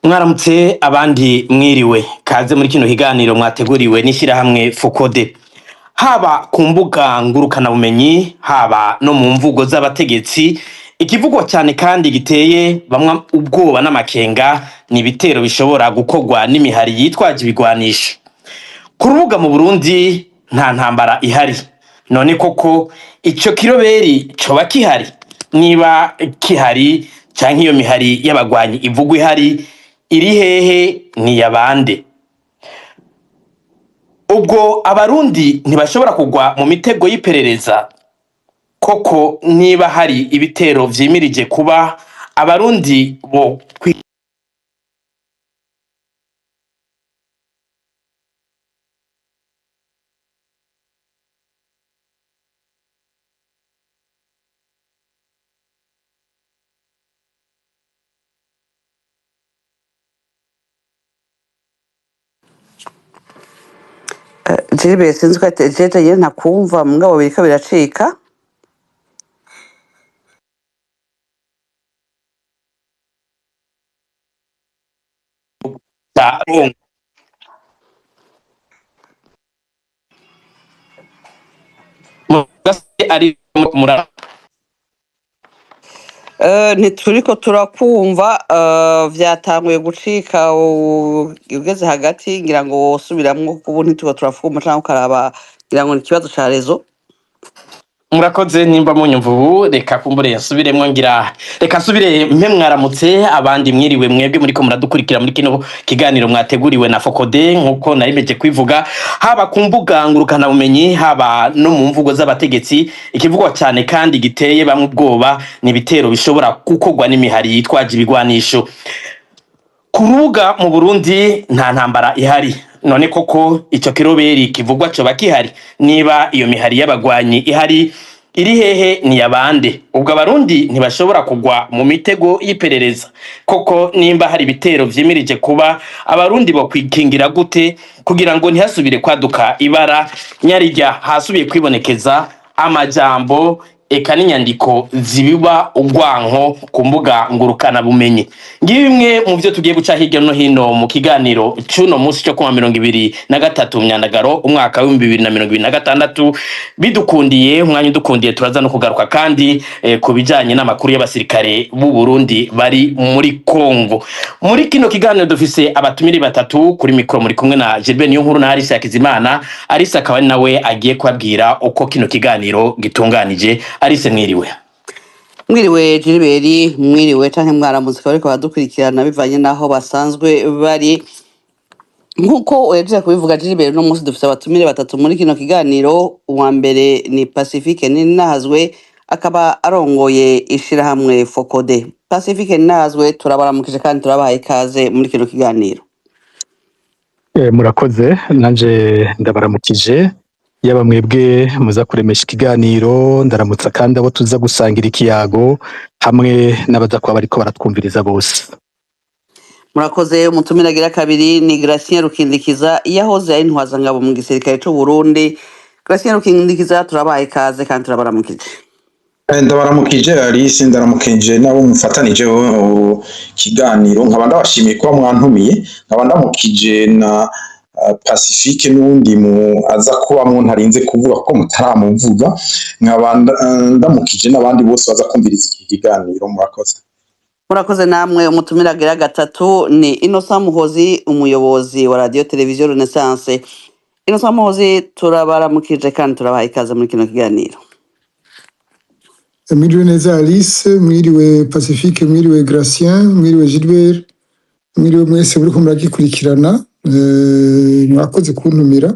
Mwaramutse abandi mwiriwe kaze muri kino kiganiro mwateguriwe n'ishyirahamwe Focode. Haba ku mbuga ngurukana bumenyi, haba no mu mvugo z'abategetsi, ikivugwa cyane kandi giteye bamwe ubwoba n'amakenga ni ibitero bishobora gukorwa n'imihari yitwaje ibigwanisho. Ku rubuga mu Burundi nta ntambara ihari. None koko ico kiroberi coba kihari? Niba kihari canke iyo mihari y'abagwanyi ivugwa ihari iri hehe ni yabande? Ubwo abarundi ntibashobora kugwa mu mitego y'iperereza? Koko niba hari ibitero vyimirije kuba abarundi bo Jiribe sinzi ko jeje yene ntakumva mugabo biriko biracika. kwita ari mura Ntituriko turakumva vyatanguye gucika ugeze hagati ngira ngo wosubiramwo kuko ntituba turafuma canke ukaraba ngira ngo ni ikibazo ca rezo. murakoze nimba munyumva ubu reka kumbure nsubiremwo ngira reka nsubire mpe mwaramutse abandi mwiriwe mwebwe muriko muradukurikira muri kino kiganiro mwateguriwe na Focode nkuko narimeje kwivuga, haba ku mbuga ngurukana bumenyi, haba no mu mvugo z'abategetsi. Ikivugwa cyane kandi giteye bamwe ubwoba ni ibitero bishobora gukorwa n'imihari yitwaje ibigwanisho. Ku rubuga mu Burundi nta ntambara ihari. None koko ico kiroberi kivugwa coba kihari? Niba iyo mihari y'abagwanyi ihari iri hehe ni yabande? Ubwo abarundi ntibashobora kugwa mu mitego y'iperereza? Koko nimba hari ibitero vyimirije kuba abarundi bo kwikingira gute kugira ngo ntihasubire kwaduka ibara nyarirya hasubiye kwibonekeza amajambo eka n'inyandiko zibiba urwanko ku mbuga ngurukana bumenyi? Ngibi bimwe mu byo tugiye guca hirya no hino mu kiganiro cy'uno munsi cyo kuwa 23 Myandagaro umwaka wa 2026. Bidukundiye umwanya udukundiye turaza no kugaruka kandi ku bijanye n'amakuru y'abasirikare b'u Burundi bari muri Kongo. Muri kino kiganiro dufise abatumiri batatu kuri mikro, muri kumwe na Gilbert Niyonkuru na Arisa Kizimana. Arisa akaba nawe agiye kwabwira uko kino kiganiro gitunganije. Arise mwiriwe. Mwiriwe Jiriberi, mwiriwe canke mwaramutse bariko badukurikirana bivanye naho basanzwe bari. Nkuko uhejeje kubivuga Jiriberi, no munsi dufise abatumire batatu muri kino kiganiro. Uwa mbere ni Pacifique Ninahazwe akaba arongoye ishirahamwe Focode. Pacifique Ninahazwe turabaramukije kandi turabahaye ikaze muri kino kiganiro. Murakoze, nanje ndabaramukije. Yaba mwebwe muza kuremesha ikiganiro, ndaramutsa kandi abo tuza gusangira ikiyago hamwe n'abaza kuba bariko baratwumviriza bose. Murakoze. Umutumire agira kabiri ni Gratien Rukindikiza, yahoze ari intwazangabo mu gisirikare c'u Burundi. Gratien Rukindikiza turabahaye ikaze kandi turabaramukije. Ndabaramukije Alice, ndaramukije nabo mufatanije kiganiro, nkaba ndabashimiye kuba mwantumiye, nkaba ndamukije na Pacifique n'undi mu aza kuba mu ntarinze kuvuga ko mutaramuvuga, nkaba ndamukije n'abandi bose baza kumviriza iki kiganiro. Murakoze. Murakoze namwe. Umutumire agira gatatu ni Innocent Muhozi, umuyobozi wa radio televiziyo Renaissance. Innocent Muhozi turabaramukije kandi turabahaye ikaze muri kino kiganiro. Mwiriwe neza Alice, mwiriwe Pacifique, mwiriwe Gratien, mwiriwe Gilbert, mwiriwe mwese muriko muragikurikirana. Mwakoze kuntumira.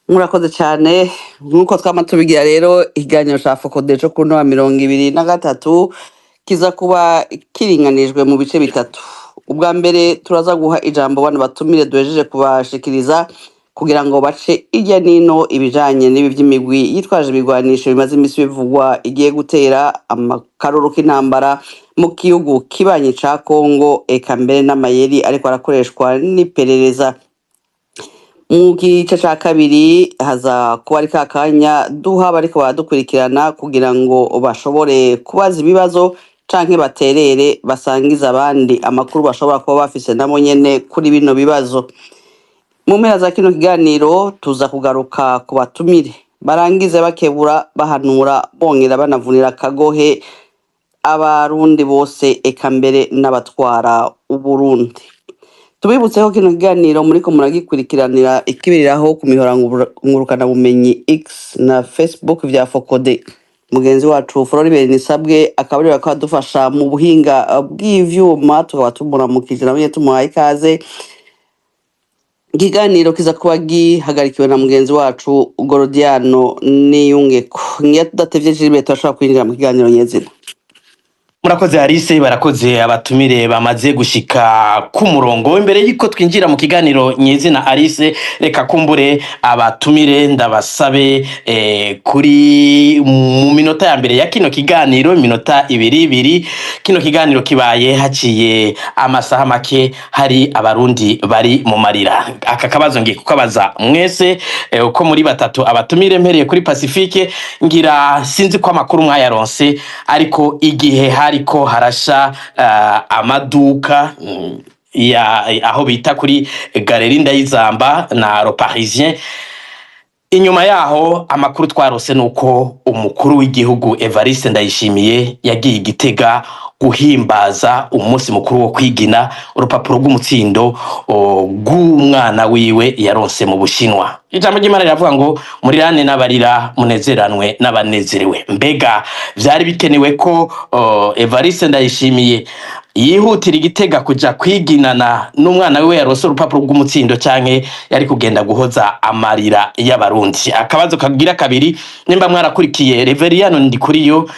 Murakoze cyane. Nkuko twama tubigira rero, ikiganiro ca Focode co kuno wa 2023 kiza kuba kiringanijwe mu bice bitatu. Ubwa mbere turaza guha ijambo bana batumire duhejeje kubashikiriza kugira ngo bace irya nino ibijanye n'ibi vy'imigwi yitwaje ibigwanisho bimaze imisi bivugwa igiye gutera amakaruru k'intambara mu gihugu kibanyi ca Kongo, eka mbere n'amayeri ariko arakoreshwa n'iperereza. Mu gice ca kabiri haza kuba ari kakanya duha bariko baradukurikirana kugira ngo bashobore kubaza ibibazo canke baterere basangiza abandi amakuru bashobora kuba bafise nabo nyene kuri bino bibazo. Mu mpera za kino kiganiro tuza kugaruka ku batumire barangize bakebura bahanura bongera banavunira akagohe abarundi bose eka mbere n'abatwara Uburundi. Tubibutseho kino kiganiro muriko muragikurikiranira ikibiriraho ku mihora ngurukana bumenyi X na Facebook vya Focode. Mugenzi wacu Floribert Nisabwe akaba ari akadufasha mu buhinga bw'ivyuma, tukaba tumuramukije nawe tumuhaye ikaze. Ikiganiro kiza kuba gihagarikiwe na mugenzi wacu Gorodiano Niyungeko. Ngiye tudatevye Gilbert ashobora kwinjira mu kiganiro nyezina. Murakoze Alice, barakoze abatumire bamaze gushika ku murongo. Imbere y'iko twinjira mu kiganiro nyezina Alice, reka kumbure abatumire ndabasabe kuri mu minota ya mbere ya kino kiganiro, minota ibiri. Kino kiganiro kibaye haciye amasaha make, hari abarundi bari mu marira. Aka kabazo ngiye kukabaza mwese uko muri batatu abatumire mpereye kuri Pacifique, ngira sinzi ko amakuru mwayaronse, ariko igihe hariko harasha amaduka aho bita kuri Galerie Ndayizamba na Le Parisien, inyuma yaho amakuru twarose nuko umukuru w'igihugu Evariste Ndayishimiye yagiye Gitega guhimbaza umunsi mukuru wo kwigina urupapuro rw'umutsindo rw'umwana wiwe yaronse mu Bushinwa. Ijambo ry'Imana riravuga ngo murirane n'abarira munezeranwe n'abanezerewe. Mbega vyari bikenewe ko Evariste Ndayishimiye yihutira Gitega kuja kwiginana n'umwana wiwe yaronse urupapuro rw'umutsindo, canke yari kugenda guhoza amarira y'abarundi? Akabazo kagira kabiri, nimba mwarakurikiye Reveriyano Ndikuriyo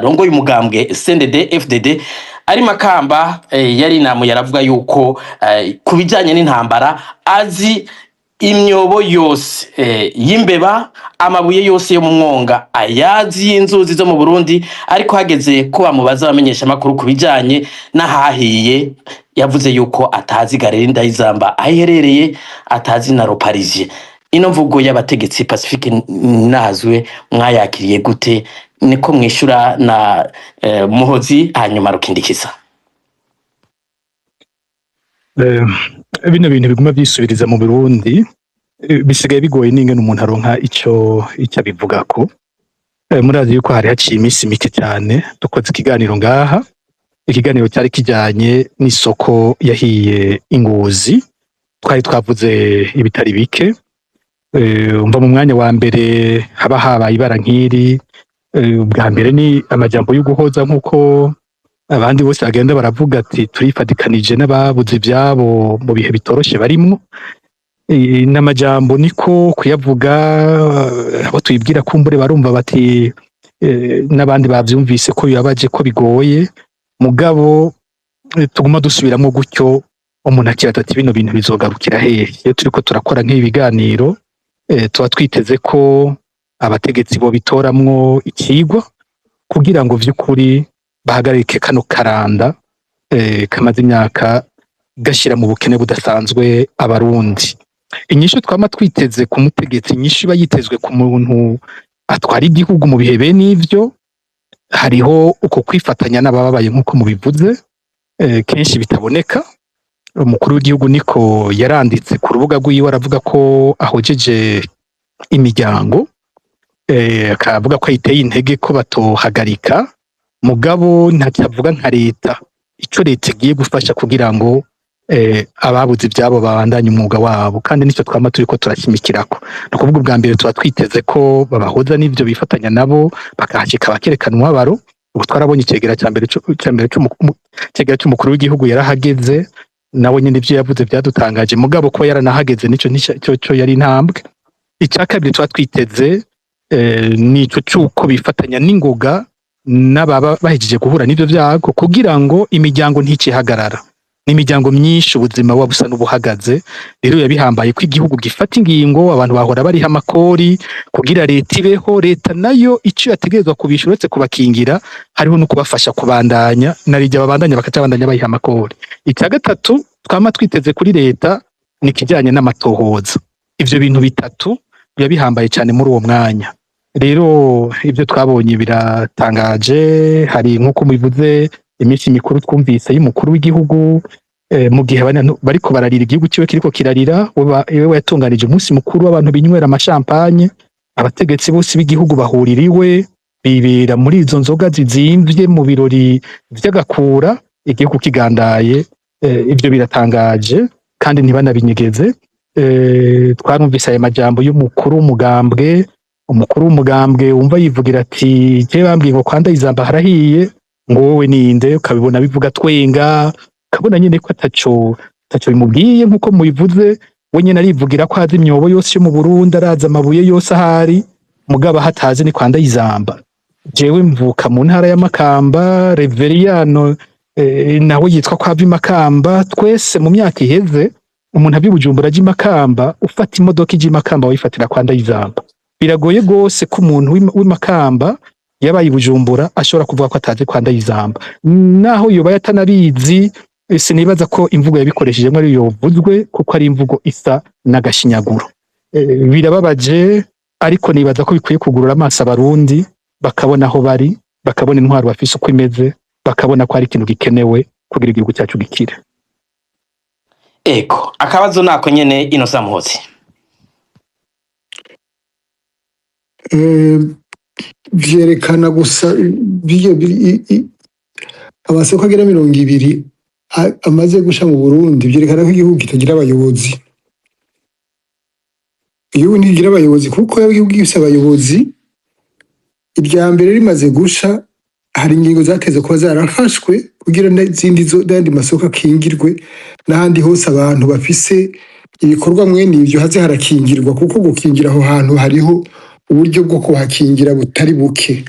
rongoye umugambwe CNDD FDD ari Makamba, yari namu yaravuga yuko kubijanye n'intambara azi imyobo yose y'imbeba, amabuye yose yo mu mwonga ayazi y'inzuzi zo mu Burundi, ariko hageze ko bamubaza bamenyesha makuru kubijanye n'ahahiye yavuze yuko atazi Galerie Ndayizamba aherereye, atazi na Le Parisien. Ino mvugo y'abategetsi Pacifique nazwe mwayakiriye gute? Niko mwishura na Muhozi hanyuma Rukindikiza. Bino bintu biguma byisubiriza mu Burundi bisigaye bigoye n'ingene umuntu aronka ico abivugako. Murazi yuko hari haciye iminsi mike cyane dukoze ikiganiro ngaha. Ikiganiro cyari kijanye n'isoko yahiye Ingozi, twari twavuze ibitari bike. Umva mu mwanya wa mbere haba habaye ibara nk'iri, bwa mbere ni amajambo yo guhoza nk'uko abandi bose bagenda baravuga ati turifadikanije n'ababuze ibyabo mu bihe bitoroshe barimwo. N'amajambo niko kuyavuga, abo tuyibwira kumbure barumva bati n'abandi bavyumvise ko yabaje ko bigoye, mugabo tuguma dusubiramo gutyo umuntu akiraza ati bino bintu bizogarukira hehe? Iyo turiko turakora nk'ibi biganiro tuba twiteze ko abategetsi bo bitoramwo ikigwa kugira ngo vy'ukuri bahagarike kano karanda kamaze imyaka gashira mu bukene budasanzwe abarundi. Inyishu twama twiteze ku mutegetsi, inyishu iba yitezwe ku muntu atwara igihugu mu bihe bene ivyo, hariho uko kwifatanya n'abababaye nk'uko mubivuze, kenshi bitaboneka. Umukuru w'igihugu niko yaranditse ku rubuga rw'iwe, aravuga ko ahojeje imiryango, akavuga ko ayiteye intege ko batohagarika, mugabo ntacyavuga nka leta ico leta igiye gufasha kugira ngo ababuze ibyabo babandanye umwuga wabo, kandi nicyo twama turiko turashimikirako. No kuvuga ubwa mbere tuba twiteze ko babahoza n'ivyo bifatanya nabo bakahashika bakerekana umubabaro. Ubu twarabonye icegera cya mbere c'umukuru w'igihugu yarahageze, nawe nyine ivyo yavuze byadutangaje, mugabo ko yaranahageze nico yari intambwe. Icya kabiri tuba twiteze nico cyuko bifatanya n'ingoga n'ababa bahejeje guhura n'ivyo vyago kugira ngo imiryango nticihagarara. N'imiryango myinshi ubuzima wabusa n'ubuhagaze. Rero yabihambaye ko igihugu gifata ingingo, abantu bahora bariha amakori kugira leta ibeho. Leta nayo ico yategerezwa kubishura uretse kubakingira, hariho no kubafasha kubandanya, narijya babandanya bakacabandanya bayiha amakori. Icya gatatu twama twiteze kuri leta ni kijanye n'amatohoza. Ivyo bintu bitatu bihambaye cyane muri uwo mwanya. rero ibyo twabonye biratangaje. Hari nk'uko mubivuze iminsi mikuru twumvise y'umukuru w'igihugu, mu gihe bariko bararira igihugu ciwe kiriko kirarira, wewe yatunganije umunsi mukuru w'abantu binywera amashampanye, abategetsi bose b'igihugu bahurira iwe, bibera muri izo nzoga zizimvye mu birori vy'agakura, igihugu kigandaye. Ivyo biratangaje kandi ntibanabinyegeze. Twarumvise aya majambo y'umukuru w'umugambwe wumva yivugira ati je bambwiye ngo kwanda izamba harahiye, ngo wowe ninde? Ukabibona bivuga twenga, ukabona nyene ko ataco bimubwiye nk'uko mubivuze. We nyene arivugira ko azi imyobo yose yo mu Burundi, arazi amabuye yose ahari, mugabo hatazi ni kwanda izamba. Jewe mvuka mu ntara ya Makamba, Reveriyano nawe yitwa kwa Makamba. Twese mu myaka iheze umuntu avi Bujumbura aje Makamba, ufata imodoka ije Makamba wayifatira kwanda izamba. Biragoye gose ko umuntu w'Imakamba yabaye Bujumbura ashobora kuvuga ko atazi kwanda izamba, naho yoba yatanabizi. Sinibaza ko imvugo yabikoresheje ari yovuzwe, kuko ari imvugo isa n'agashinyaguro. Birababaje, ariko nibaza ko bikwiye kugurura amaso abarundi, bakabona aho bari, bakabona intwaro bafise uko imeze, bakabona ko ari ikintu gikenewe kugira igihugu cyacu gikire. Ego, akabazo nako nyene Innocent Muhozi. Vyerekana gusa amasoko agera 200 amaze gusha mu Burundi, vyerekana ko igihugu kitagira abayobozi. Igihugu ntigira abayobozi, kuko igihugu gifise abayobozi, irya mbere rimaze gusha hari ingingo zateze kuba zarafashwe kugira n'andi masoko akingirwe, n'ahandi hose abantu bafise ibikorwa mwene ivyo haze harakingirwa, kuko gukingira aho hantu hariho uburyo bwo kuhakingira butari buke.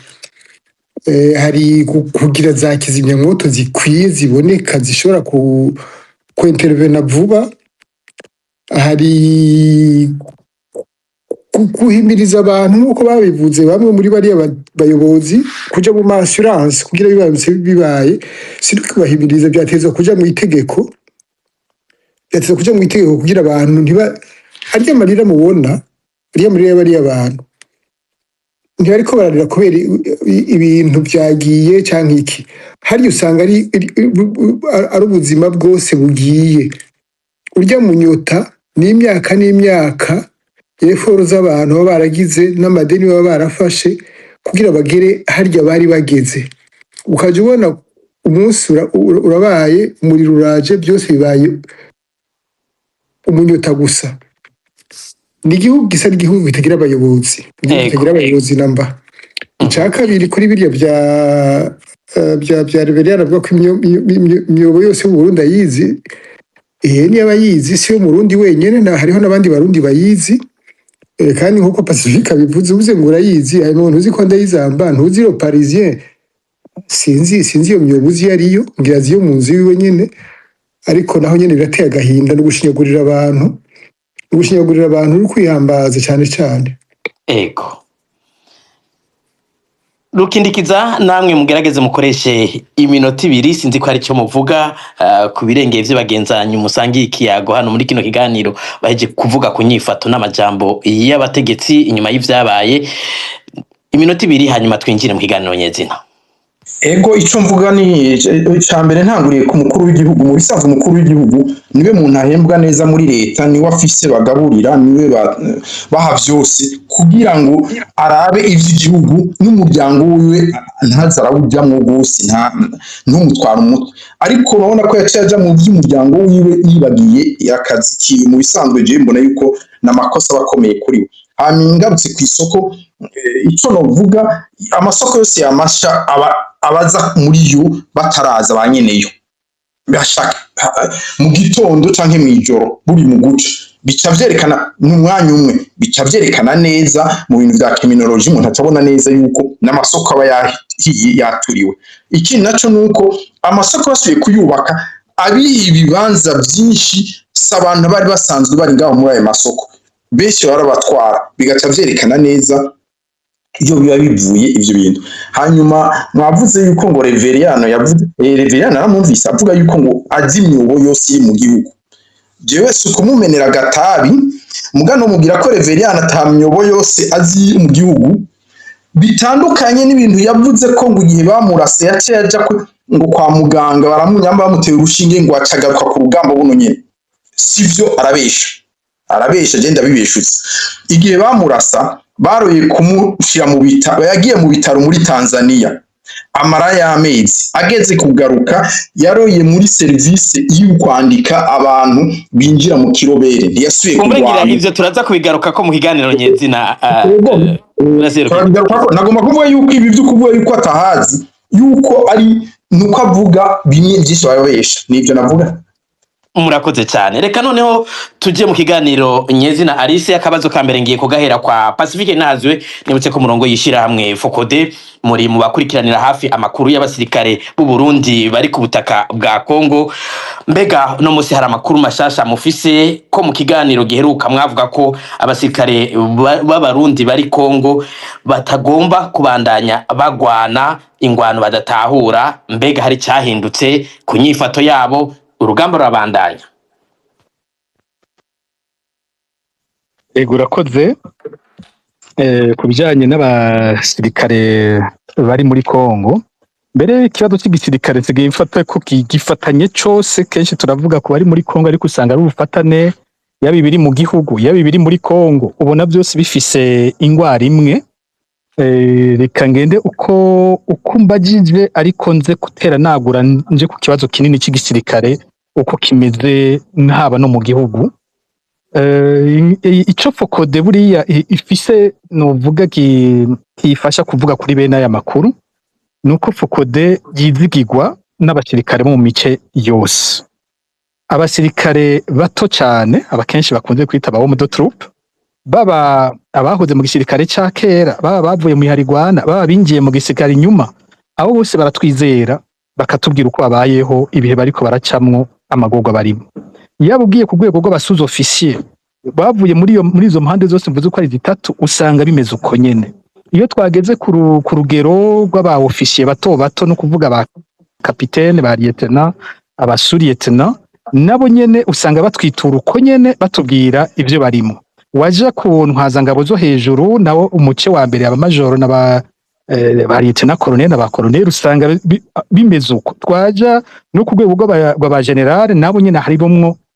Hari kugira za kizimyamwoto zikwiye ziboneka zishobora kwentervena vuba. Hari guhimiriza abantu nk'uko babivuze bamwe muri bariya bayobozi kuja mu assurance kugira bibaye siri kubahimiriza, byateza kuja mu itegeko, kugira abantu harya amarira mubona, harya amarira bariya abantu ntibariko bararira kubera ibintu byagiye canke iki, harya usanga ari ubuzima bwose bugiye. Urya munyota n'imyaka eforo z'abantu baba baragize n'amadeni baba barafashe kugira bagere harya bari bageze. Ukaje ubona umunsi urabaye, umuriro uraje, byose bibaye umunyota gusa. Ni igihugu gisa n'igihugu kitagira abayobozi, kitagira abayobozi namba. Icya kabiri kuri biriya bya Reveriyano avuga ko imyobo yose mu Burundi ayizi, niyo abayizi si yo Murundi wenyene, hariho n'abandi barundi bayizi. Kandi nk'uko Pacifique abivuze, uvuze ngo urayizi, hari umuntu uzi ko ndayizamba, ntuzi yo Parisien, sinzi iyo myobo uzi ariyo, ngira ziyo mu nzu yiwe nyene. Ariko naho nyene birateye agahinda no gushinyagurira abantu, uri kwiyambaza cyane. Ego. Rukindikiza, namwe mugerageze mukoreshe iminota 2, sinzi ko ari cyo muvuga ku birengeye vyo bagenzanyu musangiye ikiyago hano muri kino kiganiro, baheje kuvuga ku nyifato n'amajambo y'abategetsi inyuma y'ivyabaye. Iminota 2 hanyuma twinjire mu kiganiro nyezina. Ego, ico mvuga ni icambere ntanguriye ku mukuru w'igihugu. Mu bisanzwe umukuru w'igihugu niwe muntu ahembwa neza muri leta, niwe afise bagaburira, niwe baha vyose kugira ngo arabe ivy'igihugu n'umuryango wiwe ntazarawujamwo gose, ntumutwara umutwe. Ariko urabona ko yaciye aja mu vy'umuryango wiwe yibagiye akazi kiwe. Mu bisanzwe je mbona yuko n'amakosa bakomeye kuri we. Hanyuma ngarutse ku isoko, ico novuga, amasoko yose yamasha abaza muri yo bataraza banyeneyo, bashaka mu gitondo canke mw'ijoro buri mu guca, bica vyerekana n'umwanya umwe, bica vyerekana neza mu bintu vya criminology, umuntu atabona neza yuko n'amasoko aba yaturiwe. Ikindi naco nuko amasoko basubiye kuyubaka, abiha ibibanza vyinshi s'abantu bari basanzwe bari ngaho muri ayo masoko, benshi barabatwara, bigaca vyerekana neza iyo biba bivuye ivyo bintu. Hanyuma mwavuze yuko ngo Reveriyano aramwumvise avuga yuko ngo azi imyobo yose iri mu gihugu. Jewe si ukumumenera agatabi, muga nomubwira ko Reveriyano ata myobo yose azi mu gihugu, bitandukanye n'ibintu yavuze ko ngo igihe bamurase yaciye aja ngo kwa muganga baramunyamba bamuteye urushinge ngo acagaruka ku rugamba buno nyene, sivyo, arabesha agenda bibeshutse. Igihe bamurasa baroye kumushira mu bitaro, yagiye mu bitaro muri Tanzania amara y'amezi, ageze kugaruka yaroye muri serivisi y'ukwandika abantu binjira mu kirobere, ntiyasubiye kurwana. Ivyo turaza kubigaruka ko mu kiganiro nyezina nagomba kuvuga yuko ibi byo kuvuga yuko atahazi yuko ari nuko avuga bimwe byinshi babesha, nivyo navuga. Murakoze cyane. Reka noneho tuje mu kiganiro nyezina Alice. Akabazo ka mbere ngiye kugahera kwa Pacifique Nazwe, nibutse ko murongo yishira hamwe Focode muri mu bakurikiranira hafi amakuru y'abasirikare b'u Burundi bari ku butaka bwa Kongo. Mbega no musi hari amakuru mashasha mufise ko mu kiganiro giheruka mwavuga ko abasirikare b'abarundi bari Kongo batagomba kubandanya bagwana ingwano badatahura? Mbega hari cyahindutse ku nyifato yabo? Urugamba rurabandanya. Ego urakoze. Ku bijyanye n'abasirikare bari muri Kongo, mbere ikibazo cy'igisirikare gifata ko gifatanye cyose, kenshi turavuga ko bari muri Kongo ariko usanga ari ubufatane, yaba ibiri mu gihugu yaba ibiri muri Kongo, ubona byose bifise ingwara imwe. Reka ngende uko mbagije ariko nze gutera nagura nje ku kibazo kinini cy'igisirikare uko kimeze haba no mu gihugu. Ico Focode buriya ifise novuga kifasha kuvuga kuri bene aya makuru nuko Focode yizigirwa n'abasirikare mu mice yose. Abasirikare bato cyane abakenshi bakunze kwita ba homme troupe, baba abahoze mu gisirikare ca kera, baba bavuye mu Harigwana, baba bingiye mu gisirikare nyuma, abo bose baratwizera bakatubwira uko babayeho ibihe bariko baracamwo amagorwa barimo. Yaba ugiye ku rwego rw'abasuze officier bavuye muri izo mpande zose mvuze ko ari zitatu, usanga bimeze uko nyene. Iyo twageze ku rugero rw'aba officier bato bato, no kuvuga ba capitaine, ba lieutenant, aba sous-lieutenant, nabo nyene usanga batwitura uko nyene batubwira ivyo barimo. Waja ku ntwazangabo zo hejuru nawo umuce wa mbere aba majoro na ba lieutenant colonel na ba colonel usanga bimeze uko. Twaja no ku rwego rw'aba general nabo nyene hari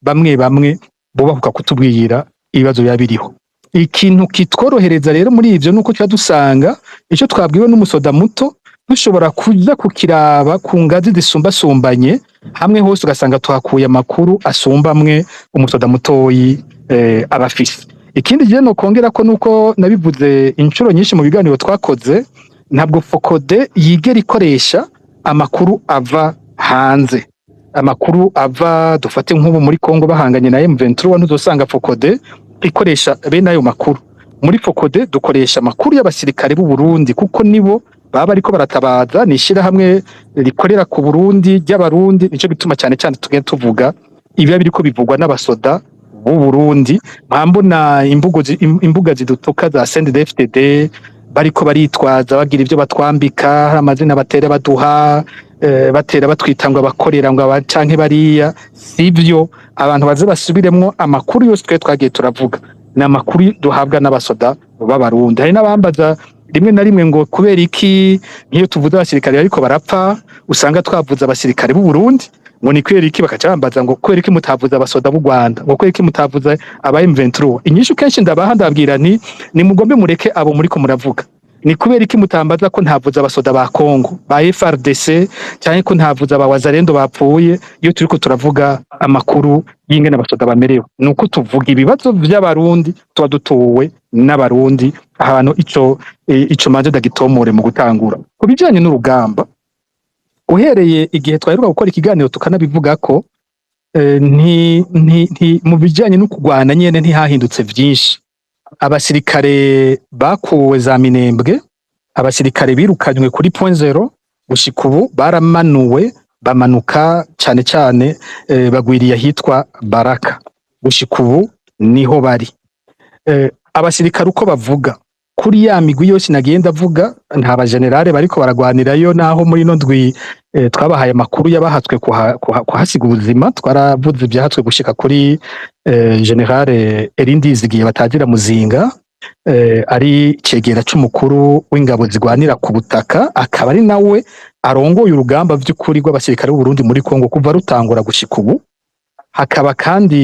bamwe bubahuka kutubwira ibibazo biba biriho. Ikintu kitworohereza rero muri ivyo nuko twa dusanga ico twabwiwe n'umusoda muto dushobora kuja kukiraba ku ngazi zisumbasumbanye, hamwe hose ugasanga twakuye amakuru asumbamwe umusoda mutoyi abafise. Ikindi je no kongera ko nuko nabivuze inshuro nyinshi mu biganiro twakoze, ntabwo Focode yigera ikoresha amakuru ava hanze. Amakuru ava dufate nk'ubu muri Kongo bahanganye na M23, ntuzosanga Focode ikoresha bene ayo makuru. Muri Focode dukoresha amakuru y'abasirikare b'u Burundi kuko nibo baba ariko baratabaza, nishira hamwe rikorera ku Burundi ry'abarundi, nico bituma cyane cyane tugenda tuvuga ibiba biriko bivugwa n'abasoda b'u Burundi. Mpambona imbuga zidutuka za CNDD-FDD bariko baritwaza bagira ivyo batwambika, amazina batera baduha, batera batwita ngo abakorera ngo abacanke bariya. Sivyo, abantu baze basubiremwo amakuru yose twe twagiye turavuga, na makuru duhabwa n'abasoda b'abarundi. Hari n'abambaza rimwe na rimwe ngo kubera iki nk'iyo tuvuze abasirikare ariko barapfa usanga twavuze abasirikare b'u Burundi, ngo ni kubera iki bakacambaza ngo kubera iki mutavuze abasoda b'u Rwanda, ngo kubera iki mutavuze aba M23. Inyishu kenshi ndabaha ndabwira ni mugombe mureke abo muri ko muravuga. Ni kubera iki mutambaza ko ntavuze abasoda ba Kongo ba FRDC cyane ko ntavuze aba Wazalendo bapfuye, iyo turiko turavuga amakuru y'ingene abasoda bamerewe. Nuko tuvuga ibibazo by'abarundi tuba dutuwe n'abarundi. Ahantu ico manje dagitomore mu gutangura ku bijanye n'urugamba. Uhereye igihe twaheruka gukora ikiganiro tukanabivuga ko mu bijanye no kugwana nyene ntihahindutse vyinshi. Abasirikare bakuwe za Minembwe, abasirikare birukanywe kuri point zero, gushika ubu baramanuwe, bamanuka cyane cyane bagwiriye hitwa Baraka. Gushika ubu niho bari. Abasirikare uko bavuga kuri ya migwi yose nagenda avuga, nta ba generale bariko baragwanirayo, naho muri no ndwi twabahaye amakuru yabahatswe kuhasiga ubuzima. Twaravuze ibyahatswe gushika kuri generale Erindizigiye batagira muzinga, ari cegera c'umukuru w'ingabo zigwanira ku butaka, akaba ari nawe arongoye urugamba vy'ukuri rw'abasirikare b'u Burundi muri Kongo kuva rutangura gushika ubu. Hakaba kandi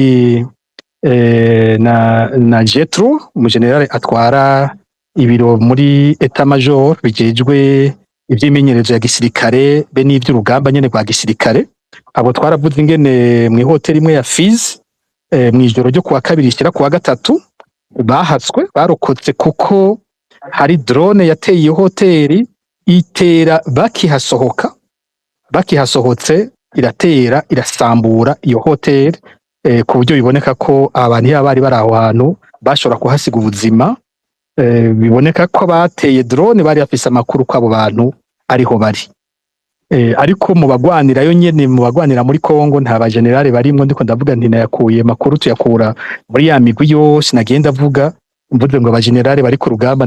na Jetro, umujenerali atwara ibiro muri Etat Major bijejwe ivy'imenyerezo ya gisirikare be n'ivy'urugamba nyene rwa gisirikare. Abo twaravuze ingene mw'ihoteli imwe ya Fizi mw'ijoro ryo kuwa kabiri ishira kuwa gatatu bahatswe, barokotse kuko hari drone yateye iyo hoteli itera bakihasohotse iratera irasambura iyo hoteli, ku buryo biboneka ko abantu iyo bari bari aho hantu bashobora kuhasiga ubuzima. Biboneka ko bateye drone bari bafise amakuru ko abo bantu ariho bari. Ariko mu bagwanirayo nyene, mu bagwanira muri Kongo nta bajenerali barimwo, ndiko ndavuga nti nayakuye makuru tuyakura muri ya migwi yose nagenda avuga, mvuze ngo abajenerali bari ku rugamba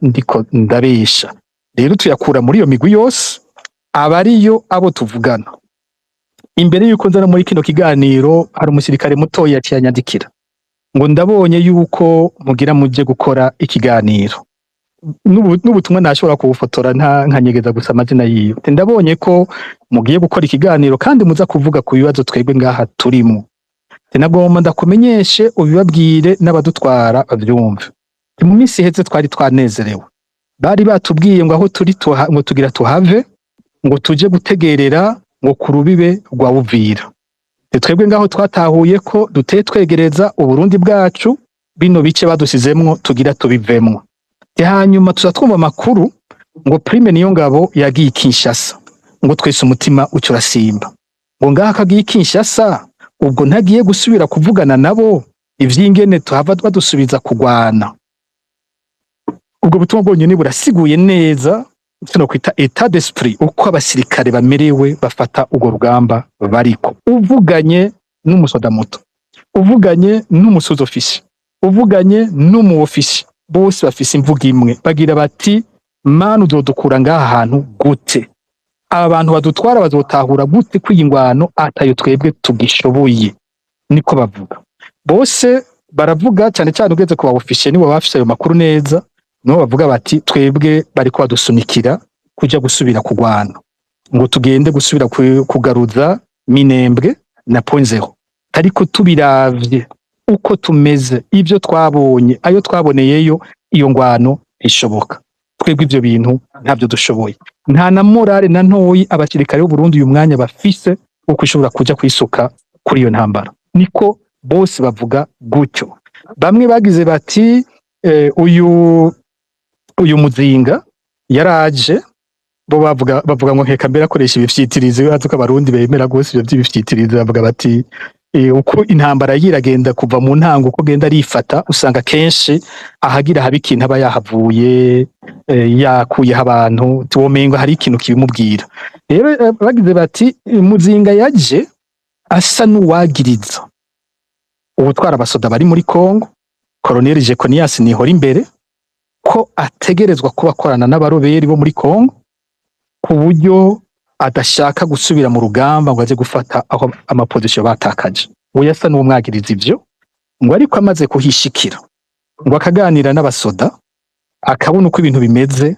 ndiko ndabesha. Rero tuyakura muri iyo migwi yose, abariyo abo tuvugana. Imbere yuko nzana muri kino kiganiro hari umusirikare muto yanyandikira ngo ndabonye yuko mugira muje gukora ikiganiro, n'ubutumwa ntashobora kubufotora nkanyegeza gusa amazina yiwe. Ndabonye ko mugiye gukora ikiganiro kandi muza kuvuga ku bibazo twebwe ngaha turimo. Nagomba ndakumenyeshe ubibabwire n'abadutwara bavyumve. Mu minsi iheze twari twanezerewe, bari batubwiye ngo aho turi ngo tugira tuhave, ngo tuje gutegerera ngo ku rubibe rwa Uvira. Twebwe ngaho twatahuye ko duteye twegereza Uburundi bwacu, bino bice badusizemwo tugira tubivemwo. Hanyuma tuzatwumva amakuru ngo Prime Niyongabo yagiye Kinshasa, ngo twese umutima ucurasimba, ngo ngaha kagiye Kinshasa ubwo ntagiye gusubira kuvugana nabo ivy'ingene tuhava badusubiza kugwana. Ubwo butumwa bwonyene burasiguye neza no kwita etat d'esprit uko abasirikare bamerewe bafata urwo rugamba bariko. Uvuganye n'umusoda muto, uvuganye n'umusoza ofisi, uvuganye n'umu ofisi, bose bafise imvuga imwe, bagira bati manu uzodukura ngaha hantu gute, abantu badutwara bazotahura gute ko iyi ngwano atayo twebwe tugishoboye. Niko bavuga bose, baravuga cyane cyane ugeze ku ba ofisiye nibo bafise ayo makuru neza, nibo bavuga bati twebwe bariko badusunikira kuja gusubira kugwana, ngo tugende gusubira kugaruza Minembwe na Ponzero. Ariko tubiravye uko tumeze, ivyo twabonye, ayo twaboneyeyo, iyo ngwano ishoboka. Twebwe ivyo bintu ntabyo dushoboye, nta na morale na ntoyi abasirikare b'u Burundi uyu mwanya bafise uko ishobora kuja kwisuka kuri iyo ntambara. Niko bose bavuga gutyo. Bamwe bagize bati uyu muzinga yaraje, bo bavuga ngo nkeka mbere akoresha ibifyitirizo, azuka abarundi bemera gose ivyo by'ibifyitirizo. Bavuga bati uko intambara yiragenda kuva mu ntango uko genda rifata, usanga kenshi ahagira haba ikintu aba yahavuye yakuyeho abantu, tuwomengo hari ikintu kibimubwira. Rero bagize bati muzinga yaje asa n'uwagiriza ubutwara abasoda bari muri Kongo, Colonel Jeconias Nihora imbere, ko ategerezwa kuba akorana n'abaroberi bo muri Kongo, ku buryo adashaka gusubira mu rugamba ngo aje gufata aho amapozisiyo batakaje. We yasa n'umwagiriza ivyo, ngo ariko amaze kuhishikira ngo akaganira n'abasoda akabona uko ibintu bimeze,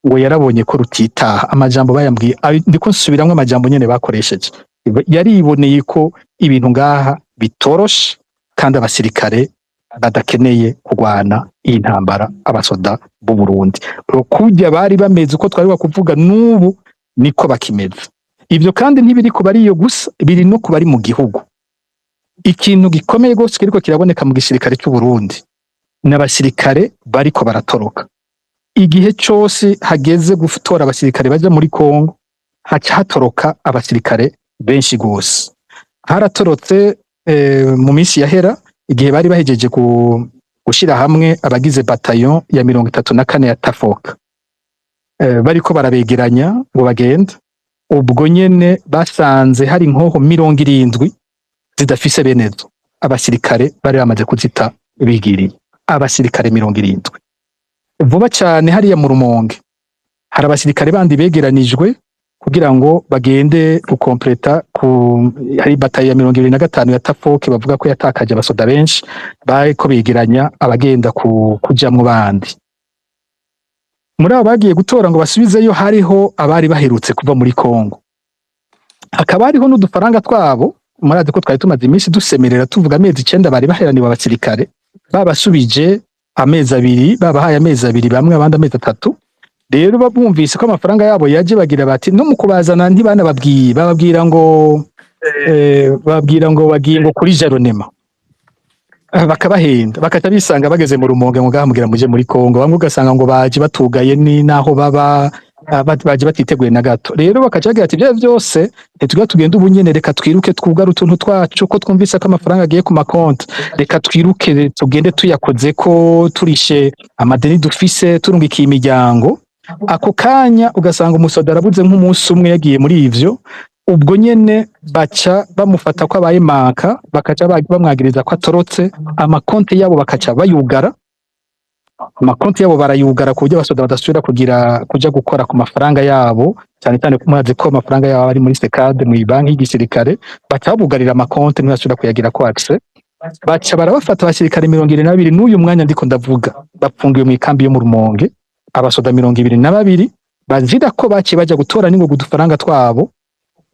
ngo yarabonye ko rutitaha. Amajambo bayambwiye ndiko nsubiramwe amajambo nyene bakoresheje, yariboneye ko ibintu ngaha bitoroshe kandi abasirikare badakeneye kugwana iyi ntambara abasoda b'u Burundi. Kujya bari bameze uko twari bakuvuga n'ubu niko bakimeze. Ivyo kandi ntibiri ko bari yo gusa, biri no kubari mu gihugu. Ikintu gikomeye gose kiriko kiraboneka mu gisirikare cy'u Burundi, n'abasirikare bariko baratoroka. Igihe cyose hageze gutora abasirikare baje muri Kongo, haca hatoroka abasirikare benshi gose. Haratorotse mu minsi yahera, igihe bari bahejeje gushira hamwe abagize bataillon ya 34 ya Tafoka, bariko barabegeranya ngo bagenda, ubwo nyene basanze hari inkoho 70 zidafise benezo. Abasirikare bari bamaze kuzita bigiriye, abasirikare 70. Vuba cyane hariya mu Rumonge hari abasirikare bandi begeranijwe kugira ngo bagende gukompleta hari batayo ya 25 ya Tafoke bavuga ko yatakaje abasoda benshi bariko begeranya abagenda kujamwo bandi. Muri abo bagiye gutora ngo basubizeyo hariho abari baherutse kuva muri Kongo, hakaba hariho n'udufaranga twabo. Murazi ko twari tumaze iminsi dusemerera tuvuga amezi 9 bari baheraniwe abasirikare, babasubije amezi 2, babahaye amezi 2 bamwe abandi amezi 3. Rero babumvise ko amafaranga yabo yaje bagira bati no mu kubazana ntibana babwira ngo bagiye ngo kuri Jeronema, bakabahenda bakaca bisanga bageze mu Rumonge ngo gahamubwira muje muri Kongo, bamwe ugasanga ngo baje batugaye ni naho baba baje batiteguye na gato. Rero bakaca bagira ati bya byose ntituga tugenda ubunyene, reka twiruke twugara utuntu twacu ko twumvise ko amafaranga agiye ku makonti, reka twiruke tugende tuyakoze ko turishe amadeni dufise turungikiye imiryango. Ako kanya ugasanga umusoda arabuze nk'umunsi umwe yagiye muri ivyo, ubwo nyene baca bamufata ko abaye maka, bakaca bamwagiriza ko atorotse, amakonti yabo bakaca bayugara, amakonti yabo barayugara ku buryo abasoda badasubira kuja gukora ku mafaranga yabo, cyane cyane kumaze ko amafaranga yabo ari muri sekade mu banki y'igisirikare, baca babugarira amakonti ntibasubira kuyagira ko access. Baca barabafata abasirikare 22 n'uyu mwanya ndiko ndavuga bapfungiwe mu ikambi yo mu Rumonge, abasoda 22 bazira ko baciye baja gutora ningo gudufaranga twabo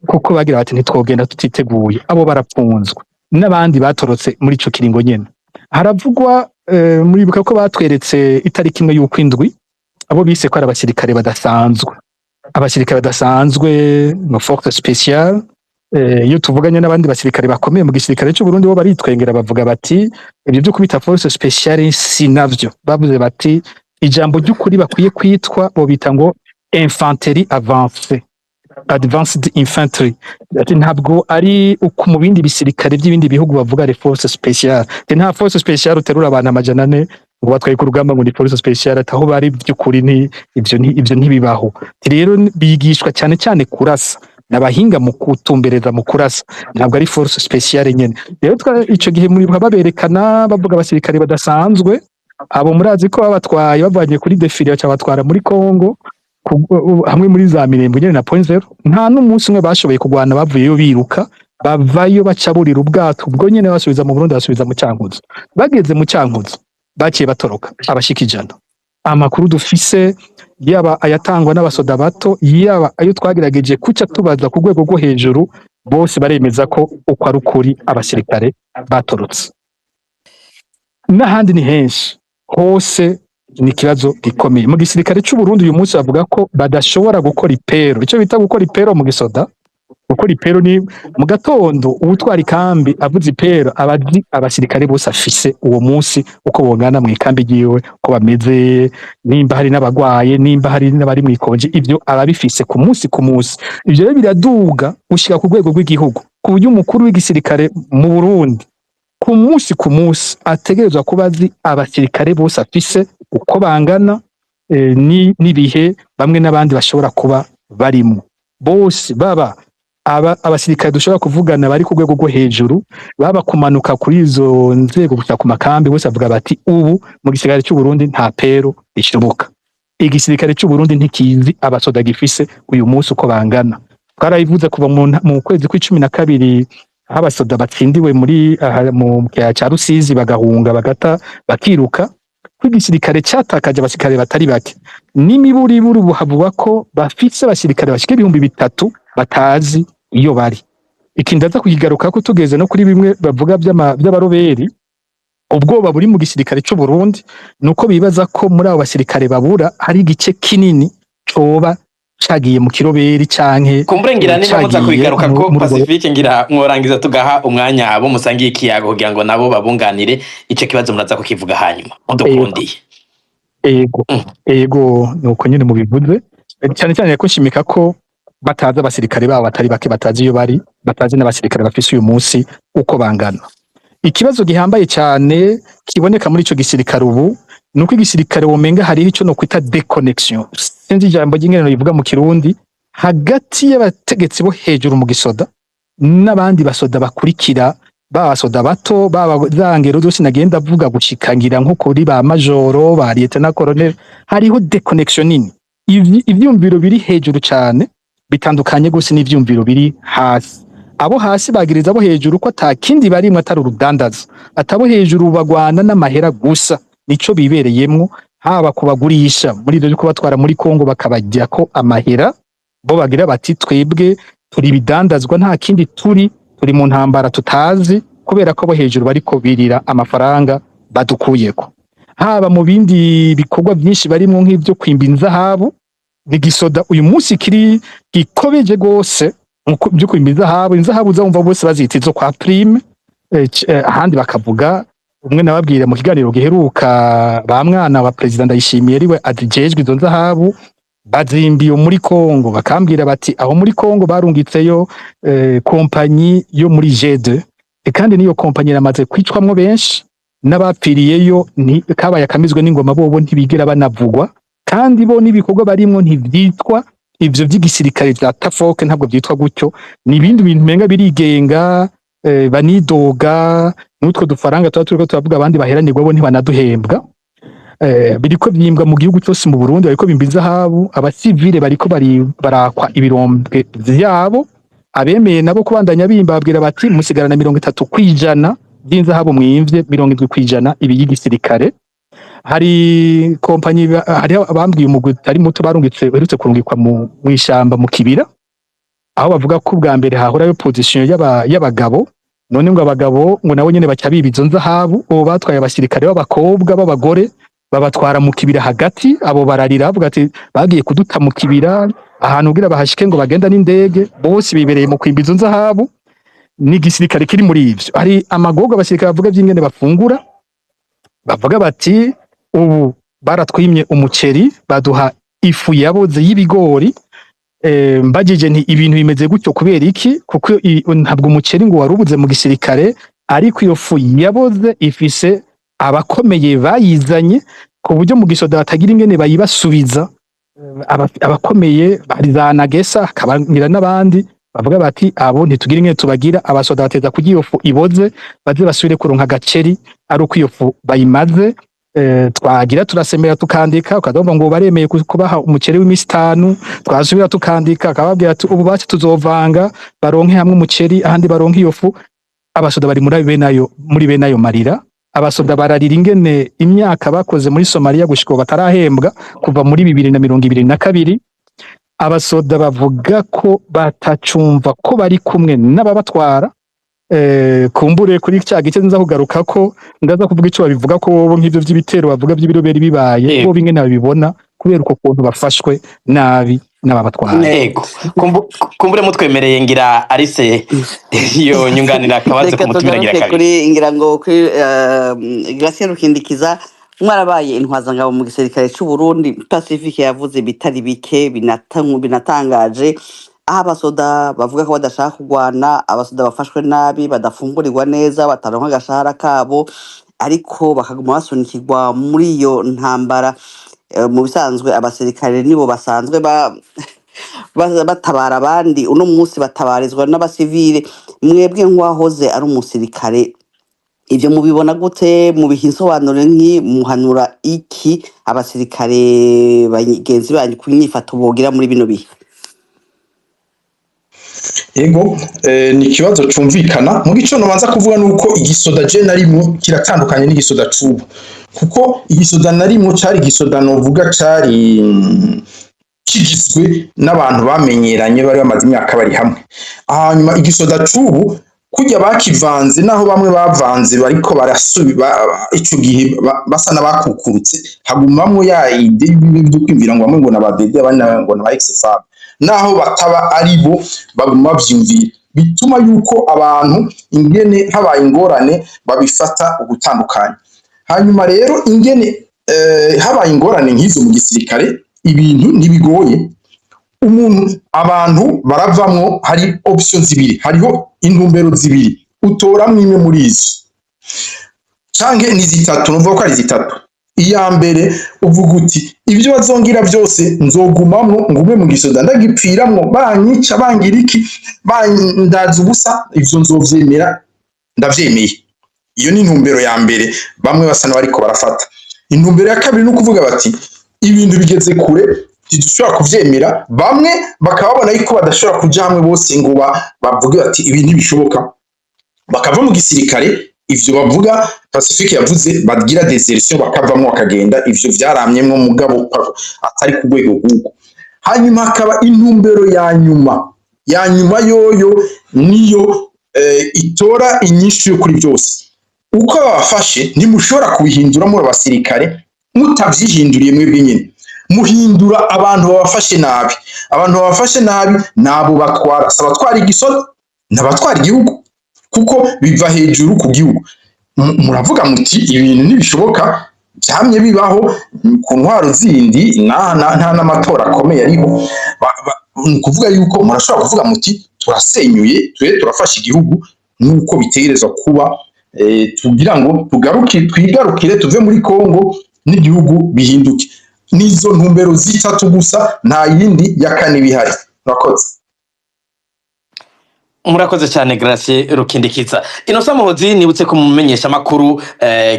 kuko bagira bati ntitwogenda tutiteguye. Abo barapfunzwe n'abandi batorotse muri ico kiringo nyene. Haravugwa muribuka ko batweretse itariki imwe y'ukwindwi abo bise ko ari abasirikare badasanzwe, abasirikare badasanzwe no force spéciale. Iyo tuvuganye n'abandi basirikare bakomeye mu gisirikare cy'u Burundi bo baritwengera bavuga bati ibyo byo kubita force spéciale sinavyo, bavuze bati ijambo ry'ukuri bakwiye kwitwa bo bita ngo infanterie avancée, advanced infantry. Ati ntabwo ari uko mu bindi bisirikare by'ibindi bihugu bavuga les forces spéciales. Nta force spéciale uterura abantu 400 ngo batwaye ku rugamba ngo ni force spéciale, taho bari by'ukuri ni ivyo ntibibaho. Rero bigishwa cyane cyane kurasa, nabahinga mu kutumbereza mu kurasa, ntabwo ari force spéciale nyene. Rero ico gihe muri baberekana bavuga abasirikare badasanzwe, abo murazi ko babatwaye bavanye kuri defile bacabatwara muri Kongo hamwe muri za Mirembe nyene na Point Zero. Nta n'umunsi umwe bashoboye kugwana, bavuyeyo biruka, bavayo bacaburira ubwato, ubwo nyene basubiza mu Burundi, basubiza mu Cankuzo. Bageze mu Cankuzo baciye batoroka abashika 100. Amakuru dufise yaba ayatangwa n'abasoda bato, yaba ayo twagerageje kuca tubaza ku rwego rwo hejuru, bose baremeza ko uko ari ukuri abasirikare batorotse. N'ahandi ni henshi hose ni kibazo gikomeye mu gisirikare cy'u Burundi. Uyu munsi bavuga ko badashobora gukora ipero, icyo bita gukora ipero mu gisoda. Gukora ipero ni mu gatondo ubutwari kambi avuze ipero abazi abasirikare bose afise uwo munsi uko bongana mu ikambi giwe, ko bameze, nimba hari n'abagwaye, nimba hari n'abari mu ikonje, ibyo ababifise ku munsi. Ibyo rero biraduga gushika ku rwego rw'igihugu, ku buryo umukuru w'igisirikare mu Burundi ku munsi ategerezwa kuba azi abasirikare bose afise uko bangana, n'ibihe bamwe n'abandi bashobora kuba barimo bose, baba abasirikare dushobora kuvugana bari ku rwego rwo hejuru, baba kumanuka kuri izo nzego gushika ku makambi, bose bavuga bati ubu mu gisirikare cy'u Burundi nta pero rishoboka. Igisirikare cy'u Burundi ntikizi abasoda gifise uyu munsi uko bangana. Twarabivuze kuva mu kwezi kwa12 aho abasoda batsindiwe muri mu kya ca Rusizi bagahunga bagata bakiruka, kw'igisirikare cyatakaje abasirikare batari bake. N'imiburiburu buhavuga ko bafise abasirikare bashika 3,000 batazi iyo bari. Ikindaza kukigaruka ko tugeze no kuri bimwe bavuga by'abaroberi, ubwoba buri mu gisirikare cy'u Burundi nuko bibaza ko muri abo basirikare babura hari igice kinini coba cagiye mu kiroberi canke kumburengira niba muza kubigaruka ko Pacifique ngira mworangiza tugaha umwanya abo musangiye ikiyago kugira ngo nabo babunganire ico kibazo muraza kukivuga hanyuma mudukundiye. Ego nuko nyene mu bivuze cyane cyane ko nshimika ko bataza abasirikare babo batari bake, batazi iyo bari, batazi n'abasirikare bafise uyu munsi uko bangana. Ikibazo gihambaye cyane kiboneka muri ico gisirikare ubu nuko igisirikare womenga hari ico no kwita déconnexion, sinzi ijambo ry'ingene rivuga mu Kirundi, hagati y'abategetsi bo hejuru mu gisoda n'abandi basoda bakurikira, baba basoda bato, baba zangero zose nagenda avuga gucikangira nko kuri ba majoro, ba lieutenant colonel, hariho déconnexion nini. Ivyumviro biri hejuru cyane bitandukanye gose n'ivyumviro biri hasi. Abo hasi bagiriza abo hejuru ko atakindi barimwe atari urudandazo, atabo hejuru bagwana n'amahera gusa, nico bibereyemwo, haba kubagurisha muri ivyo byo kubatwara muri Kongo bakabajya ko amahera, bo bagira bati twebwe turi ibidandazwa nta kindi turi mu ntambara tutazi, kubera ko abo hejuru bariko birira amafaranga badukuyeko. Haba mu bindi bikorwa byinshi barimwo nk'ivyo kwimba inzahabu, n'igisoda uyu munsi kiri gikobeje gose byo kwimba inzahabu uzumva bose bazita izo kwa Prime, ahandi bakavuga umwe nababwira mu kiganiro giheruka ba mwana wa president Ndayishimiye ariwe adijejwe izo nzahabu bazimbiye muri Kongo, bakambwira bati aho muri Kongo barungitseyo kompanyi yo muri G2, kandi niyo kompanyi iramaze kwicwamwo benshi n'abapfiriyeyo, kabaye akamizwe n'ingoma bobo ntibigera banavugwa, kandi bo n'ibikorwa barimwo ntivyitwa ivyo vy'igisirikare vya Tafoke, ntabwo vyitwa gutyo, ni ibindi bintu menga birigenga, banidoga n'utwo dufaranga tuba turiko turavuga abandi baheranirwa bo ntibanaduhembwa. Biriko vyimbwa mu gihugu cyose mu Burundi, bariko bimba inzahabu, abasivile bariko barakwa ibirombwe vyabo, abemeye nabo kubandanya bimba babwira bati musigarana 30% by'inzahabu mwimvye, 70% ibi y'igisirikare. Hari kompanyi, hari abambwiye umugwi ari muto barungitse berutse kurungikwa mu ishamba mu kibira, aho bavuga ko bwa mbere hahorayo position y'abagabo, none ngo abagabo ngo nabo nyene baca biba izo nzahabu, ubu batwaye abasirikare b'abakobwa b'abagore babatwara mu kibira hagati, abo bararira bavuga ati bagiye kuduta mu kibira ahantu kugira bahashike ngo bagenda n'indege, bose bibereye mu kwimba izo nzahabu, n'igisirikare kiri muri ivyo. Hari amagorwa abasirikare bavuga vy'ingene bafungura, bavuga bati ubu baratwimye umuceri, baduha ifu yaboze y'ibigori, mbajije nti ibintu bimeze gutyo kubera iki? Kuko ntabwo umuceri ngo warubuze mu gisirikare, ariko iyo fu yaboze ifise abakomeye bayizanye, ku buryo mu gisoda batagira ingene bayibasubiza. Abakomeye bari za Nagesa, akabangira n'abandi bavuga bati abo ntitugira ingene tubagira, abasoda bateza kugira iyo fu iboze baze basubire kuronka agaceri ari uko iyo fu bayimaze. Twagira turasemera tukandika, ukadumva ngo baremeye kubaha umuceri w'imisi 5, twasubira tukandika akababwira ati ubu bacu tuzovanga baronke hamwe umuceri ahandi baronke iyo fu. Abasoda bari muri bene ayo marira, abasoda bararira ingene imyaka bakoze muri Somalia gushika batarahembwa kuva muri 2022. Abasoda bavuga ko batacumva ko bari kumwe n'ababatwara. Kumbure kuri cya gice nza kugaruka ko ndaza kuvuga ico babivuga ko bo nk'ivyo vy'ibitero bavuga by'ibiroberi bibaye, bo bingene babibona kubera uko kuntu bafashwe nabi n'ababatwara. Yego, kumbure mutwemereye ngira arise iyo nyunganira akabaze ku mutumira ngira kabiri. Kuri ngira ngo kuri Gratien Rukindikiza, mwarabaye intwazangabo mu gisirikare cy'u Burundi, Pacifique yavuze bitari bike binatangaje, aho abasoda bavuga ko badashaka kurwana, abasoda bafashwe nabi, badafungurirwa neza, bataronka agashahara kabo, ariko bakaguma basunikirwa muri iyo ntambara. Mu bisanzwe abasirikare nibo basanzwe batabara abandi, uno munsi batabarizwa n'abasivile. Mwebwe nk'uwahoze ari umusirikare, ivyo mubibona gute? Mubiha insobanuro muhanura iki abasirikare bagenzi banyu kunyifato bogira muri bino bihe? Ego, ni ikibazo cumvikana. Mu gico nobanza kuvuga nuko igisoda je narimo kiratandukanye n'igisoda cubu, kuko igisoda narimo cari igisoda novuga cari kigizwe n'abantu bamenyeranye bari bamaze imyaka bari hamwe. Hanyuma igisoda cubu kujya bakivanze, naho bamwe bavanze bariko ico gihe basa n'abakukurutse, hagumamwo ya ide y'ibyo kwimvira ngo bamwe ngo nabadede abandi ngo na ex-femme, naho bataba ari bo baguma bavyumvira, bituma yuko abantu ingene habaye ingorane babifata ugutandukanye. Hanyuma rero ingene habaye ingorane nk'izo mu gisirikare, ibintu ntibigoye. Abantu baravamwo, hari option zibiri, hariho intumbero zibiri, utoramwo imwe muri izo canke ni zitatu, nuvuga ko ari zitatu. Iya mbere uvuga uti ibyo bazongira byose nzogumamwo, ngume mu gisoda ndagipfiramwo, banyica bangira iki, bandaza ubusa, ivyo nzovyemera, ndavyemeye. Iyo ni intumbero ya mbere bamwe basa n'abariko barafata. Intumbero ya kabiri no kuvuga bati ibintu bigeze kure, ntidushobora kuvyemera, bamwe bakaba babona yuko badashobora kuja hamwe bose ngo bavuge bati ibi ntibishoboka, bakava mu gisirikare, ivyo bavuga Pacifique yavuze bagira desertion bakavamwo bakagenda, ivyo vyaramyemwo mugabo atari ku rwego rw'uko. Hanyuma hakaba intumbero ya nyuma yoyo niyo itora inyishu yo kuri byose. Uko babafashe ntimushobora kubihindura muri abasirikare mutavyihinduriye mwebwe nyene, muhindura abantu babafashe nabi. Abantu babafashe nabi nabo batwara, si abatwara igisoda n'abatwara igihugu, kuko biva hejuru ku gihugu. Muravuga muti ibintu ntibishoboka, byamye bibaho ku ntwaro zindi, nta n'amatora akomeye ariho. Ni ukuvuga yuko murashobora kuvuga muti turasenyuye, turafasha igihugu nk'uko bitegerezwa kuba, tugira ngo twigarukire tuve muri Kongo n'igihugu bihinduke. Nizo ntumbero zitatu gusa, nta yindi ya kane bihari. Murakoze. Murakoze cyane Gracie Rukindikiza. Innocent Muhozi, nibutse ko mumenyesha amakuru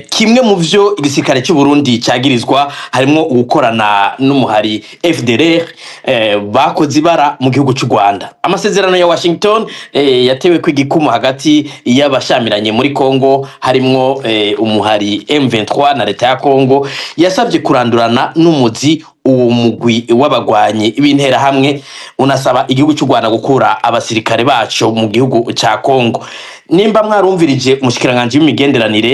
kimwe mu vyo igisirikare cy'u Burundi cyagirizwa harimo gukorana n'umuhari FDLR bakoze ibara mu gihugu cy'u Rwanda. Amasezerano ya Washington yatewe kw'igikumu hagati y'abashamiranye muri Kongo harimo umuhari M23 na leta ya Kongo yasabye kurandurana n'umuzi uwo mugwi w'abagwanyi b'intera hamwe, unasaba igihugu cy'u Rwanda gukura abasirikare bacu mu gihugu cya Kongo. Nimba mwarumvirije umushikiranganje w'imigenderanire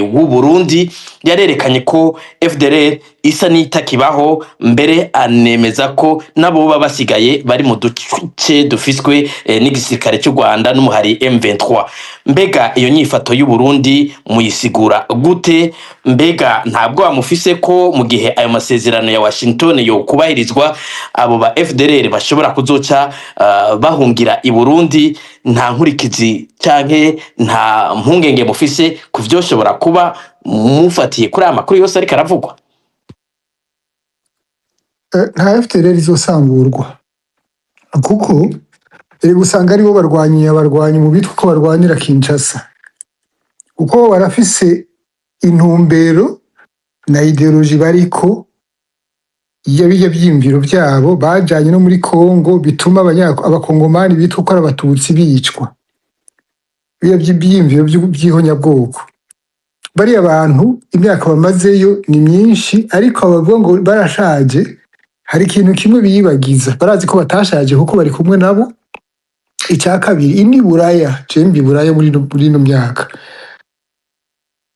w'u Burundi yarerekanye ko FDLR isa n'itakibaho, mbere anemeza ko nabo baba basigaye bari mu duce dufiswe n'igisirikare cy'u Rwanda n'umuhari M23. Mbega iyo nyifato y'u Burundi muyisigura gute? Mbega ntabwo bamufise ko mu gihe ayo masezerano ya Washington yo kubahirizwa abo ba FDLR bashobora kuzoca bahungira i Burundi? Nta nkurikizi canke nta mpungenge mufise kuvyoshobora kuba mufatiye kuri amakuru yose ariko aravugwa? Nta FDLR izosamburwa, kuko usanga aribo abarwanyi mu bitwa ko barwanira Kinshasa, kuko barafise intumbero na ideoloji bariko y'abiya byimviro byabo bajanye no muri Kongo, bituma abakongomani bitwa ko ari abatutsi bicwa, biya byimviro by'ihonyabwoko. Bariya abantu imyaka bamazeyo ni myinshi, ariko abavuga ngo barashaje, hari ikintu kimwe biyibagiza, barazi ko batashaje kuko bari kumwe nabo. Icya kabiri, ini Buraya, cembi Buraya muri ino myaka,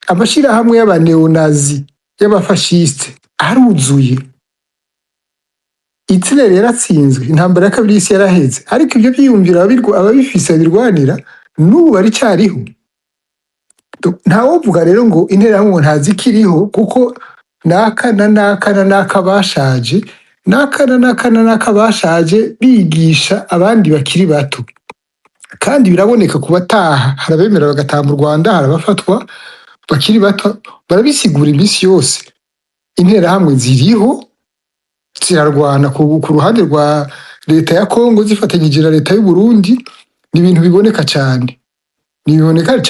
amashirahamwe y'abaneonazi y'abafashiste aruzuye. Hitler yaratsinzwe, intambara ya kabiri y'isi yaraheze, ariko ibyo byiyumvira ababifise birwanira n'ubu baricyariho. Ntawovuga rero ngo interahamwe ntazikiriho, kuko naka bashaje, naka bashaje bigisha abandi bakiri bato, kandi biraboneka ku bataha. Harabemera bagataha mu Rwanda, harabafatwa bakiri bato, barabisigura iminsi yose. Interahamwe ziriho, zirarwana ku ruhande rwa leta ya Kongo zifatanyije na leta y'u Burundi. Ni ibintu biboneka cyane,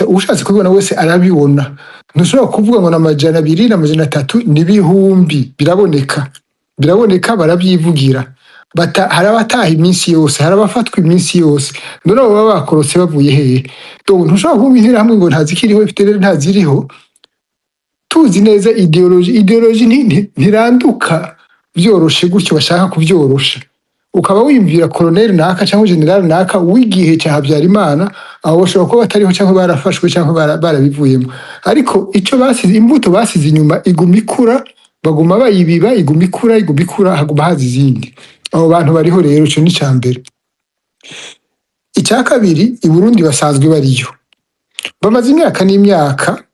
ushatse kubibona wese arabibona. Ntushobora kuvuga ngo n'amajana 2 n'amajana 3 n'ibihumbi, biraboneka barabyivugira. Hari abataha iminsi yose, hari abafatwa iminsi yose, none abo baba bakorotse bavuye hehe? Ntushobora kuvuga interahamwe ngo ntazikiriho, FDLR ntaziriho. Tuzi neza ideoloji ntiranduka byoroshe gutyo bashaka kubyorosha. Ukaba wiyumvira koloneli naka cyangwa generali naka w'igihe cya Habyarimana, abo bashobora kuba batariho cyangwa barafashwe cyangwa barabivuyemo, ariko icyo basize, imbuto basize inyuma iguma ikura, baguma bayibiba, iguma ikura, haguma haza izindi. Abo bantu bariho rero, icyo ni icya mbere. Icya kabiri, i Burundi basanzwe bariyo, bamaze imyaka n'imyaka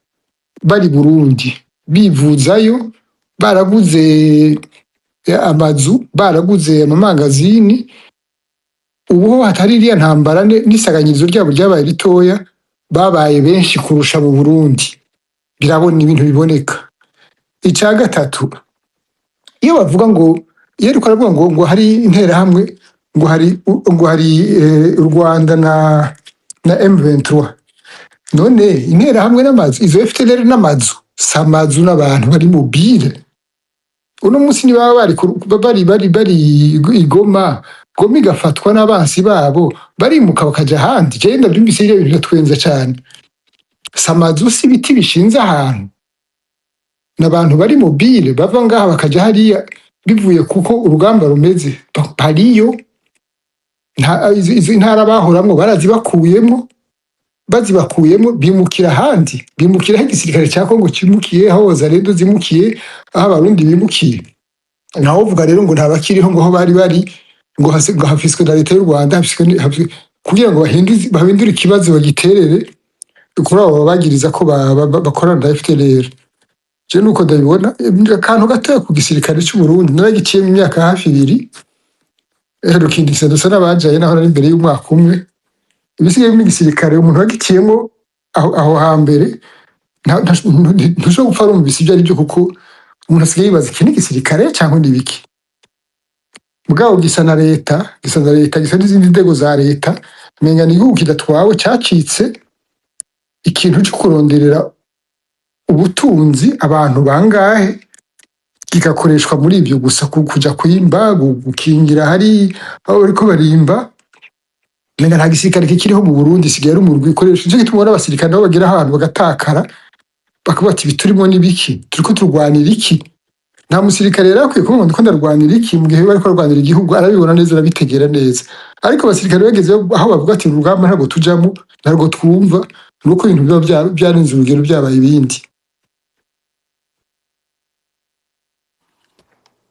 bari Burundi, bivuzayo, baraguze amazu, baraguze amamangazini. Ubu hatari iriya ntambara n'isaganyirizo ryabo ryabaye ritoya, babaye benshi kurusha mu Burundi. Birabona ibintu biboneka. Icya gatatu, iyo bavuga ngo ariko aravuga ngo hari interahamwe, ngo hari u Rwanda na M23, none interahamwe n'amazu, izo FDLR n'amazu, si amazu n'abantu bari mobile. uno munsi niba bari igoma goma igafatwa n'abansi babo barimuka bakaja ahandi je ndabyumvise ibyo bintu twenza cyane samazu si ibiti bishinze ahantu n'abantu bari mobile bava ngaha bakaja hariya bivuye kuko urugamba rumeze pariyo izi ntara bahoramwo bazibakuyemo bimukira ahandi bimukira igisirikare cya Kongo kimukiye aho Zalendo zimukiye aho abarundi bimukiye naho uvuga rero ngo ntabakiriho ngo aho bari ngo hafiswe na leta y'u Rwanda kugira ngo bahindure ikibazo bagiterere kuri abo bagiriza ko bakorana na FDLR je nuko ndabibona akantu gatoya ku gisirikare cy'u Burundi naragiciye mu myaka hafi 2 rukindikisa dusa n'abajaye naho imbere y'umwaka umwe ibisigaye mu gisirikare umuntu wagiciyemo aho hambere ntushobora gupfa rumvise ibyo ari byo kuko umuntu asigaye yibaza iki ni igisirikare cyangwa ni ibiki mugabo gisa na leta gisa n'izindi nzego za leta menga ni igihugu kidatwawe cyacitse ikintu cyo kuronderera ubutunzi abantu bangahe kigakoreshwa muri ibyo gusa kujya kwimba gukingira hari aho bariko barimba menga nta gisirikare kikiriho mu Burundi sigaye ari umurwi ikoresha icyo gituma n'abasirikare nabo bagira ahantu bagatakara bakavuga ati biturimo n'ibiki turiko turwanira iki nta musirikare rero akwiye kuvuga ngo ndarwanira iki mu gihe bariko barwanira igihugu arabibona neza arabitegera neza ariko abasirikare bageze aho bavuga ati urugamba ntabwo tujamo ntabwo twumva nuko ibintu biba byarenze urugero byabaye ibindi.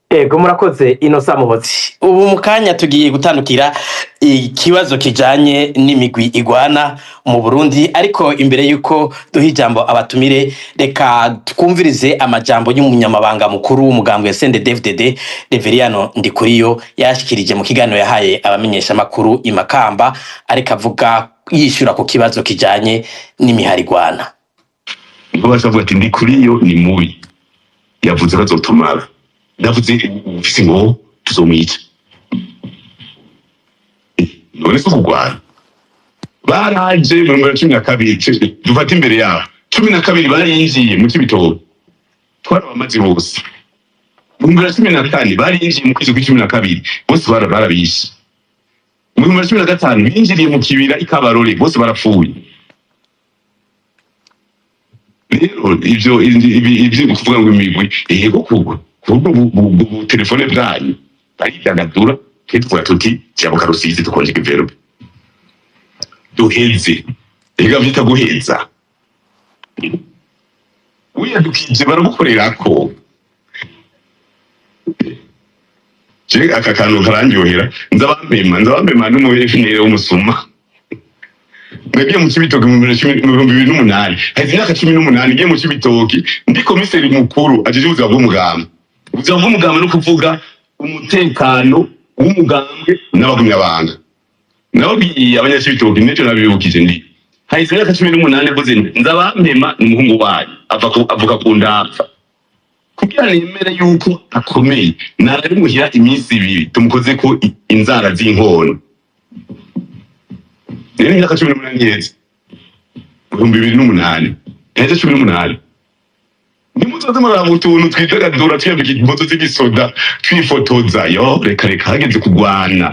Ego murakoze Innocent Muhozi. Ubu mu kanya tugiye gutandukira ikibazo kijanye n'imigwi igwana mu Burundi, ariko imbere yuko duha ijambo abatumire reka twumvirize amajambo y'umunyamabanga mukuru w'umugambwe CNDD-FDD Reveriyano Ndikuriyo yashikirije mu kiganiro yahaye abamenyesha makuru i Makamba, ariko avuga yishura ku kibazo kijanye n'imihari igwana. Ngo bazavuga ati Ndikuriyo ni mubi, yavuze bazotumara, ndavuze ufise ngo tuzomwica. None se kugwana baraje mu 12 dufata imbere yabo 12 barinjiye mu Cibitoke twarabamaze bose. Mu 12 barinjiye mu kwezi kwa 12 bose barabishe. Mu 15 binjiriye mu kibira ikabarore bose barapfuye. Rero ivyo kuvuga ngo imigwi yego kugwa kuko telefone bwanyu baridagadura kitwa tuti cyabo karusizi tukonje kivero duheze ega vyita guheza uya dukije baramukorerako je aka kantu karanyohera nzabambema n'umuhefine w'umusuma nagiye mu Cibitoke mu 2008 hazi imyaka 18 ngiye mu Cibitoke ndi komiseri mukuru ajeje ubuzima bw'umugambwe. Ubuzima bw'umugambwe no kuvuga umutekano w'umugambwe n'abagumyabanga. Nababwiye abanyacibitoke n'ejo nabibukije ndi hazi imyaka 18 mvuze nzabampema n'umuhungu wayo avuga ku ndapfa kugira nemere yuko akomeye nari muhira iminsi 2 tumukoze ko inzara z'inkono. Nene imyaka 18 yeze 2008 heze 18 nimutoze mara utuntu twidagadura twebwe imboto z'igisoda twifotoza yo reka hageze kugwana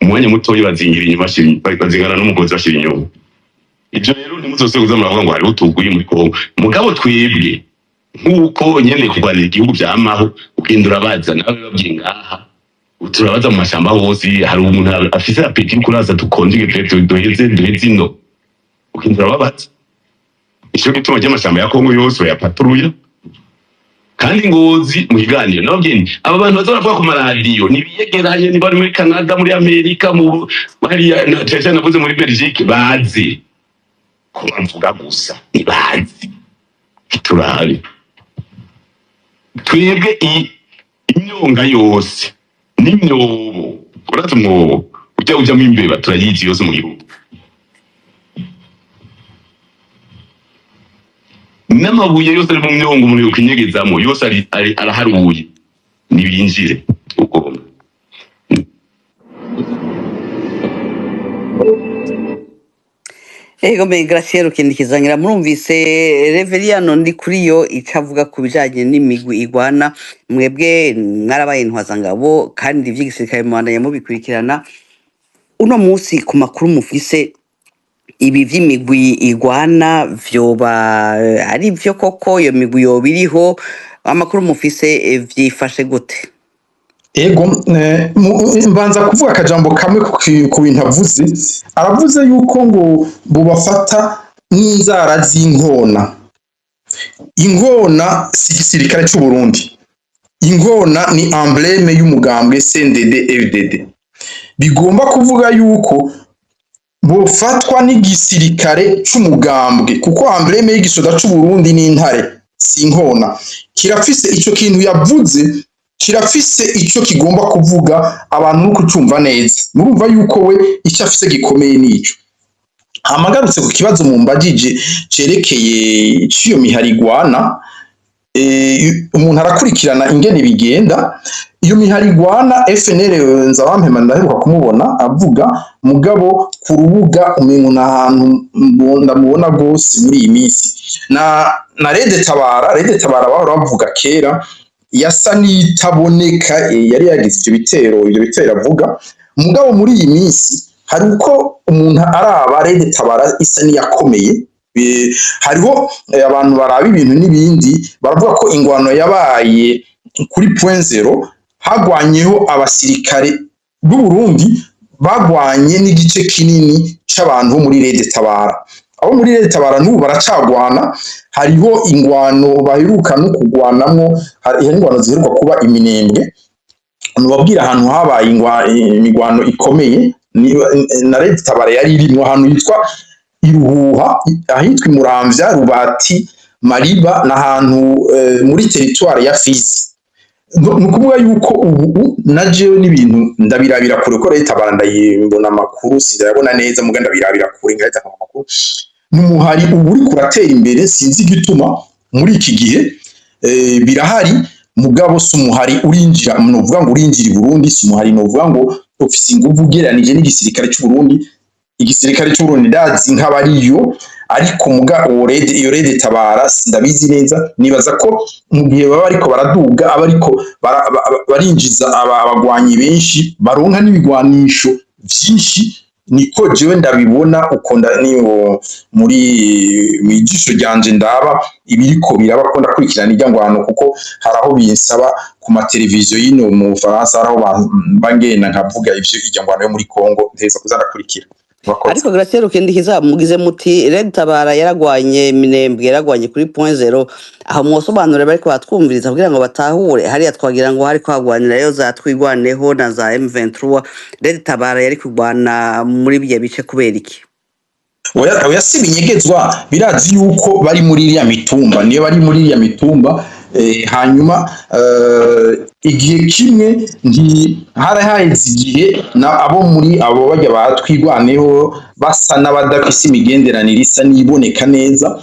umwanya muto bazingira inyuma bazingana n'umugozi bashira inyuma. Ibyo rero nimuzose kuza muravuga ngo hari utuguye muri Kongo mugabo twebwe nkuko nyene kugwanira igihugu byamaho ukindura baza nawe babwiye ngaha turabaza mu mashamba hose hari umuntu afise apeti kuraza tukonje gepete duheze ino ukindura babaza icyo gituma cy'amashamba ya Kongo yose ya patrouille kandi Ngozi mu kiganiro nababwiye aba bantu bazoravuga ku maradiyo nibiyegeranye ni bari muri Canada muri Amerika mu bari na cyane navuze muri Belgique bazi ko mvuga gusa nibazi turabe twebwe imyonga yose n'imyobo uretse umwobo ujyamo imbeba turayizi yose mu gihugu n'amabuye yose ari mu myongo muri ukinyegezamo yose araharuye nibinjire uko Ego me Graciela ukindikizangira murumvise Reveriyano ndi kuri yo icavuga ku bijanye n'imigwi igwana mwebwe mwarabaye intwazangabo kandi ivy'igisirikare mu Rwanda mubikurikirana uno musi ku makuru mufise ibi vy'imigwi igwana vyoba ari vyo koko iyo migwi yoba iriho amakuru mufise vyifashe gute? Ego mbanza kuvuga akajambo kamwe ku bintu avuze aravuze yuko ngo bubafata n'inzara z'inkona. Inkona si igisirikare cy'u Burundi, inkona ni embleme y'umugambwe CNDD FDD, bigomba kuvuga yuko bofatwa n'igisirikare c'umugambwe kuko embleme y'igisoda c'u Burundi ni intare si inkona. Kirafise ico kintu yavuze, kirafise ico kigomba kuvuga abantu nuko cumva neza, murumva yuko we icyo afise gikomeye nico. Hamagarutse ku kibazo mu mbagije cerekeye ciyo miharigwana, umuntu arakurikirana ingene bigenda. Iyo miharigwana FNL Nzabampema ndaheruka kumubona avuga mugabo ku rubuga umengo n'ahantu ndamubona gose muri iyi minsi na Rede Tabara bahora bavuga kera yasa n'itaboneka, yari yagize ibyo bitero avuga mugabo muri iyi minsi hari uko umuntu araba Rede Tabara isa n'iyakomeye. Hariho abantu baraba ibintu n'ibindi baravuga ko ingwano yabaye kuri point zero, hagwanyeho abasirikare b'u Burundi bagwanye n'igice kinini c'abantu bo muri Rede Tabara. Abo muri Rede Tabara n'ubu baracagwana, hariho ingwano baheruka no kugwanamwo, hari ingwano ziheruka kuba Iminembwe. Nubabwira ahantu habaye imigwano ikomeye na Rede Tabara yari irimwo ahantu hitwa Iruhuha, ahitwa Muramvya, Rubati, Mariba n'ahantu muri territoire ya Fizi. Nukuvuga yuko ubu najewe n'ibintu ndabirabira kure ko Rede Tabara ndayimbona amakuru sindabona neza muga ndabirabira kure ngahita ku makuru. Numuhari ubu uri kuratera imbere sinzi gituma muri iki gihe birahari mugabo sumuhari urinjira muvuga ngo urinjira i Burundi, sumuhari novuga ngo ofisi nguvu geranije n'igisirikare cy'u Burundi. Igisirikare cy'u Burundi ndazi nk'abariyo ariko iyo Rede Tabara sindabizi neza, nibaza ko mu gihe baba ariko baraduga abariko barinjiza abagwanyi benshi baronka n'ibigwanisho vyinshi, niko jewe ndabibona uko niyo muri mijisho ryanje ndaba ibiriko biraba ko ndakurikirana iryangwano kuko haraho binsaba ku mateleviziyo yino mu Faransa, haraho bangenda nkavuga ivyo iryangwano yo muri Kongo nteza kuzanakurikira. Ariko Graciela ukindikiza mugize muti Rede Tabara yaragwanye Minembwe, yaragwanye kuri point zero, aho mwosobanura bariko batwumviriza kugira ngo batahure hariya twagira ngo hari kwagwanira yo za twigwaneho na za M23, Rede Tabara yari kugwana muri bye bice kubera iki? Oya si binyegezwa, birazi yuko bari muri iriya mitumba, niyo bari muri iriya mitumba. Hanyuma igihe kimwe hari haheze igihe abo muri abo bajya batwigwaneho basa n'abadafise imigenderanire isa n'iboneka neza,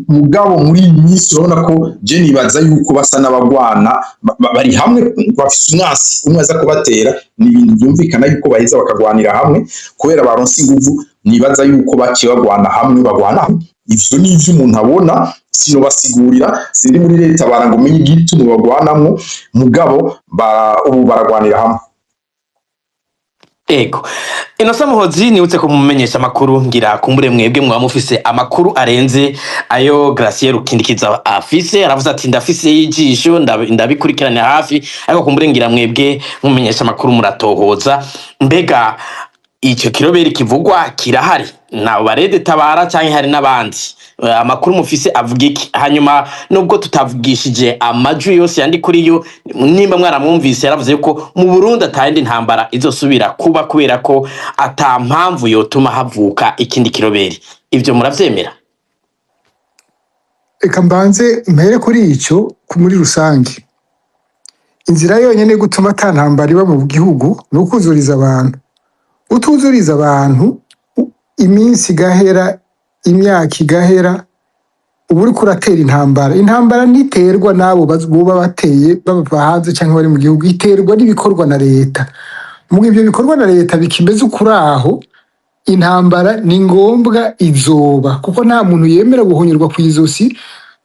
mugabo muri iyi minsi urabona ko je nibaza yuko basa n'abagwana bari hamwe, bafise umwasi umwe aza kubatera, ni ibintu byumvikana yuko baheza bakagwanira hamwe kubera baronse inguvu. Nibaza yuko baciye bagwana hamwe. Ivyo ni ivyo umuntu abona, sinobasigurira, sindi muri Rede Tabara ngo menye igituma bagwanamwo, mugabo ubu baragwanira hamwe. Ego Innocent Muhozi niutse kumumenyesha amakuru ngira kumbure mwebwe mwa mufise amakuru arenze ayo Graciela ukindikiza afise. Aravuze ati ndafise y'ijisho ndabikurikirana hafi, ariko kumbure ngira mwebwe mumenyesha amakuru muratohoza. Mbega icyo kiroberi kivugwa kirahari na Rede Tabara cyangwa hari n'abandi? Amakuru mufise avuga iki? Hanyuma nubwo tutavugishije amajwi yose yandi kuri yo, nimba mwaramwumvise yaravuze ko mu Burundi atayindi ntambara izosubira kuba kubera ko ata mpamvu yotuma havuka ikindi kiroberi. Ivyo muravyemera? Eka mbanze mpere kuri ico muri rusange. Inzira yonyene gutuma ata ntambara iba mu gihugu no kuzuriza abantu. Utuzuriza abantu iminsi gahera, imyaka igahera, ubu uri kuratera intambara ntiterwa n'abo boba bateye baba hanze cyangwa bari mu gihugu, iterwa n'ibikorwa na leta. Mu ibyo bikorwa na leta bikimeze ukuri aho intambara ni ngombwa izoba kuko nta muntu yemera guhonyerwa ku izosi,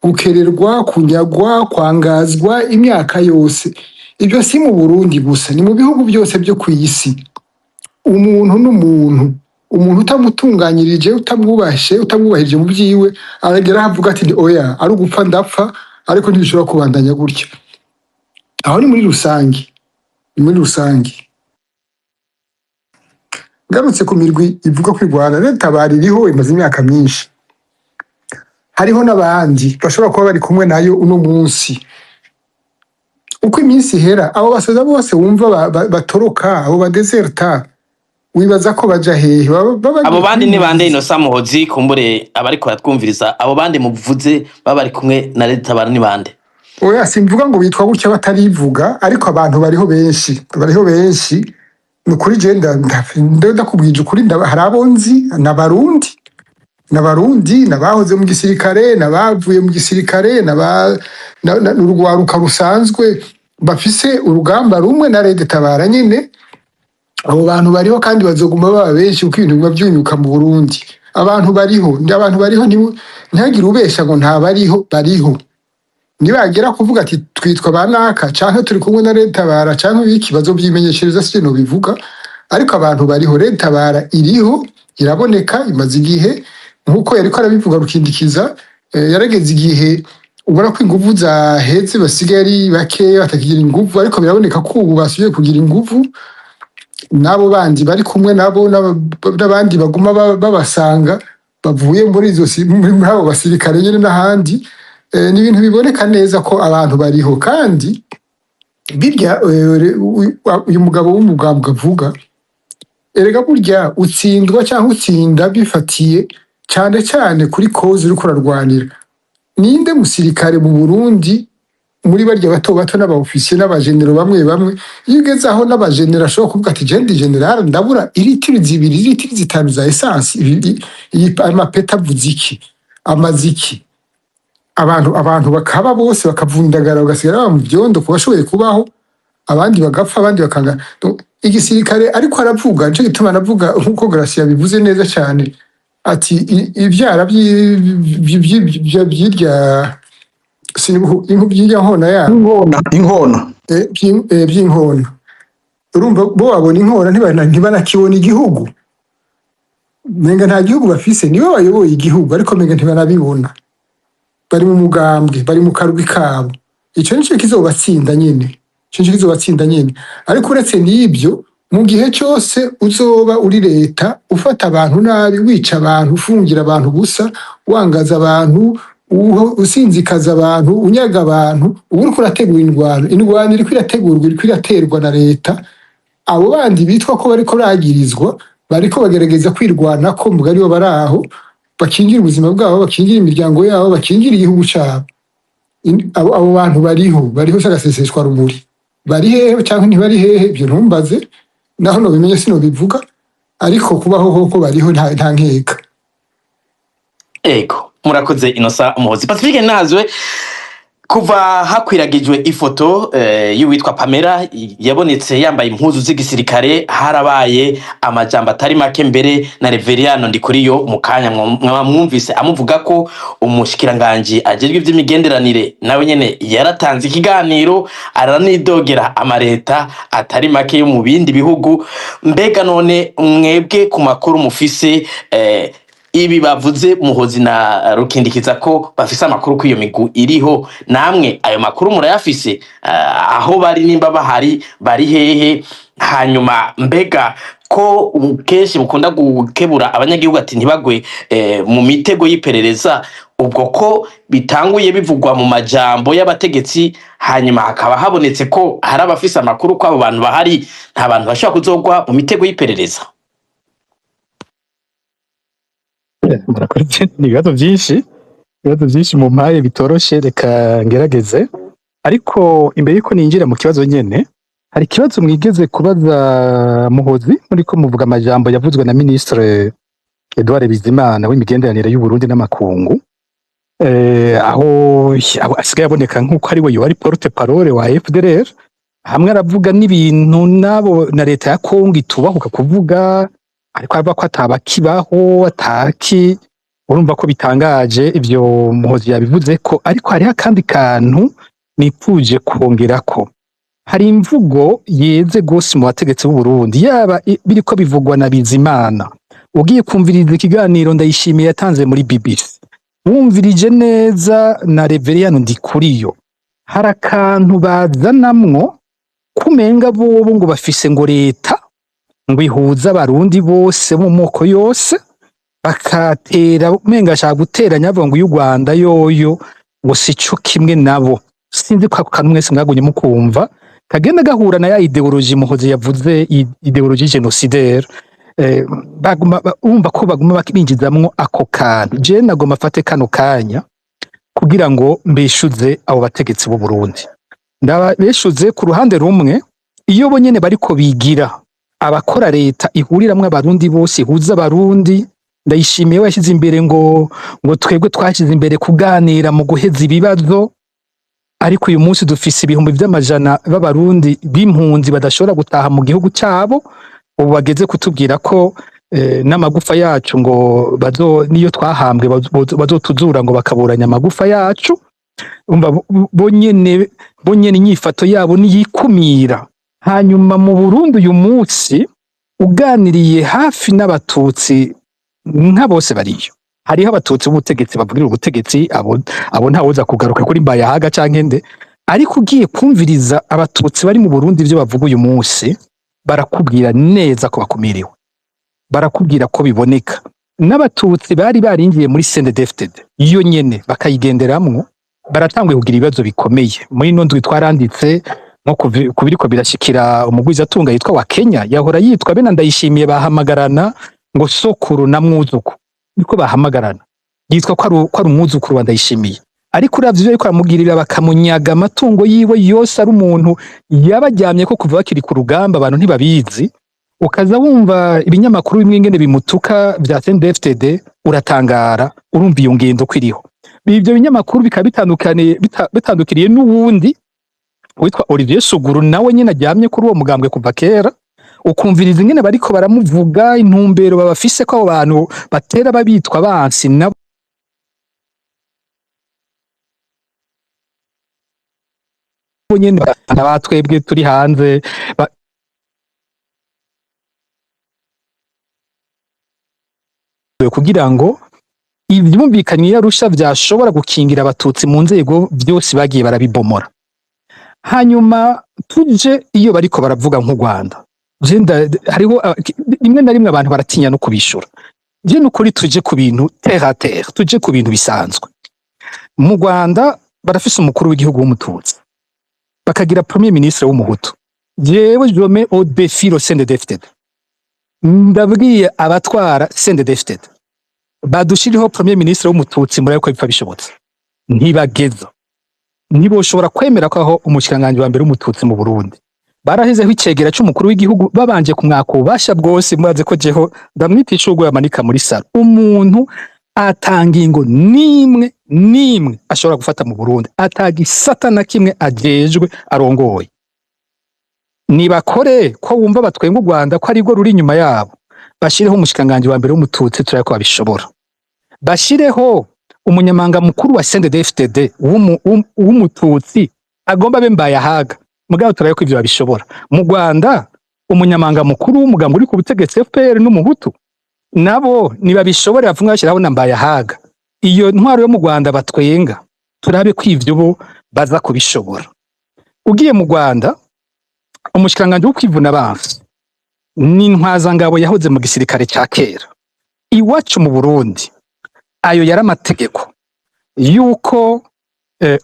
gukererwa, kunyagwa, kwangazwa imyaka yose. Ibyo si mu Burundi gusa, ni mu bihugu byose byo ku isi. Umuntu n'umuntu, umuntu utamutunganyirije, utamwubahirije mu byiwe, aragera avuga ati oya, ari ugupfa ndapfa, ariko ntibishobora kubandanya gutya. Aho ni muri rusange, ni muri rusange. Ngarutse ku mirwi ivuga ko Rwanda leta baririho imaze imyaka myinshi. Hariho n'abandi bashobora kuba bari kumwe nayo uno munsi. Uko iminsi ihera, abo basoza bose wumva batoroka, abo badeserta, wibaza ko baja hehe? Abo bandi ni bande Innocent Muhozi kumbure abari kuratwumviriza, abo bandi muvuze bari kumwe na leta bara ni bande? Oya simvuga ngo bitwa gutya batarivuga, ariko abantu bariho benshi. Nukuri je ndakubwije ukuri, hari abo nzi n'abarundi nabahoze mu gisirikare, nabavuye mu gisirikare, n'urwaruka rusanzwe bafise urugamba rumwe na Red Tabara nyene. Abo bantu bariho kandi bazoguma baba benshi uko ibintu biba byunyuka mu Burundi. Abantu bariho ntihagire ubesha ngo nta bariho. Nibagera kuvuga ati twitwa banaka canke turi kumwe na Red Tabara canke ikibazo by'imenyeshereza se no bivuga, ariko abantu bariho. Red Tabara iriho, iraboneka, imaze igihe nkuko yariko arabivuga Rukindikiza, yarageze igihe ubona ko inguvu zaheze, basigaye ari bake batakigira inguvu, ariko biraboneka ko ubu basubiye kugira inguvu. Nabo bandi bari kumwe nabo n'abandi baguma babasanga bavuye muri abo basirikare nyine n'ahandi. Ni ibintu biboneka neza ko abantu bariho, kandi birya uyu mugabo w'umugambwe avuga, erega burya utsindwa cyangwa utsinda bifatiye cyane cyane kuri koze uriko urarwanira. Ninde musirikare mu Burundi muri barya bato n'abaofisiye n'abajenero bamwe, iyo ugeze aho n'abajenero ashobora kuvuga ati je ndi general ndabura iritiri 2 iritiri 5 za essence, iyi amapeta avuze iki, amaziki, abantu bakaba bose bakavundagara bagasigara mu byondo kubashoboye kubaho, abandi bagapfa, abandi bakanga. Igisirikare ariko aravuga, nje gituma navuga nkuko Gracia bivuze neza cyane ati ibyara by'irya by'irya nkona ya inkono by'inkona. Urumva bo babona inkona ntibanakibona igihugu, menga nta gihugu bafise, nibo bayoboye igihugu ariko menga ntibanabibona, bari mu mugambwe, bari mu karubi kabo. Ico nico kizobatsinda nyene, ariko uretse n'ibyo, mu gihe cyose uzoba uri leta ufata abantu nabi, wica abantu, ufungira abantu busa, wangaza abantu, usinzikaza abantu, unyaga abantu, ubu uriko urategura indwano iriko irategurwa, iriko iraterwa na leta. Abo bandi bitwa ko bariko bagirizwa, bariko bagerageza kwirwanako, mbwa aribo bari aho bakingira ubuzima bwabo, bakingira imiryango yabo, bakingira igihugu cyabo. Abo bantu bariho sagaseseshwa rumuri. Bari hehe cyangwa ntibari hehe, ibyo ntumbaze, naho no bimenye sino bivuga, ariko kubaho koko bariho nta nkeka. Ego murakoze Innocent Muhozi. Pacifique nazwe kuva hakwiragijwe ifoto y'uwitwa Pamela yabonetse yambaye impuzu z'igisirikare, harabaye amajambo atari make, mbere na Reveriyano Ndikuriyo mukanya mwumvise amuvuga ko umushikiranganje ajejwe iby'imigenderanire nawe nyene yaratanze ikiganiro aranidogera amareta atari make yo mu bindi bihugu. Mbega none mwebwe ku makuru mufise, ibi bavuze Muhozi na Rukindikiza ko bafise amakuru ko iyo migu iriho, namwe ayo makuru murayafise? Aho bari nimba bahari bari hehe? Hanyuma mbega ko kenshi mukunda gukebura abanyagihugu ati ntibagwe mu mitego y'iperereza, ubwo ko bitanguye bivugwa mu majambo y'abategetsi, hanyuma hakaba habonetse ko hari abafise amakuru ko abo bantu bahari, nta bantu bashobora kuzogwa mu mitego y'iperereza? Ni ibibazo byinshi mu mpaye bitoroshe, reka ngerageze. Ariko imbere yuko ninjira mu kibazo nyene, hari ikibazo mwigeze kubaza Muhozi muri ko muvuga amajambo yavuzwe na Ministre Edouard Bizimana w'imigenderanire y'u Burundi n'amakungu, aho asigaye aboneka nk'uko ari we yari porte parole wa FDLR, hamwe aravuga n'ibintu nabo na leta ya Kongo itubahuka kuvuga, ariko ava ko atabakibaho ataki, urumva ko bitangaje ivyo Muhozi yabivuze ko, ariko hariho akandi kantu nipfuje kongerako. Hari imvugo yeze gose mu bategetsi b'u Burundi, yaba biriko bivugwa na Bizimana. Ugiye kumviriza ikiganiro Ndayishimiye yatanze muri BBC, wumvirije neza na Reveriyano Ndikuriyo, hari akantu bazanamwo kumenga bobo ngo bafise ngo leta ngo ihuza abarundi bose mu moko yose, bakatera umenga ashaka guteranya avuga ngo y'u Rwanda yoyo ngo sico kimwe nabo. Sinzi ko ako kantu mwese mwagunye mukumva kagenda gahura na ya ideologie Muhozi yavuze, ideologie génocidaire. Urumva ko baguma binjizamwo ako kantu. Je nagoma afate kano kanya kugira ngo mbeshuze abo bategetsi b'u Burundi. Ndabeshuze ku ruhande rumwe, iyo bo nyene bariko bigira abakora leta ihuriramwo abarundi bose, ihuza abarundi. Ndayishimiye yashyize imbere ngo twebwe twashyize imbere kuganira mu guheza ibibazo, ariko uyu munsi dufise ibihumbi vy'amajana b'abarundi b'impunzi badashobora gutaha mu gihugu cyabo. Ubu bageze kutubwira ko n'amagufa yacu ngo niyo twahambwe bazotuzura ngo bakaburanya amagufa yacu. Bonyene inyifato yabo niyikumira. Hanyuma mu Burundi uyu munsi uganiriye hafi n'abatutsi nka bose bariyo. Hariho abatutsi b'ubutegetsi bavugira ubutegetsi, abo ntawoza kugaruka kuri Mbayahaga canke nde, ariko ugiye kumviriza abatutsi bari mu Burundi ivyo bavuga uyu munsi, barakubwira neza ko bakumiriwe, barakubwira ko biboneka. N'abatutsi bari barinjiye muri CNDD-FDD iyo nyene bakayigenderamwo, baratanguye kugira ibibazo bikomeye. Muri ino ndwi twaranditse nko kubiriko birashikira umugwizatunga yitwa wa Kenya, yahora yitwa bena Ndayishimiye, bahamagarana ngo sokuru na mwuzuku, niko bahamagarana, yitwa ko ari umwuzukuru wa Ndayishimiye. Ariko uravye ivyo ariko aramugirira, bakamunyaga amatungo yiwe yose, ari umuntu yabaryamye ko kuva bakiri ku rugamba, abantu ntibabizi. Ukaza wumva ibinyamakuru bimwe ngene bimutuka vya CNDD-FDD, uratangara, urumva iyo ngendo ko iriho. Ivyo binyamakuru bikaba bitandukiriye n'uwundi witwa Olivier Suguru, nawe nyene aryamye kuri uwo mugambwe kuva kera. Ukumviriza ingene bariko baramuvuga, intumbero babafise ko abo bantu batera babitwa bansi nabo nyene batwebwe turi hanze kugira ngo ivyumvikanye yarusha vyashobora gukingira abatutsi mu nzego byose bagiye barabibomora. Hanyuma tuje iyo bariko baravuga nk'u Rwanda, hariho rimwe na rimwe abantu baratinya no kubishura. Je nukuri tuje ku bintu terre à terre, tuje ku bintu bisanzwe. Mu Rwanda barafise umukuru w'igihugu w'umututsi, bakagira premier ministre w'umuhutu. Jewe je mets au défi le CNDD-FDD. Ndabwiye abatwara CNDD-FDD badushiriho premier ministre w'umututsi, muri ko bipfa bishobotse ntibageza, ntiboshobora kwemera ko aho umushikanganje wa mbere w'umututsi mu Burundi barahezeho icegera c'umukuru w'igihugu, babanje kumwaka ububasha bwose. Mwaze ko jeho ndamwitisha urwo yamanika muri salo, umuntu atanga ingo nimwe ashobora gufata mu Burundi, atagisata na kimwe ajejwe arongoye. Nibakore ko wumva batwenga u Rwanda ko ari rwo ruri inyuma yabo, bashireho umushikanganje wa mbere w'umututsi, turako babishobora. Bashireho umunyamanga mukuru wa CNDD-FDD w'umututsi, agomba be Mbayahaga, mugabo turako ivyo babishobora. Mu Rwanda umunyamanga mukuru w'umugambi uri ku butegetsi FPR n'umuhutu, nabo nibabishobora, bavunga bashiraho na Mbayahaga. Iyo ntwaro yo mu Rwanda batwenga, turabe ko ivyo bo baza kubishobora. Ugiye mu Rwanda, umushikanganje wo kwivuna abansi ni ntwazangabo yahoze mu gisirikare cya kera. Iwacu mu Burundi ayo yari amategeko yuko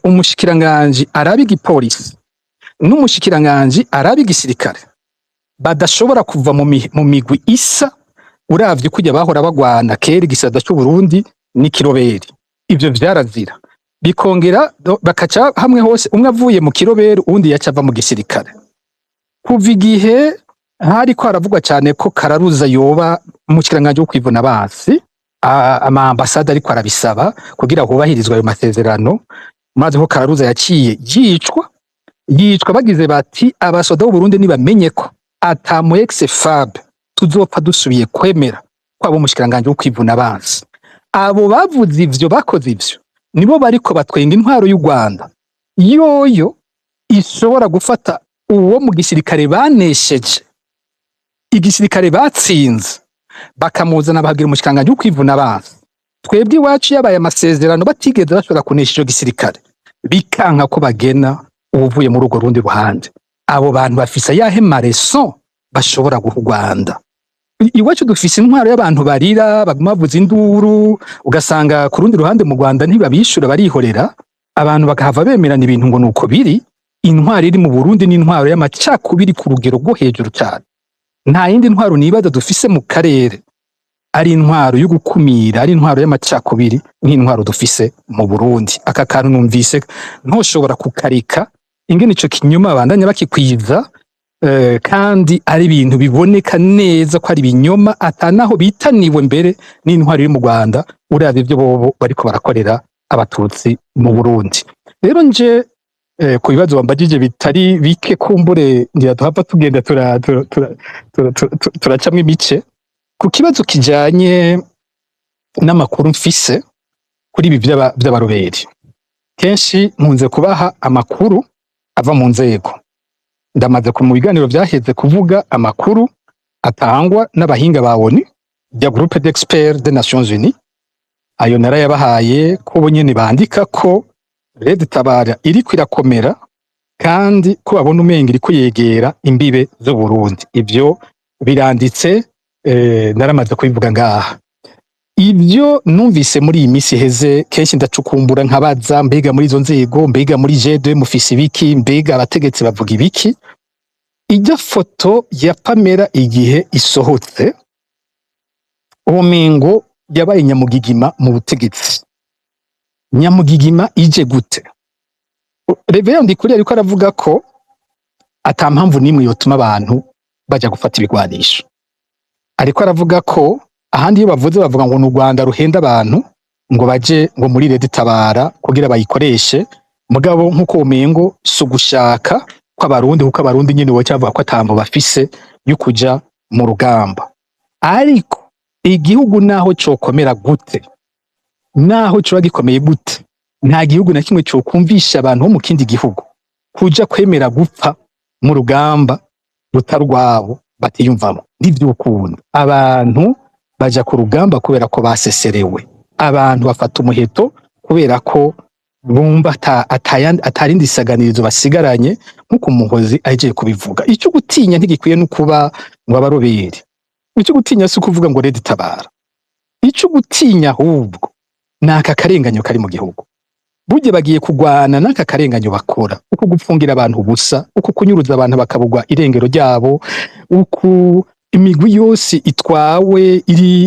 umushikiranganje araba igipolisi n'umushikiranganje araba igisirikare badashobora kuva mu migwi isa. Uravye kujya bahora bagwana kera igisada cy'u Burundi ni kiroberi, ivyo vyarazira, bikongera bakaca hamwe hose, umwe avuye mu kiroberi undi yacava mu gisirikare. Kuva igihe hariko haravugwa cyane ko Kararuza yoba umushikiranganje wo kwivuna abansi, ama ambassade ariko arabisaba kugira hubahirizwe ayo masezerano, maze ko Kararuza yaciye yicwa bagize bati abasoda b'u Burundi nibamenye ko ata mu ex-FAB tuzopfa dusubiye kwemera kwabo mushikiranganje wo kwivuna abansi. Abo bavuze ivyo bakoze ivyo nibo bariko batwenga intwaro y'u Rwanda yoyo ishobora gufata uwo mu gisirikare banesheje, igisirikare batsinze, bakamuzana bahagira umushikiranganje wo kwivuna abansi. Twebwe iwacu yabaye amasezerano batigeze bashobora kunesha ico gisirikare, bikanka ko bagena ubuvuye muri urwo rundi ruhande. Abo bantu bafise yahe mareson bashobora guha u Rwanda. Iwacu dufise intwaro y'abantu barira baguma bavuza induru, ugasanga ku rundi ruhande mu Rwanda ntibabishura barihorera, abantu bakahava bemerana ibintu ngo nuko biri. Intwaro iri mu Burundi ni intwaro y'amacakubiri ku rugero rwo hejuru cyane. Nta yindi ntwaro nibaza dufise mu karere ari intwaro yo gukumira, ari intwaro y'amacakubiri nk'intwaro dufise mu Burundi. Aka kantu numvise ntoshobora kukarika, ingene ico kinyoma bandanya bakikwiza, kandi ari ibintu biboneka neza ko ari binyoma atanaho bitaniwe mbere n'intwaro iri mu Rwanda uravye ivyo bobo bariko barakorera abatutsi mu Burundi. Rero nje ku bibazo bambagije bitari bike kumbure ndiyaduhava tugenda turacamwe imice. Ku kibazo kijanye n'amakuru mfise kuri ibi vy'abaroberi, kenshi nkunze kubaha amakuru ava mu nzego. Ndamaze mu biganiro vyaheze kuvuga amakuru atangwa n'abahinga ba ONU ya Groupe d'Experts des Nations Unies. Ayo narayabahaye ko bo nyene bandika ko Red Tabara iriko irakomera kandi ko babona umenga iriko yegera imbibe zo Burundi. Ivyo biranditse, naramaze kubivuga ngaha. Ivyo numvise muri iyi misi heze kenshi ndacukumbura nkabaza mbega muri izo nzego, mbega muri G2 mufise ibiki, mbega abategetsi bavuga ibiki. Ijya foto ya Pamela igihe isohotse umengo yabaye nyamugigima mu butegetsi. Nyamugigima ije gute? Reverend Ndikuri ariko aravuga ko ata mpamvu nimwe yotuma abantu baja gufata ibigwanisho. Ariko aravuga ko ahandi iyo bavuze bavuga ngo n'u Rwanda ruhenda abantu ngo baje ngo muri Red Tabara kugira bayikoreshe, mugabo nkuko umengo sugushaka kwa Barundi, kuko Abarundi nyene bo cyavuga ko atambo bafise yo kuja mu rugamba. Ariko igihugu naho cokomera gute, naho coba gikomeye gute, nta gihugu na kimwe cokumvisha abantu bo mu kindi gihugu kuja kwemera gupfa mu rugamba rutarwabo batiyumvamo. Ndivyukunda abantu baja ku rugamba kubera ko baseserewe, abantu bafata umuheto kubera ko bumva atarindi saganirizo basigaranye, nkuko umuhozi agiye kubivuga. Icyo gutinya ntigikwiye no kuba ngo abaroberi, icyo gutinya si kuvuga ngo Red Tabara, icyo gutinya ahubwo naka karenganyo kari mu gihugu. Burya bagiye kugwana naka karenganyo bakora, uko gupfungira abantu ubusa, uko kunyuruza abantu bakabugwa irengero ryabo, uko imigwi yose itwawe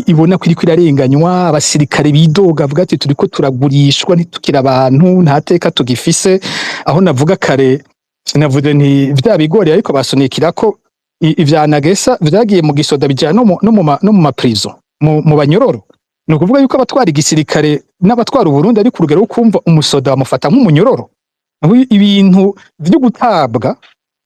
ibona ko iriko irarenganywa, abasirikare bidoga avuga ati turiko turagurishwa ntitukira abantu, nta teka tugifise. Aho navuga kare sinavuze nti vya bigori ariko basunikira ko ivya Nagesa vyagiye mu gisoda bijana no mu maprison mu banyororo. Ni ukuvuga yuko abatwara igisirikare n'abatwara Uburundi ari ku rugero rwo kumva umusoda bamufata nk'umunyororo. Ibintu vyo gutabwa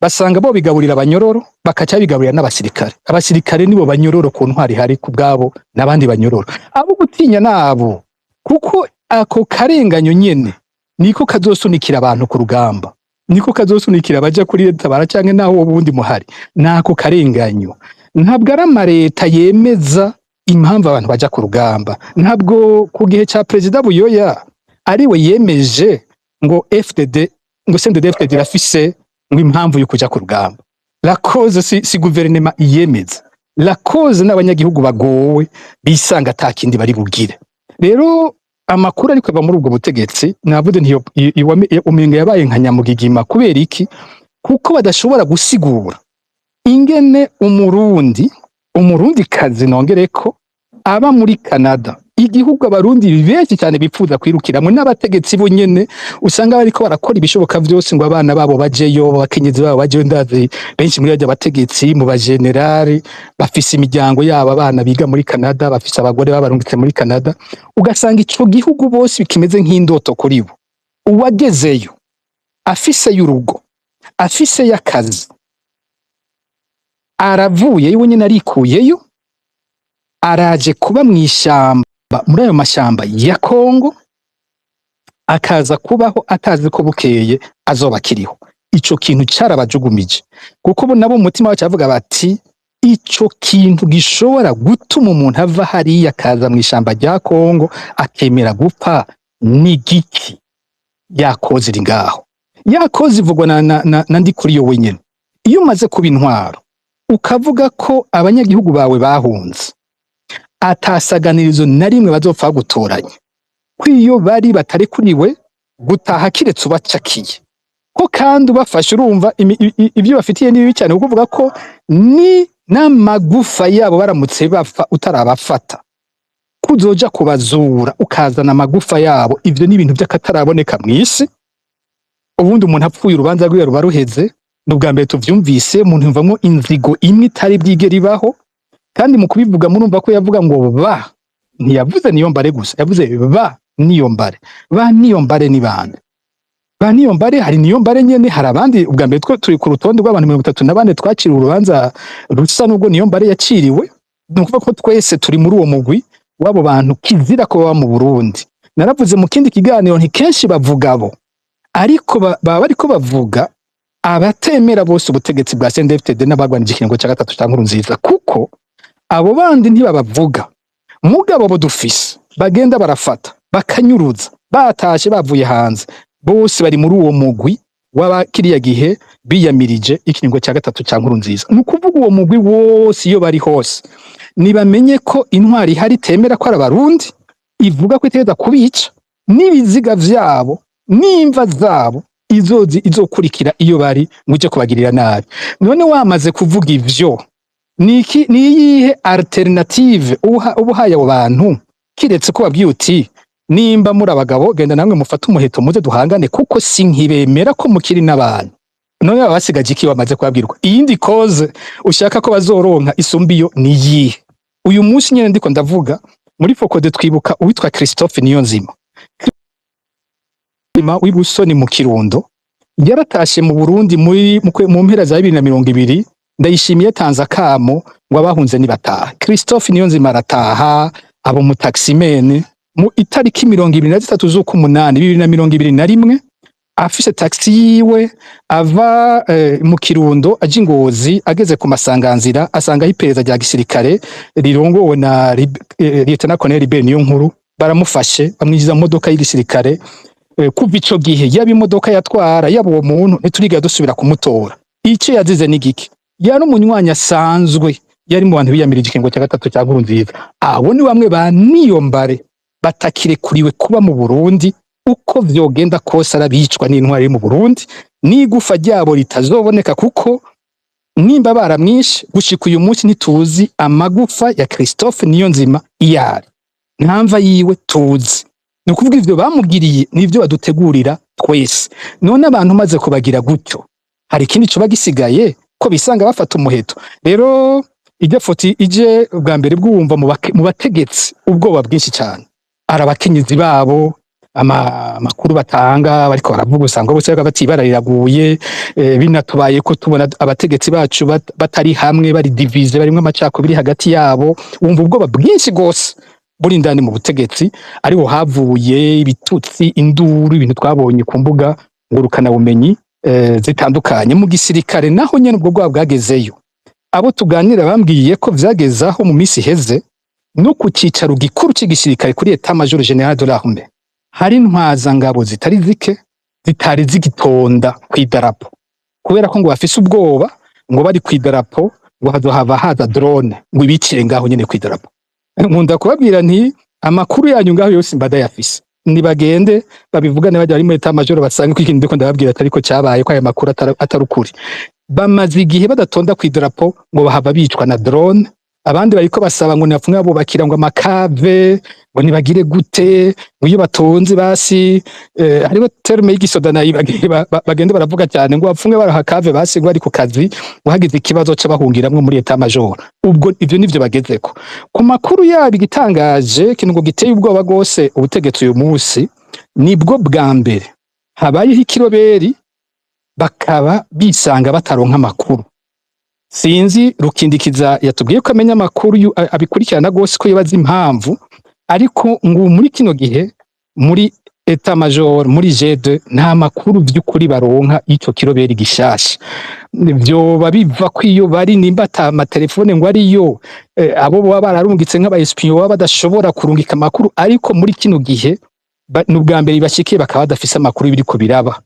basanga bo bigaburira abanyororo bakaca bigaburira n'abasirikare. Abasirikare nibo banyororo ku ntwari hari ku bwabo n'abandi banyororo. Abo gutinya nabo kuko ako karenganyo nyene niko kazosunikira abantu ku rugamba, niko kazosunikira baja kuri Red Tabara canke naho ubundi muhari. Nako karenganyo ntabwo ari amareta yemeza impamvu abantu baja ku rugamba. Ntabwo ku gihe ca President Buyoya ariwe yemeje ngo FDD ngo CNDD-FDD irafise ngo impamvu yo kuja ku rugamba. La cause si guverinema iyemeza, la cause n'abanyagihugu bagowe bisanga atakindi bari bugire. Rero amakuru ariko ava muri ubwo butegetsi navuze nti umenga yabaye nka nyamugigima. Kubera iki? Kuko badashobora gusigura ingene umurundi kazi nongereko aba muri Canada, igihugu abarundi benshi cyane bipfuza kwirukiramwe, n'abategetsi bo nyene usanga bariko barakora ibishoboka vyose ngo abana babo bajeyo, abakenyezi babo bajeyo. Ndazi benshi muri abategetsi mu bagenerali bafise imiryango yabo, abana biga muri Canada, bafise abagore babarungitse muri Canada. Ugasanga ico gihugu bose bikimeze nk'indoto kuri bo. Uwagezeyo afise y'urugo, afise y'akazi, aravuye iwe nyine arikuyeyo araje kuba mu ishyamba muri ayo mashyamba ya Kongo akaza kubaho atazi ko bukeye azoba akiriho. Ico kintu carabajugumije kuko bo nabo mu mutima wacu bavuga bati ico kintu gishobora gutuma umuntu ava hariya akaza mu ishyamba rya Kongo akemera gupfa ni giki. Yakoze iri ngaho, yakoze ivugwa na ndi kuri yo wenyene. Iyo umaze kuba intwaro ukavuga ko abanyagihugu bawe bahunze atasaganirizo na rimwe bazopfa gutoranya ko iyo bari batarekuriwe gutaha kiretse ubacakiye ko kandi ubafashe urumva ibyo bafitiye ni bibi cyane kuko uvuga ko ni n'amagufa yabo baramutse bapfa utarabafata kuzoja kubazura ukazana amagufa yabo. Ivyo ni ibintu by'akataraboneka mw'isi. Ubundi umuntu apfuye urubanza rwiwe ruba ruheze, n'ubwa mbere tuvyumvise umuntu yumvamwo inzigo imwe itari bwigere ibaho, kandi mu kubivuga murumva ko yavuga ngo ba, ntiyavuze Niyombare gusa, yavuze ba Niyombare. Ba Niyombare ni bande? Ba Niyombare hari Niyombare nyene, hari abandi. Ubwa mbere turi ku rutonde rw'abantu 34 twaciriwe urubanza rusa n'ubwo Niyombare yaciriwe. Ni ukuvuga ko twese turi muri uwo mugwi wabo bantu kizira ko baba mu Burundi. Naravuze mu kindi kiganiro nti kenshi bavuga bo, ariko baba bariko bavuga abatemera bose ubutegetsi bwa CNDD-FDD n'abagwanije ikiringo cya gatatu cya Nkurunziza, kuko abo bandi ntibabavuga. Mugabo bo dufise bagenda barafata bakanyuruza batashe bavuye hanze, bose bari muri uwo mugwi w'abakiriya gihe biyamirije ikiringo cya gatatu cya Nkurunziza. Ni ukuvuga uwo mugwi wose iyo bari hose nibamenye ko intwari hari temera ko arabarundi, ivuga ko itegeza kubica n'ibiziga vyabo n'imva zabo izokurikira iyo bari muje kubagirira nabi. None wamaze kuvuga ivyo niki niyihe alternative ubuhaye abo bantu kiretse ko babwiye uti nimba muri abagabo genda namwe mufata umuheto muze duhangane kuko sinkibemera ko mukiri n'abantu. None abasigaje iki bamaze kubabwirwa iyindi cause ushaka ko bazoronka isumbiyo ni yihe? Uyu munsi nyene ndiko ndavuga muri Focode twibuka uwitwa Christophe Niyonzima w'Ibusoni mu Kirundo, yaratashe mu Burundi mu mpera za 2020. Ndayishimiye tanza kamo ngo abahunze nibataha. Christophe Niyonzima arataha abo mu taximene mu itariki 23 z'ukumunani 2021 afise taxi yiwe ava mu Kirundo aje Ngozi. Ageze ku masanganzira asanga iperereza rya gisirikare rirongowe na Lieutenant Colonel Libert Niyonkuru baramufashe bamwijiza mu modoka y'igisirikare. Kuva ico gihe yaba imodoka yatwara yaba uwo muntu ntituriga dusubira kumutora. Ico yazize ni giki? Yari umunywanyi asanzwe, yari mu bantu biyamirije ikiringo cya gatatu cya Nkurunziza. Abo ni bamwe ba Niyombare batakirekuriwe kuba mu Burundi, uko vyogenda kose arabicwa n'intwari mu Burundi, n'igufa ryabo litazoboneka kuko nimba baramwishe gushika uyu munsi ntituzi amagufa ya Christophe Niyonzima iyari ntamva yiwe tuzi. Ni ukuvuga ivyo bamugiriye n'ivyo badutegurira twese. None abantu maze kubagira gutyo hari ikindi cyo bagisigaye ko bisanga bafata umuheto. Rero ijya foti ije bwa mbere bwumva mu bategetsi ubwoba bwinshi cyane. Arabakenyezi babo amakuru batanga bariko baravuga usanga bose batibarariraguye. Binatubaye ko tubona abategetsi bacu batari hamwe, bari divise, barimwe amacakubiri hagati yabo. Wumva ubwoba bwinshi gose buri ndani mu butegetsi, ariho havuye ibitutsi, induru, ibintu twabonye ku mbuga ngurukana bumenyi zitandukanye. Mu gisirikare naho nyene ubwo bwa bwagezeyo. Abo tuganira bambwiye ko vyagezaho mu misi heze no ku cicaro gikuru cy'igisirikare kuri Etat Major General de l'Armée hari intwaza ngabo zitari zike zitari zigitonda kw'idarapo, kubera ko ngo bafise ubwoba ngo bari kw'idarapo ngo hazohava haza drone ngo ibicire ngaho nyene kw'idarapo. Nkunda kubabwira nti amakuru yanyu ngaho yose mbadayafise, nibagende babivugane bajya muri Etat Major basange ko ikintu ndiko ndababwira atari ko cyabaye, ko aya makuru atarukuri. Bamaze igihe badatonda kw'idarapo ngo bahava bicwa na drone. Abandi bariko basaba ngo nafumwe abo bakira ngo amakave ngo nibagire gute ngo iyo batonze basi hariho terme y'igisoda nayo bagende baravuga cyane ngo bapfumwe barahakave basi ngo ari ku kazi uhagize ikibazo c'abahungiramwe muri Etat Major. Ubwo ivyo nivyo bagezeko ku makuru yabo. Igitangaje kintu ngo giteye ubwoba gose ubutegetsi uyu munsi nibwo bwa mbere habayeho ikiroberi bakaba bisanga bataronka amakuru. sinzi Rukindikiza yatubwiye ko amenya amakuru abikurikirana gose ko yibaza impamvu, ariko ngo muri kino gihe muri Eta Major muri G2 nta makuru by'ukuri baronka ico kiroberi gishasha. Vyoba biva ko iyo bari nimba ata amatelefone ngo ariyo abo baba bararungitse nk'aba espion baba badashobora kurungika amakuru, ariko muri kino gihe n'ubwa mbere bashikiye bakaba badafise amakuru biriko biraba.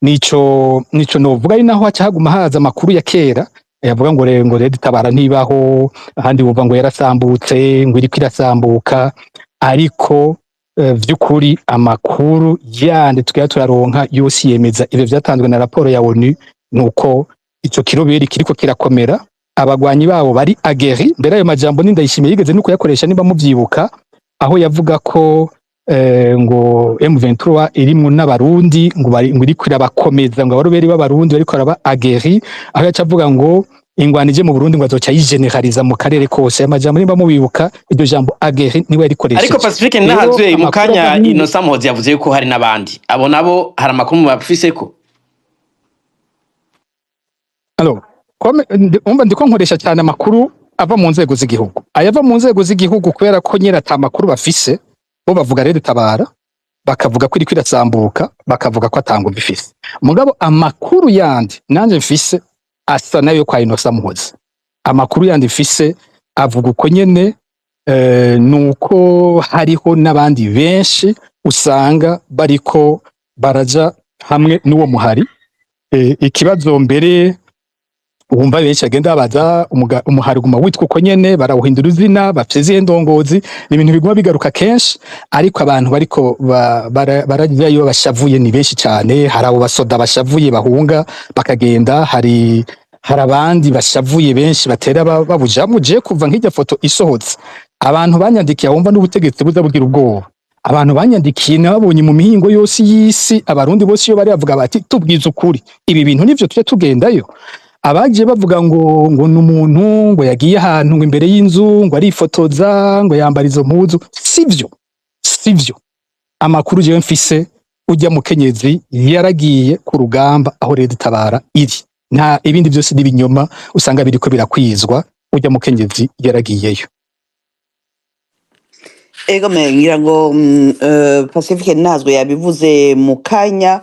Nico novuga ari naho haca haguma haza amakuru ya kera yavuga ngo Red Tabara ntibaho, ahandi bumva ngo yarasambutse, ngo iriko irasambuka, ariko vy'ukuri amakuru yandi tukaba turaronka yose yemeza ivyo vyatanzwe na raporo ya ONU, nuko ico kiroberi kiriko kirakomera, abagwanyi babo bari ageri. Mbere ayo majambo Ndayishimiye yigeze nuko yakoresha niba muvyibuka, aho yavuga ko ngo M23 irimwo n'abarundi ngo iriko irabakomeza, ngo abaroberi b'abarundi bariko araba ageri, aho yaca avuga ngo ingwanije mu Burundi ngo azoca yigeneraliza mu karere kose. Amajambo niba mubibuka iryo jambo ageri niwe yarikoresheje. Ariko Pacifique nahazwe mu kanya Innocent Muhozi yavuze ko hari n'abandi, abo nabo hari amakuru bafise ko umva ndiko nkoresha cyane amakuru ava mu nzego z'igihugu. Ayava mu nzego z'igihugu kubera ko nyira ata makuru bafise, bo bavuga Red Tabara, bakavuga ko iriko irasambuka, bakavuga ko atanga bifise. Mugabo amakuru yandi nanje mfise asa nayo kwa Innocent Muhozi. Amakuru yandi mfise avuga uko nyene, nuko hariho n'abandi benshi usanga bariko baraja hamwe n'uwo muhari. Ikibazo mbere wumva benshi agenda baza umuhari guma witwa uko nyene, barawuhindura izina, bafise ndongozi, ni ibintu biguma bigaruka kenshi, ariko abantu bariko barajyayo bashavuye ni benshi cyane. Hari abo basoda bashavuye bahunga bakagenda, hari abandi bashavuye benshi batera babujamuje. Kuva nk'ijya foto isohotse, abantu banyandikiye wumva n'ubutegetsi buza bugira ubwoba, abantu banyandikiye nababonye mu mihingo yose y'isi, abarundi bose iyo bari bavuga bati tubwiza ukuri ibi bintu nivyo tuje tugendayo. Abagiye bavuga ngo n'umuntu ngo yagiye ahantu ngo imbere y'inzu ngo arifotoza ngo yambara izo mpuzu, sivyo. Amakuru jewe mfise, ujya mu Kenyezi yaragiye ku rugamba aho Red Tabara iri, nta ibindi byose n'ibinyoma usanga biriko birakwizwa. Ujya mu Kenyezi yaragiyeyo. Ego ngira ngo Pacifique Nazwe yabivuze mu kanya.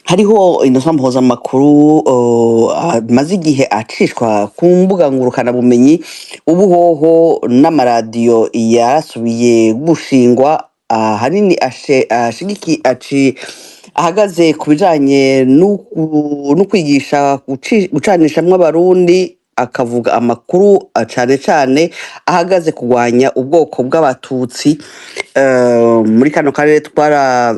Hariho Innocent Muhozi amakuru maze igihe acishwa ku mbuga ngurukana bumenyi, ubuhoho n'amaradiyo yarasubiye gushingwa, hanini ahagaze ku bijanye no kwigisha gucanishamwo abarundi, akavuga amakuru cane cane ahagaze kugwanya ubwoko bw'abatutsi. Muri kano karere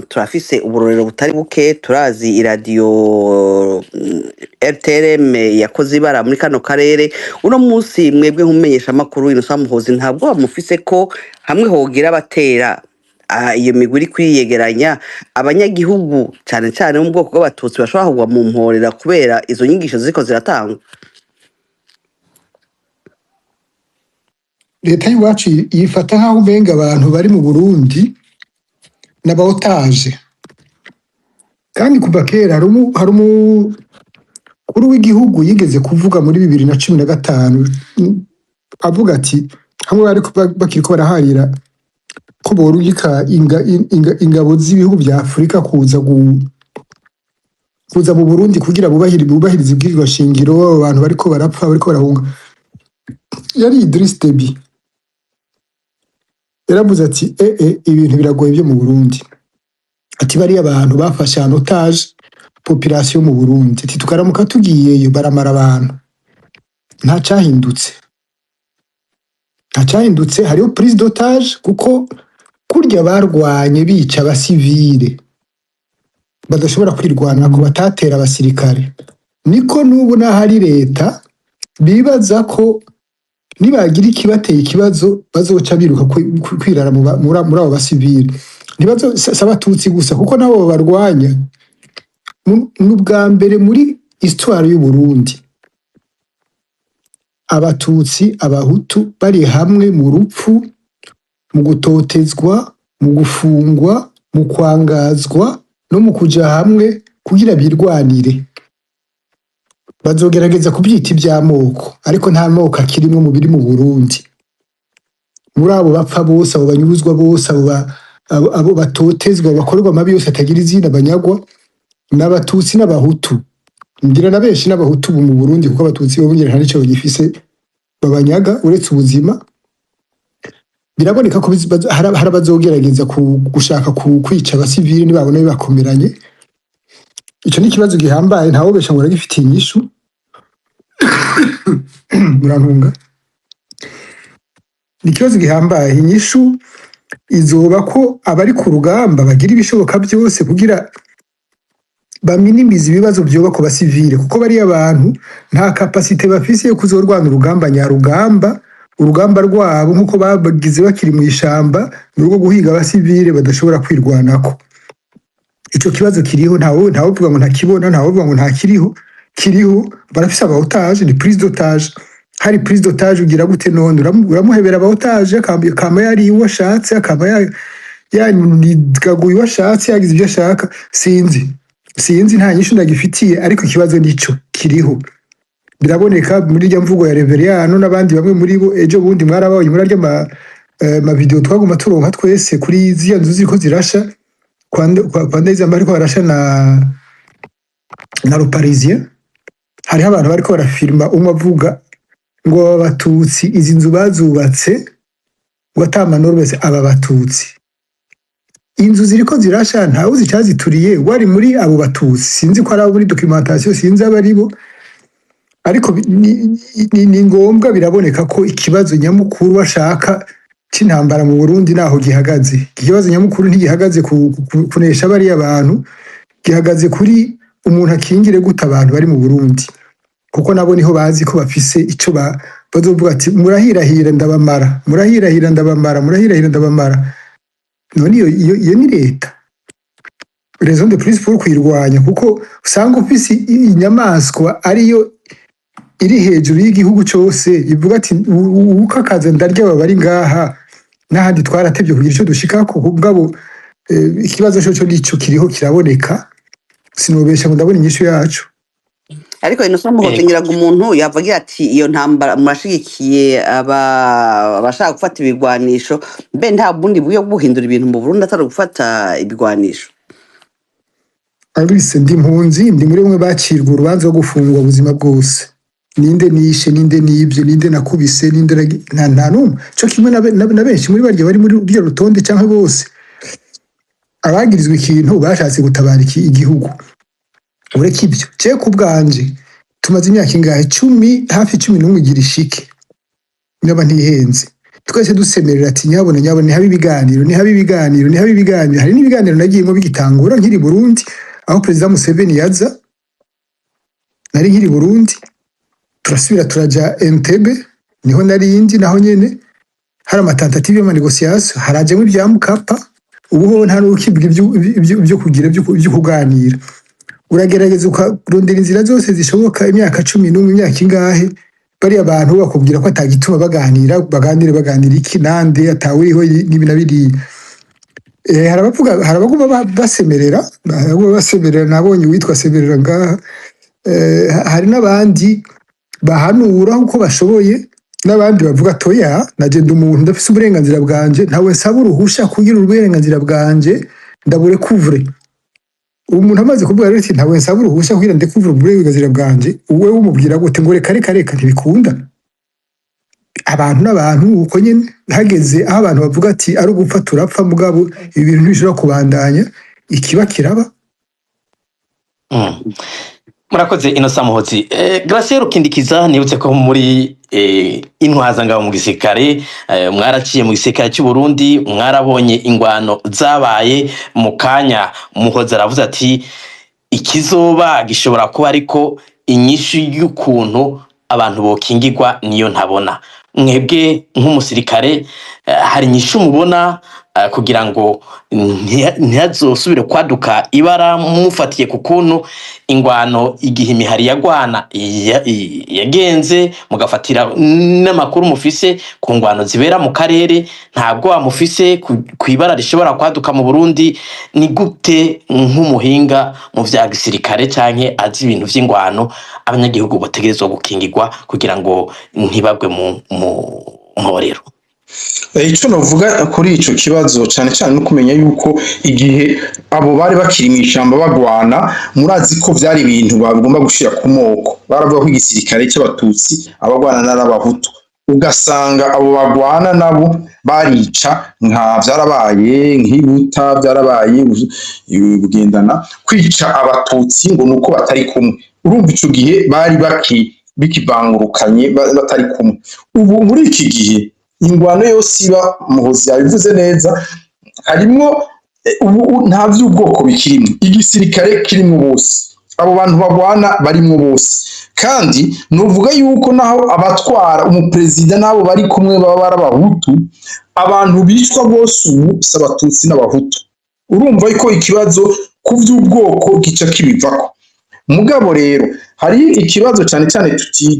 turafise uburorero butari buke. Turazi iradiyo RTRM yakoze ibara muri kano karere. Uno munsi mwebwe nkumenyesha amakuru Innocent Muhozi ntabwo bamufise ko hamwe hogira batera iyo migwi iri kwiyegeranya, abanyagihugu cane cane mu bwoko bw'abatutsi bashobora kugwa mu mporera kubera izo nyigisho ziriko ziratangwa. Leta y'iwacu yifata nk'aho umenga abantu bari mu Burundi n'abaotaje, kandi kuva kera hari umukuru w'igihugu yigeze kuvuga muri 2015 avuga ati hamwe bakiriko baraharira ko borugika ingabo z'ibihugu bya Afrika kuza mu Burundi kugira bubahirize ibwirizwa shingiro, abantu bariko barapfa bariko barahunga. Yari Idriss Deby yaravuze ati ibintu biragoye byo mu Burundi, ati bari abantu bafashe otage population mu Burundi, ati tukaramuka tugiyeyo baramara abantu. Nta cyahindutse, hariho prise d'otage, kuko kurya barwanye bica abasivile badashobora kwirwana ko batatera abasirikare, niko n'ubu n'ahari leta bibaza ko nibagira ikibateye ikibazo bazoca biruka kwirara muri abo basivile. Ntibazo abatutsi gusa, kuko nabo barwanya. N'ubwa mbere muri histoire y'u Burundi abatutsi abahutu bari hamwe mu rupfu, mu gutotezwa, mu gufungwa, mu kwangazwa no mu kuja hamwe kugira birwanire. bazogerageza kubyita iby'amoko ariko nta moko akirimo mu biri mu Burundi. Muri abo bapfa bose, abo banyuruzwa bose, abo batotezwa, bakorerwa amabi yose atagira izina, banyagwa n'abatutsi n'abahutu. Ngira na benshi n'abahutu mu Burundi kuko abatutsi bo ngira nta nico bagifise babanyaga uretse ubuzima. Biraboneka ko hari abazogerageza gushaka kwica abasivili nibabona bibakomeranye. Ico ni ikibazo gihambaye ntawo besha ngo aragifitiye inyishu. Murantunga. Ni ikibazo gihambaye, inyishu izoba ko abari ku rugamba bagira ibishoboka byose kugira baminimize ibibazo byoba ku basivile, kuko bari abantu nta kapasite bafise yo kuzorwana urugamba nyarugamba. Urugamba rwabo nkuko bagize bakiri mu ishamba n'urwo guhiga abasivile badashobora kwirwanako. Ico kibazo kiriho, ntawe uvuga ngo ntakibona, ntawe uvuga ngo ntakiriho. Kiriho, barafise aba otage, ni prise d'otage. Hari prise d'otage ugira gute none uramuhebera aba otage akamba yari washatse, akaba yanigaguye washatse, yagize ibyo ashaka. Sinzi nta nyishu ndagifitiye, ariko ikibazo nico kiriho. Biraboneka muri rya mvugo ya Reveriyano n'abandi bamwe muri bo. Ejo bundi mwarabonye muri rya ma video twaguma turonka twese kuri ziya nzu ziriko zirasha kwanda izo bariko barasha na Le Parisien. Hariho abantu bariko barafilma umwe avuga ngo abatutsi izi nzu bazubatse ngo atamanoro bese aba batutsi. Inzu ziriko zirasha ntawe uzi cyazituriye, wari muri abo batutsi. Sinzi ko ari abo muri documentation, sinzi abari bo, ariko ni ngombwa. Biraboneka ko ikibazo nyamukuru bashaka c'intambara mu Burundi naho gihagaze. Ikibazo nyamukuru ntigihagaze kunesha bari abantu, gihagaze kuri umuntu akingire gute abantu bari mu Burundi, kuko nabo niho bazi ko bafise ico bazovuga ati murahirahira ndabamara, murahirahira ndabamara, murahirahira ndabamara. None iyo ni leta, raison de plus pour kwirwanya, kuko usanga ufise inyamaswa ariyo iri hejuru y'igihugu cyose ivuga ati ukakaza ndarya bari ngaha n'ahandi twaratevye kugira ico dushikako. Kubwabo ikibazo cyo nico kiriho kiraboneka, sinobesha ngo ndabona inyishu yacu. ariko inosa muhotengeraga umuntu yavuga ati iyo ntambara murashigikiye abashaka gufata ibigwanisho, mbe nta bundi buryo bwo guhindura ibintu mu Burundi atari gufata ibigwanisho? Abise ndi impunzi, ndi muri bamwe bacirwa urubanza rwo gufungwa ubuzima bwose. Ninde nishe, ninde nibyo, ninde nakubise, ninde nta numwe. Cyo kimwe na benshi muri barya bari muri rya rutonde cyangwa bose abagirizwe ikintu bashatse gutabara igihugu. Ureke ibyo, cye kubwanje tumaze imyaka ingahe 10 hafi 11 igira ishike niba ntihenze, twese dusemerera ati nyabona ni habi ibiganiro, ni habi ibiganiro, ni habi ibiganiro. Hari n'ibiganiro nagiyemo bigitangura nkiri Burundi, aho President Museveni yaza, nari nkiri Burundi. Turasubira turaja Entebbe, niho narindi naho nyene hari amatentative y'ama negotiation, harajemo ibya Mukapa. Ubu nta n'ukibwa ibyo kugira ibyo kuganira. Uragerageza ukarondera inzira zose zishoboka, imyaka 11 imyaka ingahe bari abantu bakubwira ko atagituma baganire iki nande atawuriho n'ibinabiri. Harabaguma basemerera nabonye witwa Semerera ngaha. Hari n'abandi bahanura uko bashoboye, n'abandi bavuga toya naje ndumuntu ndafise uburenganzira bwanje, ntawe nsaba uruhusha kugira uburenganzira bwanje ndabure couvre. Umuntu amaze kuvuga rero ati ntawe nsaba uruhusha kugira ndekuvura uburenganzira bwanje, uwe umubwira gute ngo reka ntibikunda. Abantu n'abantu uko nyene hageze aho abantu bavuga ati ari ugupfa turapfa, mugabo ibintu ntibishobora kubandanya, ikiba kiraba. Murakoze Innocent Muhozi. Gracier Rukindikiza, nibutse ko muri intwaza ngabo mu gisirikare, mwaraciye mu gisirikare cy'u Burundi, mwarabonye ingwano zabaye. Mu kanya Muhozi aravuze ati ikizoba gishobora kuba ariko inyishu y'ukuntu abantu bokingirwa niyo ntabona. Mwebwe nk'umusirikare hari inyishu mubona kugira ngo ntihazosubire kwaduka ibara mufatiye ku kuntu ingwano igihe imihari yagwana yagenze mugafatira n'amakuru mufise ku ngwano zibera mu karere ntabwo amufise ku ibara rishobora kwaduka mu Burundi. Ni gute nk'umuhinga mu vya gisirikare canke azi ibintu vy'ingwano abanyagihugu bategerezwa gukingirwa kugira ngo ntibagwe mu mporero? Ico novuga kuri ico kibazo cyane cyane no kumenya yuko igihe abo bari bakiri mw'ishamba bagwana, murazi ko vyari ibintu bagomba gushira ku moko. Baravuga ko igisirikare cy'abatutsi abagwana n'abahutu, ugasanga abo bagwana nabo barica, nka vyarabaye nk'ibuta, vyarabaye bugendana kwica abatutsi ngo nuko batari kumwe. Urumva ico gihe bari bikibangurukanye batari kumwe. Ubu muri iki gihe ingwano yose iba, Muhozi yabivuze neza, harimwo ubu nta vy'ubwoko bikirimwo, igisirikare kirimwo bose, abo bantu bagwana barimwo bose. Kandi nuvuga yuko naho abatwara umuperezida nabo bari kumwe baba barabahutu, abantu bicwa bose ubu si abatutsi n'abahutu. Urumva yuko ikibazo ku vy'ubwoko gica kibivako. Mugabo rero hari ikibazo cyane cyane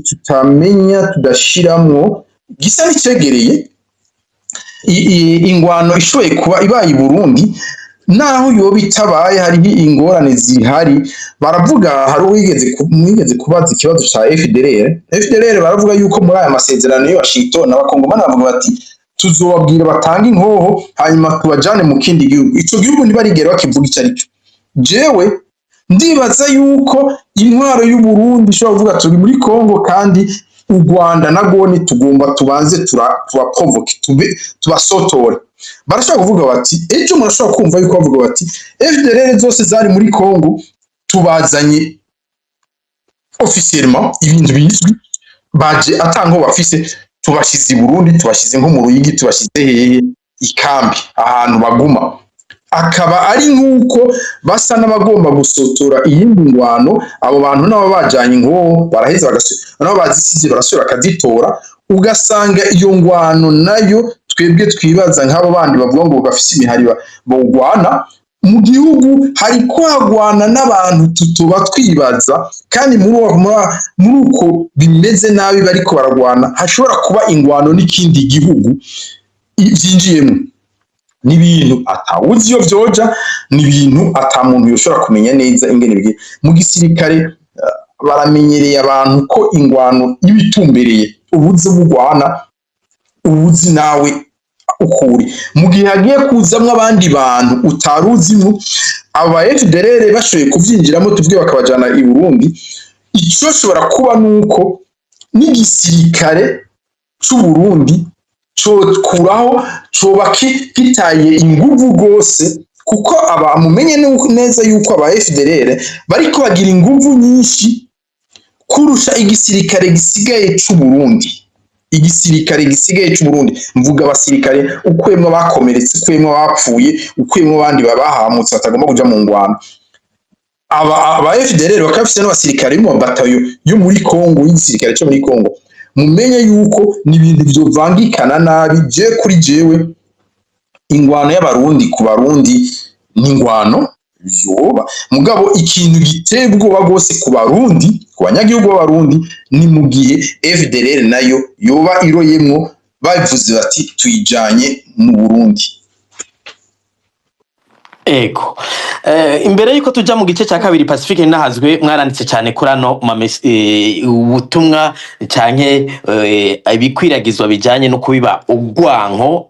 tutamenya tudashiramwo gisa n'icegereye ingwano ishoboye kuba ibaye i Burundi, naho yoba itabaye hariho ingorane zihari. Baravuga hari mwigeze kubaza ikibazo ca FDLR baravuga yuko muri aya masezerano ya Washington abakongomani bavuga bati tuzobabwira batanga inkoho hanyuma tubajane mu kindi gihugu. Ico gihugu ntibarigera bakivuga ico arico. Jewe ndibaza yuko intwaro y'u Burundi ishobora kuvuga turi muri Kongo, kandi u Rwanda na gone tugomba tubanze turaprovoke tubasotore. Barashobora kuvuga bati ejo murashobora kumva yuko bavuga bati FDLR zose zari muri Kongo tubazanye officiellement, ibintu bizwi, baje atango bafise, tubashize i Burundi, tubashize nko mu Ruyigi, tubashize hehe ikambi ahantu baguma. Akaba ari nk'uko basa n'abagomba gusotora iyindi ngwano. Abo bantu nabo bajanye inkoho baraheza nabo bazisize barasubira bakazitora, ugasanga iyo ngwano nayo twebwe twibaza nk'abo bandi bavuga ngo bafise imihari bogwana mu gihugu, hari kwagwana n'abantu tutoba twibaza. Kandi muri uko bimeze nabi bariko baragwana, hashobora kuba ingwano n'ikindi gihugu vyinjiyemo. N'ibintu atawuzi iyo vyoja, n'ibintu ata muntu yoshobora kumenya neza ingene bigiye. Mu gisirikare baramenyereye abantu ko ingwano ibitumbereye, ubuzi bugwana ubuzi nawe ukuri. Mu gihe hagiye kuzamwo abandi bantu utaruzimwo, aba FDLR bashoboye kuvyinjiramo tuvuge bakabajana i Burundi, ico shobora kuba nuko n'igisirikare c'u Burundi cokuraho coba kitaye inguvu gose, kuko mumenye neza yuko aba FDLR bariko bagira inguvu nyinshi kurusha igisirikare gisigaye c'u Burundi. Igisirikare gisigaye c'u Burundi, mvuga abasirikare ukwemwe bakomeretse, ukwemwe bapfuye, ukwemwe abandi babahamutse batagomba kuja mu ngwano. Aba FDLR bakafise n'abasirikare mu batayo yo muri Kongo, y'igisirikare cyo muri Kongo. Mumenye yuko n'ibintu vyovangikana nabi. Kuri jewe ingwano y'abarundi ku barundi n'ingwano vyoba, mugabo ikintu giteye ubwoba gose ku barundi, ku banyagihugu b'abarundi, ni mu gihe FDLR nayo yoba iroyemwo, bavuze bati tuyijanye mu Burundi. Ego. Imbere yuko tuja mu gice cya kabiri, Pacifique Ninahazwe mwaranditse cyane kuri ano ubutumwa canke ibikwiragizwa bijanye no kubiba ugwanko,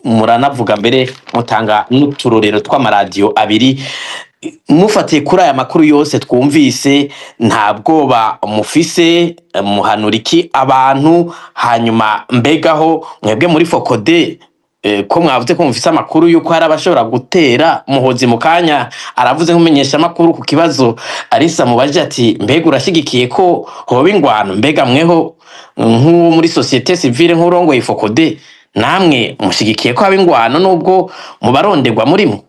muranavuga mbere mutanga n'uturorero tw'amaradiyo abiri. Mufatiye kuri aya makuru yose twumvise, nta bwoba mufise, muhanura iki abantu? Hanyuma mbegaho mwebwe muri Focode ko mwavuze ko mufise amakuru yuko hari abashobora gutera, Muhozi mu kanya aravuze nk'umenyesha amakuru ku kibazo Arisa mubaje ati mbega urashigikiye ko hoba ingwano? Mbega mweho nk'uwo muri societe civile nk'urongoye Focode, namwe mushigikiye ko haba ingwano nubwo mubaronderwa murimo?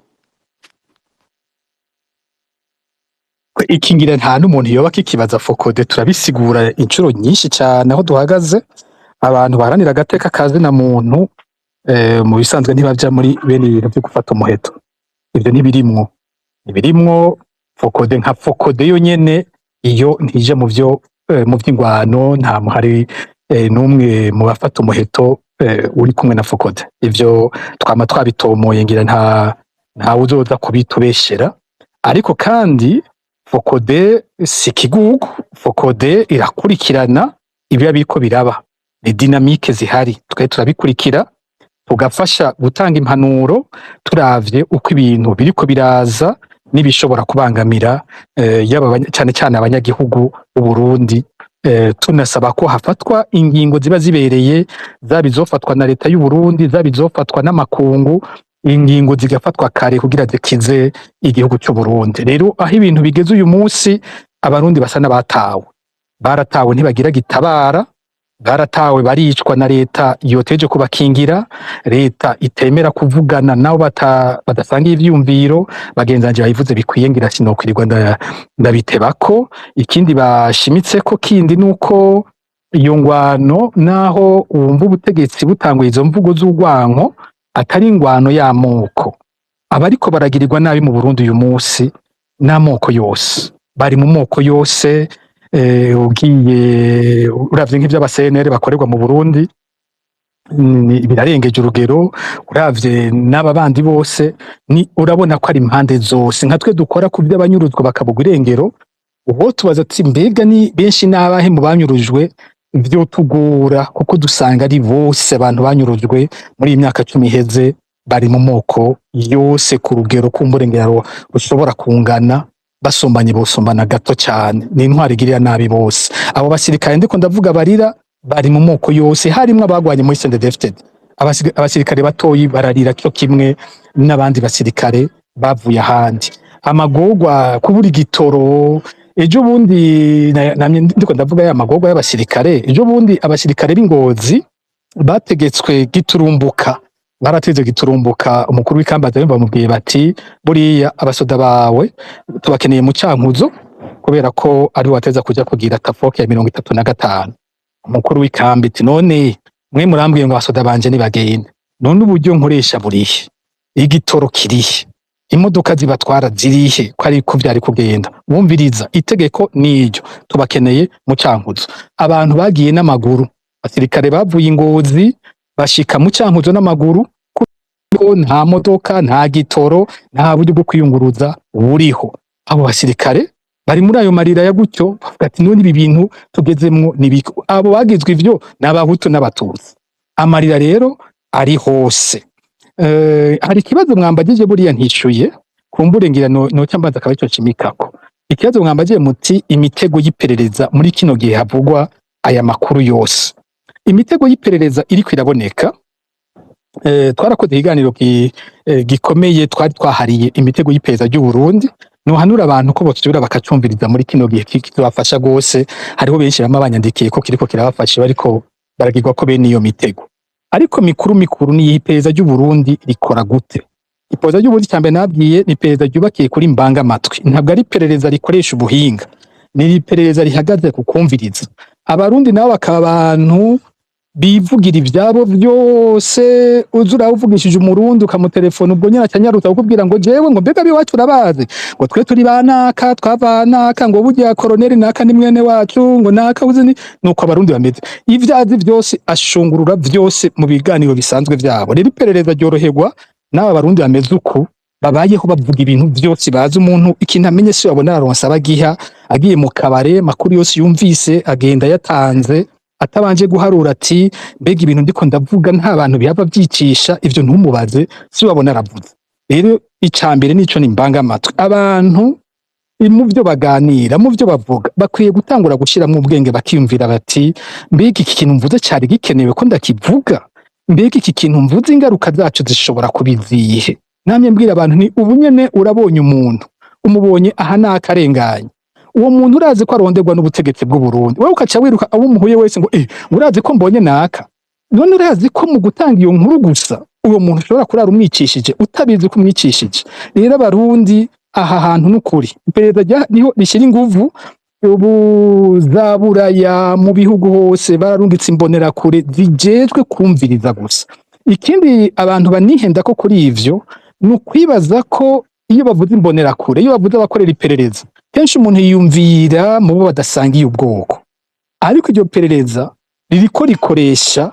Ikingira nta n'umuntu yoba kikibaza Focode, turabisigura inshuro nyinshi cyane aho duhagaze. Abantu baharanira agateka kazi na muntu mu bisanzwe ntibaja muri bene ibintu byo gufata umuheto, ivyo ntibirimwo. Fokode nka Fokode yonyene iyo ntije mu vy'ingwano, nta muhari n'umwe mu bafata umuheto uri kumwe na Fokode. Ivyo twama twabitomoye, ngira nta uzoza kubitubeshera. Ariko kandi Fokode si ikigugu, Fokode irakurikirana ibiba biriko biraba, ni dinamike zihari, twe turabikurikira tugafasha gutanga impanuro turavye uko ibintu biriko biraza n'ibishobora kubangamira yaba cyane cyane abanyagihugu b'u Burundi. Tunasaba ko hafatwa ingingo ziba zibereye, zaba izofatwa na leta y'u Burundi, zaba izofatwa n'amakungu, ingingo zigafatwa kare kugira zikize igihugu cy'u Burundi. Rero aho ibintu bigeze uyu munsi, abarundi basa n'abatawe, baratawe ntibagira gitabara, baratawe baricwa na leta yoteje kubakingira, leta itemera kuvugana nabo badasangiye ivyumviro. Bagenzanje bayivuze bikwiye, ngira sinokwirirwa ndabitebako. Ikindi bashimitseko kindi nuko iyo ngwano, naho wumva ubutegetsi butanguye izo mvugo z'urwanko, atari ingwano y'amoko. Abariko baragirirwa nabi mu Burundi uyu munsi n'amoko yose, bari mu moko yose. Ugiye uravye nk'ivyo CNL bakorerwa mu Burundi birarengeje urugero. Uravye n'aba bandi bose urabona ko ari impande zose. Nka twe dukora ku vy'abanyuruzwa bakabugwa irengero, uwo tubaza ati mbega ni benshi n'abahe mu banyurujwe, vyo tugora kuko dusanga ari bose abantu banyurujwe muri iyi myaka 10 iheze, bari mu moko yose ku rugero k'umburengero rushobora kungana, basombanye bosombana gato cyane. Ni intwari igirira nabi bose. Abo basirikare ndiko ndavuga barira, bari mu moko yose, harimwo abagwanye muri CNDD-FDD. Abasirikare batoyi bararira cyo kimwe n'abandi basirikare bavuye ahandi. Amagorwa kubura igitoro, ejo bundi ndiko ndavuga ya magorwa y'abasirikare, ejo bundi abasirikare b'Ingozi bategetswe giturumbuka, barateze giturumbuka. Umukuru w'ikambaza bamubwiye bati buriya abasoda bawe tubakeneye mu Cankuzo, kubera ko ari wateza kuja kugira tafoke ya 35. Umukuru w'ikambi ati none mwe murambwiye ngo abasoda banje nibagende, none uburyo nkoresha burihe, igitoro kirihe, imodoka zibatwara zirihe, ko ari ko vyari kugenda. Wumviriza itegeko n'iryo, tubakeneye mu Cankuzo. Abantu bagiye n'amaguru, abasirikare bavuye Ingozi bashika mu Cankuzo n'amaguru, kuko nta modoka, nta gitoro, nta buryo bwo kwiyunguruza buriho. Abo basirikare bari muri ayo marira ya gutyo, bavuga ati none ibi bintu tugezemwo nibiko. Abo bagizwe ivyo n'abahutu n'abatutsi. Amarira rero ari hose. Hari ikibazo mwambagije buriya ntishuye, kumbure ngira no cyambaza akaba ico cimikako. Ikibazo mwambagije muti imitego y'iperereza muri kino gihe havugwa aya makuru yose. Imitego y'iperereza iri kwiraboneka. Twarakoze ikiganiro gikomeye twari twahariye imitego y'iperereza ry'u Burundi. Nohanura abantu ko bosubira bakacumviriza muri kino gihe kizobafasha gose. Hariho benshi bama banyandikiye ko kiriko kirabafasha, bariko baragirwa ko bene iyo mitego. Ariko mikuru ni iperereza ry'u Burundi rikora gute? Iperereza ry'u Burundi cyambe nabwiye ni iperereza ryubakiye kuri mbanga matwi. Ntabwo ari iperereza rikoresha ubuhinga, ni iperereza rihagaze ku kumviriza. Abarundi nabo bakaba abantu bivugira ivyabo byose. Uzura uvugishije umurundi ukamutelefona ubwo nyina cyanyarutsa ukubwira ngo jewe ngo mbega biwacu urabazi, ngo twe turi banaka twavanaka, ngo burya koloneli naka ni mwene wacu, ngo naka uzi nuko abarundi bameze. Ivyazi byose ashungurura byose mu biganiro bisanzwe vyabo. Rero iperereza ryoroherwa n'aba barundi bameze uko babayeho, bavuga ibintu byose bazi. Umuntu ikintu amenye si wabona aronsa abagiha, agiye mu kabare makuru yose yumvise agenda yatanze, atabanje guharura ati mbega ibintu ndiko ndavuga nta bantu bihava vyicisha, ivyo ntumubaze, si wabona aravuze. Rero icambere nico ni mbanga amatwi. Abantu mu byo baganira, mu byo bavuga, bakwiye gutangura gushiramwo ubwenge, bakiyumvira bati mbega iki kintu mvuze cyari gikenewe ko ndakivuga, mbega iki kintu mvuze ingaruka zacu zishobora kubizihe. Namye mbwira abantu ni ubu nyene urabonye umuntu umubonye aha nakarenganye, uwo muntu urazi ko aronderwa n'ubutegetsi bw'u Burundi, wewe ukaca wiruka abo muhuye wese ngo urazi ko mbonye naka. None urazi ko mu gutanga iyo nkuru gusa uwo muntu ushobora kurara umwicishije utabizi ko umwicishije. Rero abarundi aha hantu n'ukuri iperereza niho rishira inguvu. Ubu zaburaya mu bihugu hose bararungitse imbonera kure zijejwe kumviriza gusa. ikindi abantu banihenda ko kuri ivyo ni ukwibaza ko iyo bavuze imbonerakure, iyo bavuze abakorera iperereza, kenshi umuntu yiyumvira mu bo badasangiye ubwoko, ariko iryo perereza ririko rikoresha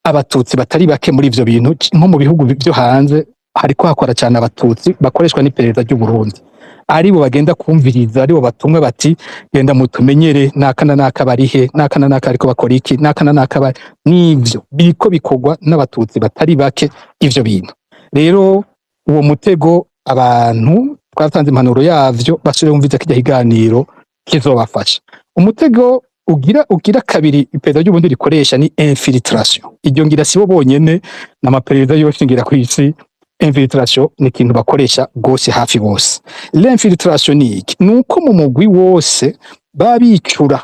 abatutsi batari bake muri ivyo bintu. Nko mu bihugu byo hanze hariko hakora cyane abatutsi bakoreshwa n'iperereza ry'u Burundi, aribo bagenda kumviriza, aribo batumwe bati genda mutumenyere nakana nakabarihe, nakana nakariko bakora iki, nakana nakabari. N'ivyo biriko bikorwa n'abatutsi batari bake ivyo bintu. Rero uwo mutego abantu twatanze impanuro yavyo basubire bumviza kijya higaniro kizobafasha. Umutego ugira kabiri iperereza ry'ubundi rikoresha ni infiltration. Iryo ngira sibo bonyene n'amaperereza yose ngira ku isi. Infiltration ni ikintu bakoresha gose hafi bose. L'infiltration ni iki? Nuko mu mugwi wose babicura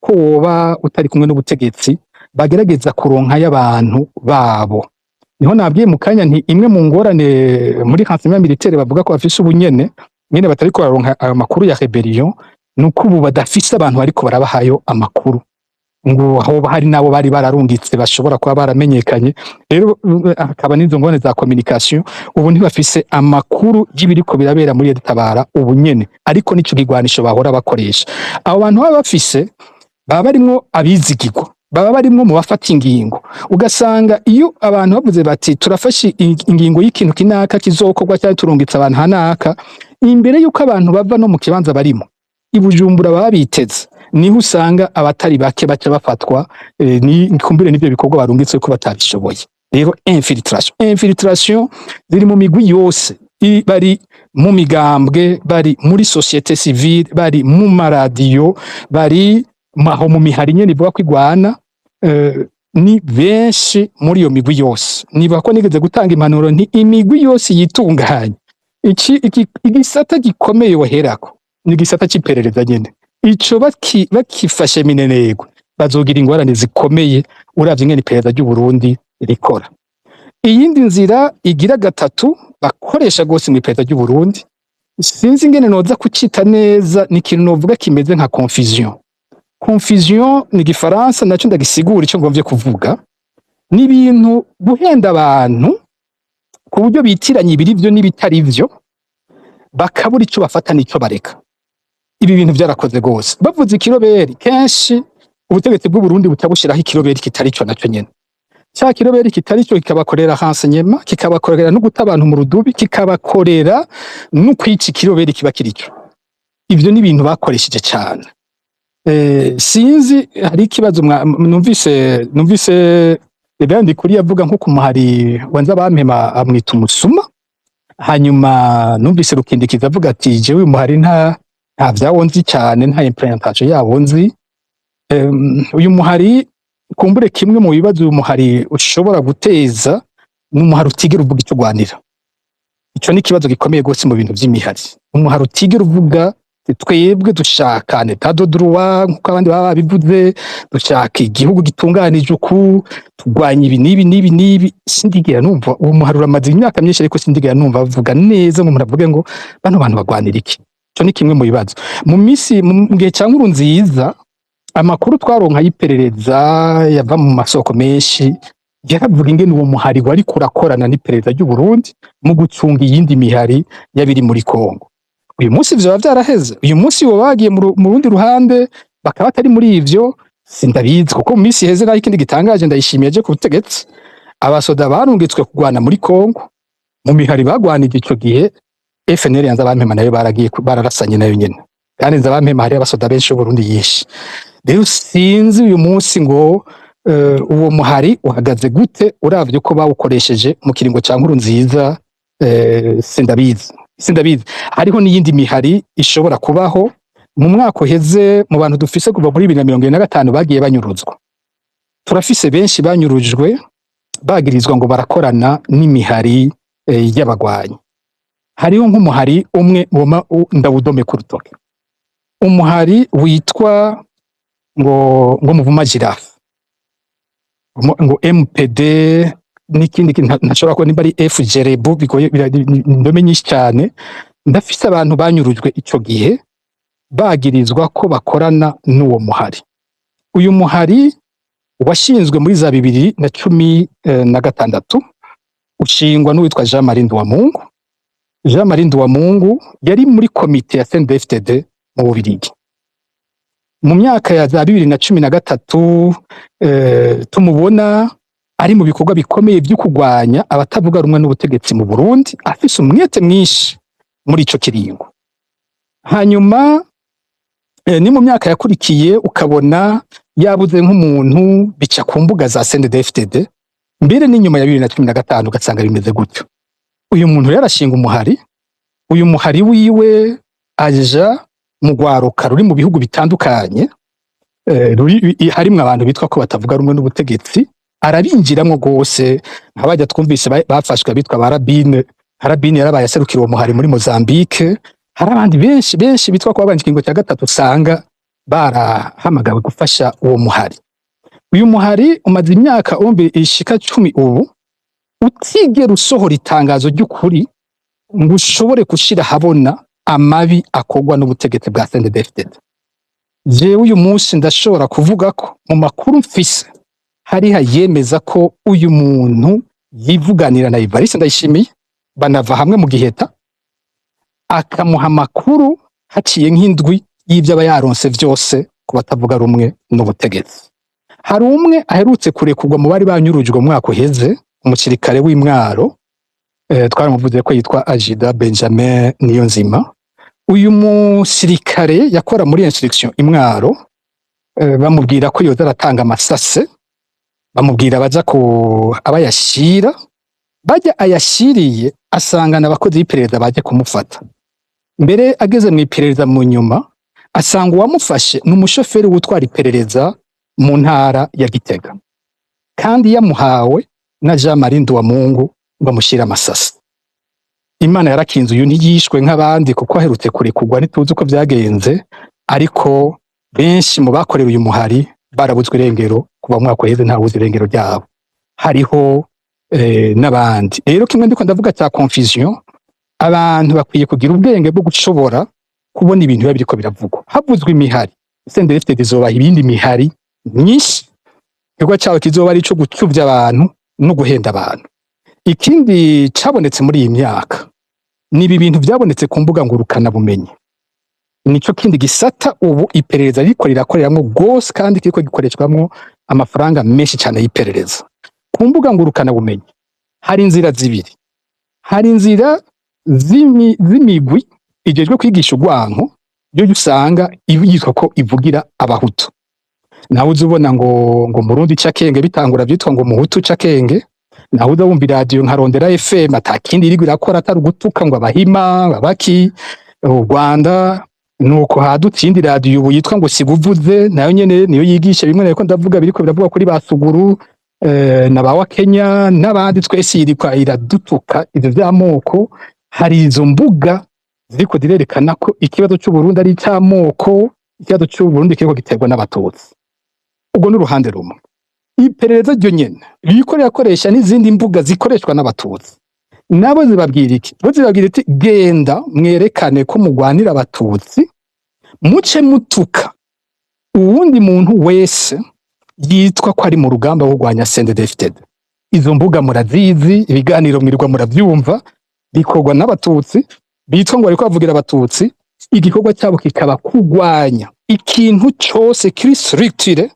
ko woba utari kumwe n'ubutegetsi bagerageza kuronka y'abantu babo. Niho nabwiye mu kanya nti imwe mu ngorane muri renseignement militaire bavuga ko bafise ubunyene nyene batari ko baronka amakuru ya rebellion, nuko ubu badafise abantu bariko barabahayo amakuru ngo aho hari nabo bari bararungitse bashobora kuba baramenyekanye. Rero akaba n'izo ngone za communication ubu ntibafise amakuru y'ibiriko birabera muri Tabara ubu nyene, ariko nico kigwanisho bahora bakoresha. Abo bantu baba bafise baba barimwo abizigirwa, baba barimwo mu bafata ingingo. Ugasanga iyo abantu bavuze bati turafashe ingingo y'ikintu kinaka kizokorwa cyangwa turungitse abantu hanaka, imbere yuko abantu bava no mu kibanza barimo i Bujumbura baba biteze, niho usanga abatari bake baca bafatwa ni kumbire n'ibyo bikorwa barungitse ko batabishoboye. Rero infiltration ziri mu migwi yose, bari mu migambwe, bari muri societe civile, bari mu maradiyo, bari maho mu mihari nyene ivuga kwigwana. Ni benshi muri iyo migwi yose. Niba ko nigeze gutanga impanuro nti imigwi yose yitunganye, igisata gikomeye woherako ni igisata c'iperereza nyene. Ico bakifashe minenego bazogira ingorane zikomeye uravye ingene iperereza ry'u Burundi rikora. Iyindi nzira igira gatatu bakoresha gose mu iperereza ry'u Burundi, sinzi ingene noza kucita neza, ni ikintu novuga kimeze nka confusion. Confusion ni Gifaransa, naco ndagisigura ico ngomvye kuvuga. Ni ibintu guhenda abantu ku buryo bitiranye ibiri vyo n'ibitari vyo, bakabura ico bafata n'ico bareka. Ibi bintu byarakoze gose. Bavuze ikiroberi, kenshi ubutegetsi bw'u Burundi butabushiraho ikiroberi kitari cyo naco nyene. Cya kiroberi kitari cyo kikabakorera renseignement, kikabakorera no guta abantu mu rudubi, kikabakorera no kwica ikiroberi kiba kirico. Ivyo ni ibintu bakoresheje cyane. Sinzi hari ikibazo numvise Ebandi kuri yavuga nko kumuhari wanza bampema amwita umusuma. Hanyuma numvise Rukindikiza avuga ati jewe umuhari nta vyawo nzi cyane, nta implementation yabo nzi. Uyu muhari kumbure kimwe mu bibazo uyu muhari ushobora guteza n'umuhari utigera uvuga icyo gwanira. Ico ni kibazo gikomeye gose mu bintu vy'imihari. Umuhari utigera uvuga twebwe dushaka l'état de droit nkuko abandi baba bivuze, dushaka igihugu gitunganije uku, tugwanya ibi nibi. Sindigera numva uwo muhari uramaze imyaka myinshi, ariko sindigera numva bavuga neza ngo muravuge ngo bano bantu bagwanira iki. Ico ni kimwe mu bibazo. Mu gihe cya Nkurunziza amakuru twaronka y'iperereza yava mu masoko menshi yaravuga ingene uwo muhari wari kurakorana n'iperereza ry'u Burundi mu gucunga iyindi mihari yabiri muri Kongo. Uyu munsi vyo byaraheze. Uyu munsi wo bagiye mu rundi ruhande bakaba atari muri ivyo, sindabizi kuko mu minsi heze naho ikindi gitangaje ndayishimiye je ku butegetsi. Abasoda barungitswe kugwana muri Kongo mu mihari bagwanije ico gihe, FNL yanza bampema nayo baragiye bararasanye nayo nyene, kandi nza bampema hari abasoda benshi b'u Burundi yishe. Rero sinzi uyu munsi ngo uwo muhari uhagaze gute uravye ko bawukoresheje mu kiringo ca Nkurunziza. Sindabizi. Hariho n'iyindi mihari ishobora kubaho. Mu mwaka uheze mu bantu dufise kuva muri 2025 bagiye banyuruzwa, turafise benshi banyurujwe bagirizwa ngo barakorana n'imihari y'abagwanyi. Hariho nk'umuhari umwe ndawudome ku rutoke, umuhari witwa ngo Muvuma Giraffe, ngo MPD n'ikindi ntashobora kuba nimba ari FGRB, bigoye indome nyinshi cyane. Ndafise abantu banyurujwe ico gihe bagirizwa ko bakorana n'uwo muhari. Uyu muhari washinzwe muri za 2016 ushingwa n'uwitwa Jean Marie Nduwamungu. Jean Marie Nduwamungu yari muri komite ya CNDD-FDD mu Bubiligi. Mu myaka ya za 2013 tumubona ari mu bikorwa bikomeye byo kugwanya abatavuga rumwe n'ubutegetsi mu Burundi, afise umwete mwinshi muri ico kiringo. Hanyuma ni mu myaka yakurikiye ukabona yabuze nk'umuntu bica ku mbuga za CNDD-FDD, mbere n'inyuma ya 2015 ugasanga bimeze gutyo. Uyu muntu yarashinga umuhari, uyu muhari wiwe aja mu rwaruka ruri mu bihugu bitandukanye, harimwo abantu bitwa ko batavuga rumwe n'ubutegetsi, arabinjiramwo gose. Nk'abajya twumvise bafashwe bitwa Barabine, Harabine yarabaye aserukira uwo muhari muri Mozambique. Hari abandi benshi bitwa ko babanje ikingo cya gatatu usanga barahamagawe gufasha uwo muhari. Uyu muhari umaze imyaka ishika 10 ubu, utigera usohora itangazo ry'ukuri ngo ushobore gushira habona amabi akogwa n'ubutegetsi bwa CNDD-FDD. Jewe uyu munsi ndashobora kuvuga ko mu makuru mfise hari yemeza ko uyu muntu yivuganira na Evariste Ndayishimiye, banava hamwe mu Giheta, akamuha amakuru haciye nk'indwi y'ibyo aba yaronse vyose ku batavuga rumwe n'ubutegetsi. Hari umwe aherutse kurekurwa mu bari banyurujwe mu mwaka uheze, umusirikare w'Imwaro, twaramuvuze ko yitwa Ajida Benjamin Niyonzima. Uyu musirikare yakora muri instruction Imwaro, bamubwira ko yoza aratanga amasase, bamubwira baja ko abayashira, bajya ayashiriye asangana abakozi b'iperereza baje kumufata. Mbere ageze mu iperereza mu nyuma asanga uwamufashe n'umushoferi w'utwara iperereza mu ntara ya Gitega, kandi yamuhawe na Jean Marie Nduwamungu ngo amushyire amasasi. Imana yarakinze uyu ntiyishwe nk'abandi kuko aherutse kurekurwa, ntituzi uko byagenze, ariko benshi mu bakorera uyu muhari barabuzwe irengero kuva mu mwaka uheze, ntawuzi irengero ryabo. Hariho n'abandi rero, kimwe ndiko ndavuga cya confusion, abantu bakwiye kugira ubwenge bwo gushobora kubona ibintu biba biriko biravugwa. Havuzwe imihari, CNDD-FDD izobaha ibindi mihari myinshi, igikorwa cyawe kizoba ari ico gucuvya abantu no guhenda abantu. Ikindi cabonetse muri iyi myaka ni ibi bintu byabonetse ku mbuga ngurukana bumenyi. Nico kindi gisata ubu iperereza riko rirakoreramwo gose, kandi kiriko gikoreshwamwo amafaranga menshi cyane y'iperereza. Ku mbuga ngurukana bumenyi hari inzira zibiri. Hari inzira z'imigwi ijejwe kwigisha urwanko, yo usanga yitwa ko ivugira abahutu. Nawe uzubona ngo Murundi cakenge bitangura byitwa ngo Muhutu cakenge, nawe uzabumva radio nka Rondera FM atakindi iriko irakora atari gutuka ngo abahima abaki. U Rwanda nuko hadutindi radio ubu yitwa ngo Siguvuze, nayo nyene niyo yigisha bimwe nariko ndavuga biriko biravuga kuri Basuguru na bawa Kenya n'abandi, twese irikwa iradutuka ivyo vy'amoko. Hari izo mbuga ziriko direrekana ko ikibazo cy'u Burundi ari cy'amoko, ikibazo cy'u Burundi kiriko giterwa n'abatutsi. Ubwo n'uruhande rumwe. Iperereza ryo nyene riko rirakoresha n'izindi mbuga zikoreshwa n'abatutsi. Nabo zibabwira iki? Bo zibabwira iti genda mwerekane ko mugwanira abatutsi, muce mutuka uwundi muntu wese yitwa ko ari mu rugamba rwo kurwanya CNDD-FDD. Izo mbuga murazizi, ibiganiro mwirirwa muravyumva, bikorwa n'abatutsi bitwa ngo ariko bavugira abatutsi. Igikorwa cyabo kikaba kugwanya ikintu cyose kiri structure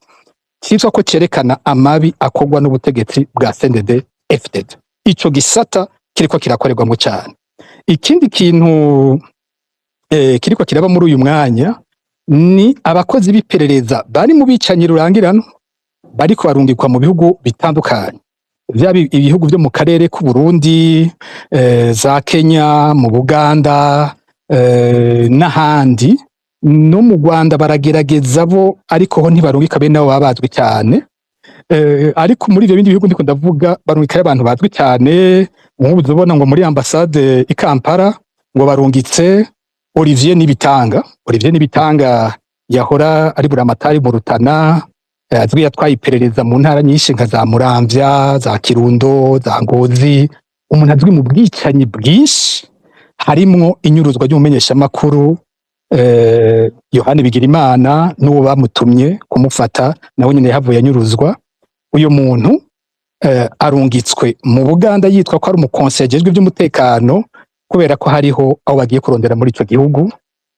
cyitwa ko cerekana amabi akogwa n'ubutegetsi bwa CNDD-FDD. Ico gisata kiriko kirakorerwamo cyane. Ikindi kintu kiriko kiraba muri uyu mwanya ni abakozi b'iperereza bari mu bicanyi rurangirano, bariko barungikwa mu bihugu bitandukanye, vyaba ibihugu byo mu karere k'u Burundi, za Kenya, mu Buganda, n'ahandi. No mu Rwanda baragerageza bo, ariko ho ntibarungika bene nabo babazwi cyane. Ariko muri ibyo bindi bihugu ndiko ndavuga barungika abantu bazwi cyane. Nk'ubu uzobona ngo muri ambassade i Kampala ngo barungitse Olivier Nibitanga. Olivier Nibitanga yahora ari buramatari mu Rutana, azwi yatwaye iperereza mu ntara nyinshi nka za Muramvya, za Kirundo, za Ngozi. Umuntu azwi mu bwicanyi bwinshi, harimwo inyuruzwa ry'umumenyesha makuru Yohani Bigirimana n'uwo bamutumye kumufata, nawe nyine yahavuye anyuruzwa. uyu muntu arungitswe mu Buganda yitwa ko ari umukonseje ajejwe iby'umutekano kubera ko hariho aho bagiye kurondera muri ico gihugu.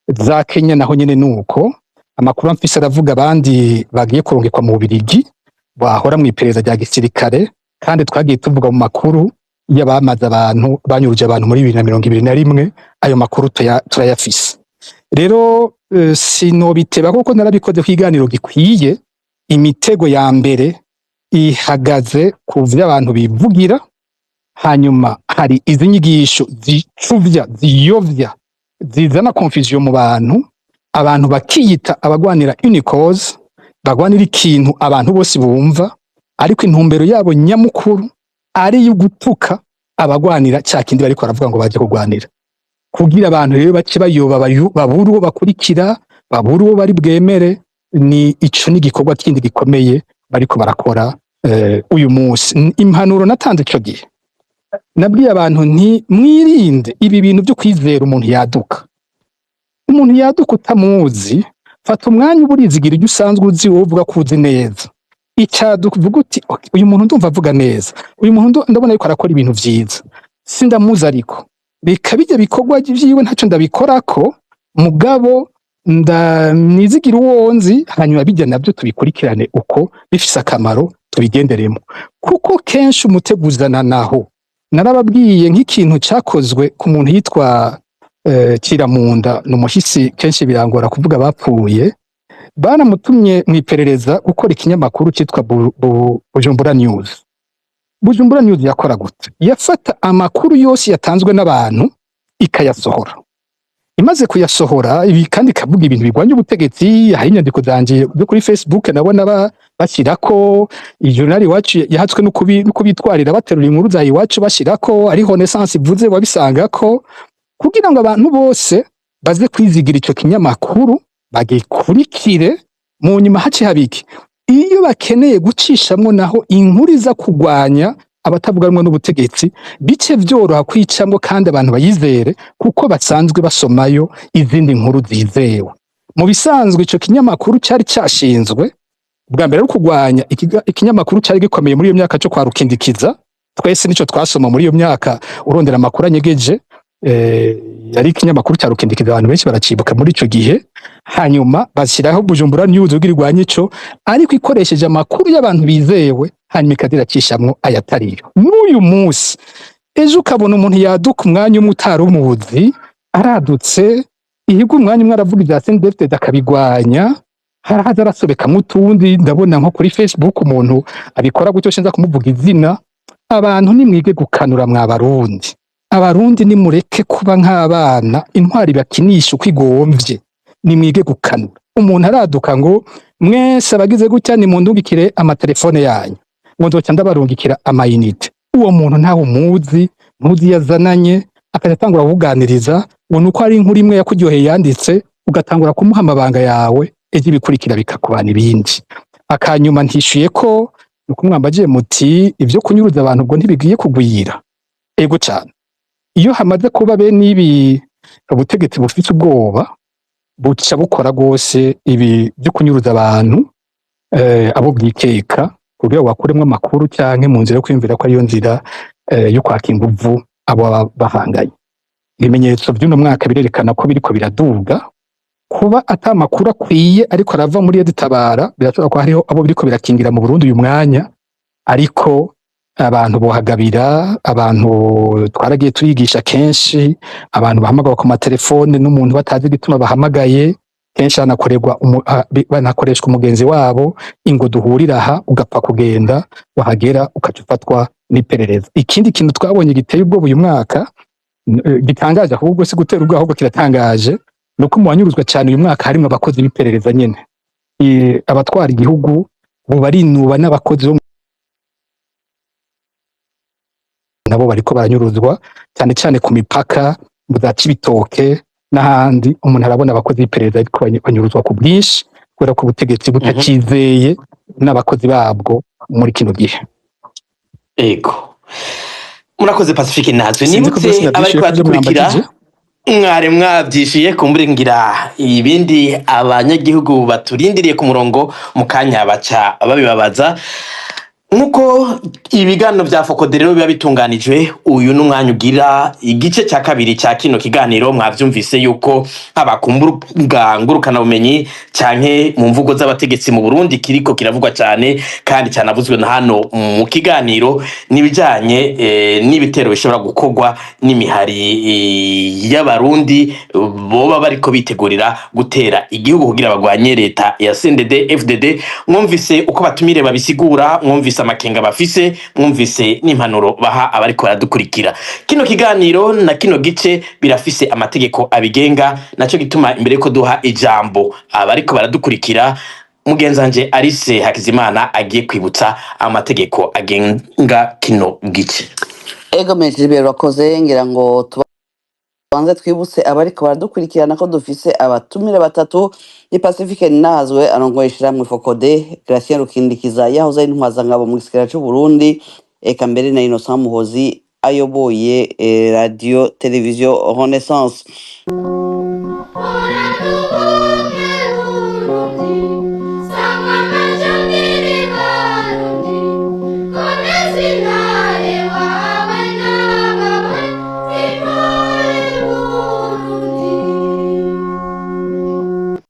Za Kenya naho nyene nuko amakuru mfise aravuga abandi bagiye kurungikwa mu Bubiligi bahora mu iperereza rya gisirikare, kandi twagiye tuvuga mu makuru y'abamaze abantu banyuruje abantu muri 2021. Ayo makuru turayafise. Rero sinobiteba kuko narabikoze ku kiganiro gikwiye. Imitego ya mbere ihagaze ku vy'abantu bivugira, hanyuma hari izi nyigisho zicuvya ziyovya zizana confusion mu bantu, abantu bakiyita abagwanira une cause, bagwanira ikintu abantu bose bumva, ariko intumbero yabo nyamukuru ari yo gutuka abagwanira cya kindi bariko baravuga ngo baje kugwanira, kugira abantu rero bace bayoba babura uwo bakurikira, babura uwo bari bwemere. Ni ico ni igikorwa kindi gikomeye bariko barakora uyu munsi. Impanuro natanze ico gihe, nabwiye abantu nti mwirinde ibi bintu byo kwizera umuntu yaduka. Umuntu yaduka utamuzi, fata umwanya uburizigira ibyo usanzwe uzi wowe uvuga ko uzi neza. Icyaduka uvuga uti uyu muntu ndumva avuga neza, uyu muntu ndabona yuko arakora ibintu vyiza, sindamuzi ariko reka bijya bikorwa vyiwe ntaco ndabikorako, mugabo nizigira uwo nzi, hanyuma bijya nabyo tubikurikirane uko bifise akamaro tubigenderemo. Kuko kenshi umuteguzana naho narababwiye nk'ikintu cyakozwe ku muntu yitwa Kiramunda, n'umuhisi kenshi birangora kuvuga bapfuye. Banamutumye mu iperereza gukora ikinyamakuru cyitwa Bujumbura News. Bujumbura News yakora gute? Yafata amakuru yose yatanzwe n'abantu ikayasohora. Imaze kuyasohora ibi kandi ikavuga ibintu bigwanya ubutegetsi. Hari inyandiko zanje zo kuri Facebook nabona bashyirako ijournal iwacu yahatswe no kubitwarira baterura inkuru za iwacu bashyirako ari Renaissance ivuze wabisangako, kugira ngo abantu bose baze kwizigira ico kinyamakuru bagikurikire. Mu nyuma haci habiki iyo bakeneye gucishamwo naho inkuru iza kugwanya abatavuga rumwe n'ubutegetsi, bice vyoroha kwicamwo kandi abantu bayizere kuko basanzwe basomayo izindi nkuru zizewe. Mu bisanzwe ico kinyamakuru cyari cyashinzwe bwa mbere ari kugwanya ikinyamakuru cyari gikomeye muri iyo myaka cyo kwa Rukindikiza. Twese nico twasoma muri iyo myaka urondera amakuru anyegeje. Yari ikinyamakuru cya Rukindikiza, abantu benshi baracibuka muri ico gihe. Hanyuma bashyiraho Bujumbura News ugirwanya ico, ariko ikoresheje amakuru y'abantu bizewe, hanyuma ikadira cishamwo ayatariyo. N'uyu munsi ejo ukabona umuntu yaduka umwanya umwe utari umuzi, aradutse ihiga umwanya umwe aravuga ibya CNDD akabigwanya, harahaza arasobeka mutundi. Ndabona nko kuri Facebook umuntu abikora gutyo, shenza kumuvuga izina. Abantu nimwige gukanura mwa Barundi. Abarundi nimureke kuba nk'abana intwari bakinisha uko igomvye, nimwige gukanura. Umuntu araduka ngo mwese abagize gutya ni mundungikire amatelefone yanyu, ngo nzoca ndabarungikira amayinite. Uwo muntu ntawe umuzi, ntuzi yazananye, akatangura kuganiriza ngo nuko ari inkuru imwe yakuryoheye yanditse, ugatangura kumuha amabanga yawe, ejo bikurikira bikakubana ibindi. Akanyuma ntishuye ko nuko mwambaje muti ibyo kunyuruza abantu ubwo ntibigiye kugwira. Ego cyane, iyo hamaze kuba bene ibi ubutegetsi bufite ubwoba buca bukora gose ibi byo kunyuruza abantu abo bwikeka kugira wakuremwe amakuru cyanke mu nzira yo kwimvira ko ariyo nzira yo kwaka inguvu abo bahanganye. Ibimenyetso by'uno mwaka birerekana ko biriko biraduga, kuba atamakuru akwiye ariko arava muri Editabara. Birashobora ko hariho abo biriko birakingira mu Burundi uyu mwanya, ariko abantu bohagabira. Abantu twaragiye turigisha kenshi, abantu bahamagaye ku matelefone n'umuntu batazi gituma bahamagaye, kenshi banakoreshwa umugenzi wabo ingo duhurira aha, ugapfa kugenda, wahagera ukacufatwa n'iperereza. Ikindi kintu twabonye giteye ubwoba uyu mwaka gitangaje, ahubwo si gutera ubwoba ahubwo kiratangaje, nuko mu banyuruzwa cyane uyu mwaka harimo abakozi b'iperereza nyene. Abatwara igihugu bo barinuba n'abakozi bo nabo bariko baranyuruzwa cyane cyane ku mipaka mu za Cibitoke n'ahandi. Umuntu arabona abakozi b'iperereza ariko banyuruzwa ku bwinshi kubera ko ubutegetsi butakizeye n'abakozi babwo muri kino gihe. Ego, murakoze Pacifique. Natwe nibutse abariko badukurikira, mwari mwabyishiye kumbure ngira ibindi abanyagihugu baturindiriye ku murongo mu kanya baca babibabaza. nkuko ibiganiro vya Focode rero biba bitunganijwe, uyu n'umwanya ugira igice cya kabiri cya kino kiganiro. Mwavyumvise yuko abakumbuga ngurukana bumenyi canke mu mvugo z'abategetsi mu Burundi kiriko kiravugwa cyane kandi cyanavuzwe na hano mu kiganiro nibijanye n'ibitero bishobora gukorwa n'imihari y'abarundi boba bariko bitegurira gutera igihugu kugira bagwanye leta ya CNDD FDD. Mwumvise uko batumire babisigura, mwumvise amakenga bafise, mwumvise n'impanuro baha abariko baradukurikira. Kino kiganiro na kino gice birafise amategeko abigenga, naco gituma imbere ko duha ijambo abariko baradukurikira, mugenzanje Alice Hakizimana agiye kwibutsa amategeko agenga kino gice. Ego mejibere bakoze, ngira ngo tubanze twibutse abariko baradukurikirana ko dufise abatumire batatu. Ni Pacifique Nazwe arongoye ishiramwe Focode, Gratien Rukindikiza yahoze ari intwazangabo mu gisagara c'u Burundi, eka mbere na Innocent Muhozi ayoboye radio television Renaissance. Sama majangiri barundi, konezina